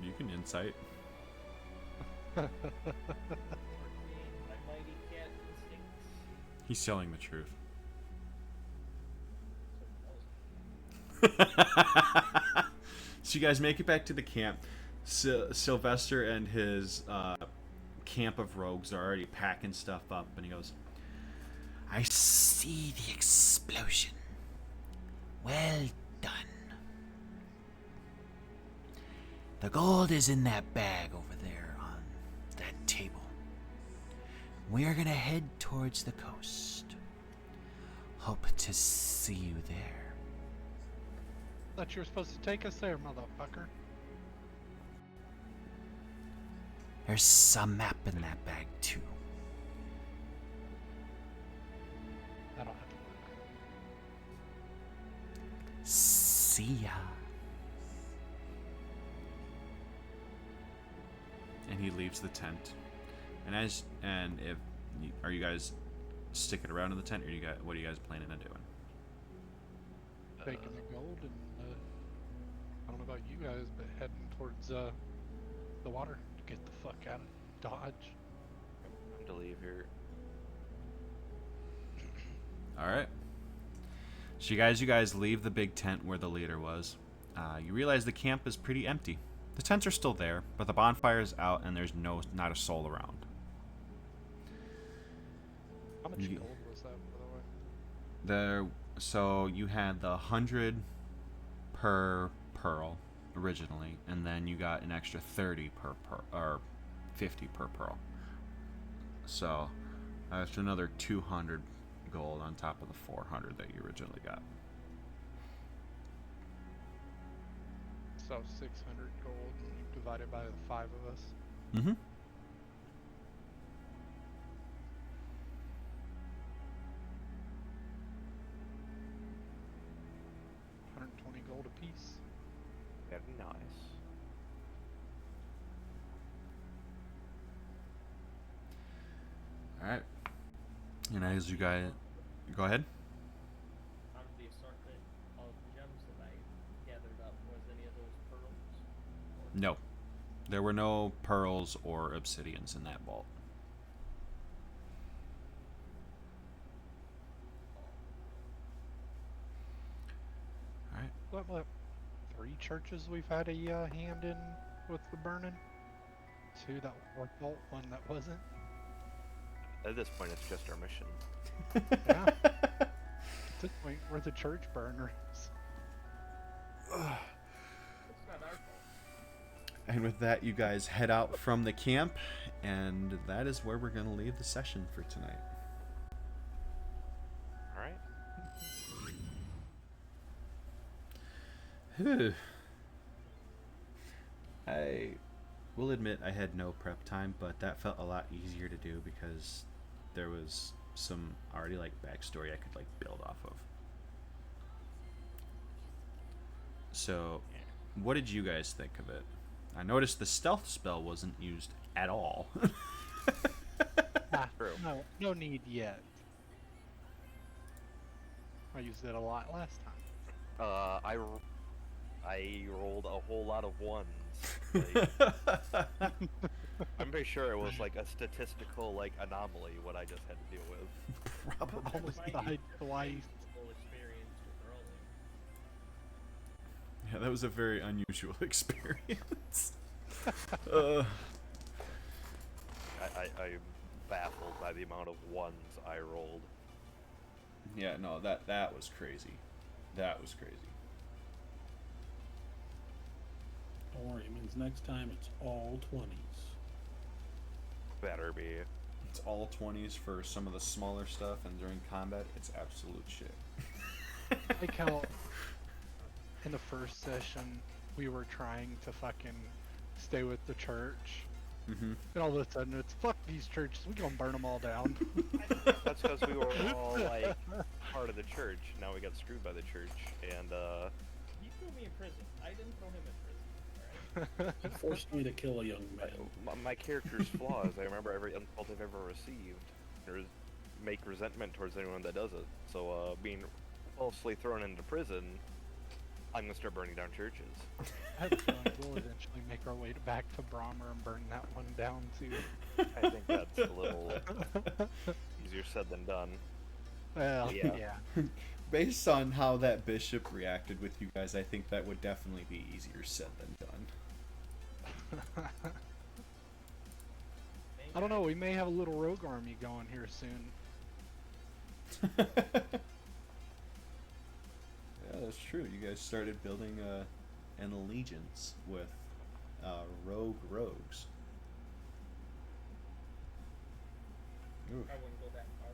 You can insight. My mighty cat instincts. He's telling the truth. So you guys make it back to the camp. Sylvester and his camp of rogues are already packing stuff up, and he goes, I see the explosion. Well done. The gold is in that bag over there on that table. We are gonna head towards the coast. Hope to see you there. Thought you were supposed to take us there, motherfucker. There's some map in that bag, too. I don't have to look. See ya. and he leaves the tent. Are you guys sticking around in the tent, or what are you guys planning on doing? Taking the gold and I don't know about you guys, but heading towards the water to get the fuck out of Dodge. I'm to leave here. All right. So you guys leave the big tent where the leader was. You realize the camp is pretty empty. The tents are still there, but the bonfire is out and there's not a soul around. How much gold was that, by the way? So you had the 100 per pearl originally, and then you got an extra 30 per pearl, or 50 per pearl. So that's another 200 gold on top of the 400 that you originally got. So 600 gold divided by the 5 of us. Mm-hmm. $120 a piece. Very nice. All right. And as you guys go ahead. Out of the assortment of gems that I gathered up, was any of those pearls? No, There were no pearls or obsidians in that vault. All right. What, 3 churches we've had a hand in with the burning? 2 that were fault, 1 that wasn't. At this point, it's just our mission. Yeah. At this point, we're the church burners. It's not our fault. And with that, you guys head out from the camp, and that is where we're going to leave the session for tonight. All right. I will admit I had no prep time, but that felt a lot easier to do because there was some already like backstory I could like build off of. So, what did you guys think of it? I noticed the stealth spell wasn't used at all. True. No need yet. I used it a lot last time. I rolled a whole lot of 1s. Like, I'm pretty sure it was like a statistical like anomaly what I just had to deal with. Probably. Almost Might died be twice. full experience with rolling. Yeah, that was a very unusual experience. I'm baffled by the amount of 1s I rolled. Yeah, no, that was crazy. That was crazy. Don't worry, it means next time it's all 20s. Better be. It's all 20s for some of the smaller stuff, and during combat, it's absolute shit. Like how in the first session we were trying to fucking stay with the church, Mm-hmm. and all of a sudden it's fuck these churches, we gonna burn them all down. That's because we were all like part of the church. Now we got screwed by the church, and He threw me in prison. I didn't throw him in prison. Alright? He forced me to kill a young man. my character's flaws. I remember every insult I've ever received. There's make resentment towards anyone that does it. So being falsely thrown into prison, I'm gonna start burning down churches. I have a feeling we'll eventually make our way back to Brahmer and burn that one down too. I think that's a little easier said than done. Well, Yeah. yeah. Based on how that bishop reacted with you guys, I think that would definitely be easier said than done. I don't know, we may have a little rogue army going here soon. Yeah, that's true. You guys started building an allegiance with rogues. Oof. I wouldn't go that far.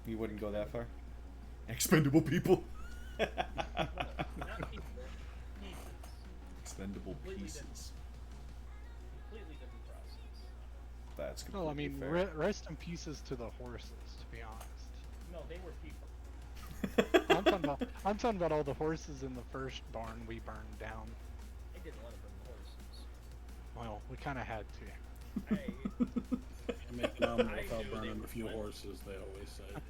You wouldn't go that far? Expendable people. No, not people. Pieces. Expendable Completely pieces. Completely different process. That's Well, I completely mean, fair. rest in pieces to the horses, to be honest. No, they were people. I'm talking about all the horses in the first barn we burned down. I didn't want to burn horses. Well, we kind of had to. Hey, You make an omelet I without knew they burning were a few fine. horses, they always say.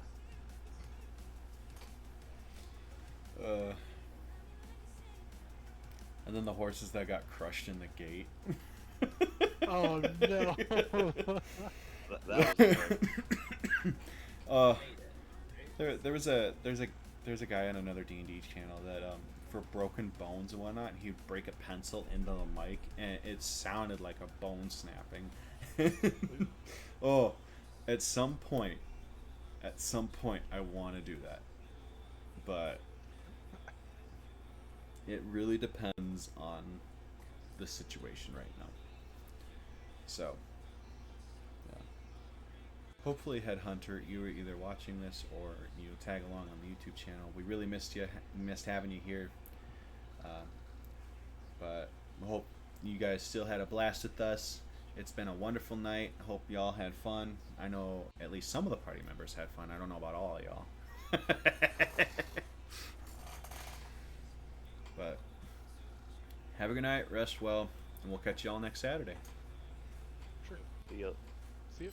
And then the horses that got crushed in the gate. Oh no! That was good. made it. There's a guy on another D&D channel that for broken bones and whatnot, he'd break a pencil into the mic and it sounded like a bone snapping. Oh, at some point I want to do that, but it really depends on the situation right now. So, yeah. Hopefully, Headhunter, you were either watching this or you tag along on the YouTube channel. We really missed having you here. But I hope you guys still had a blast with us. It's been a wonderful night. I hope y'all had fun. I know at least some of the party members had fun. I don't know about all of y'all. But have a good night, rest well, and we'll catch y'all next Saturday. Sure. See ya. See you.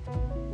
Bye.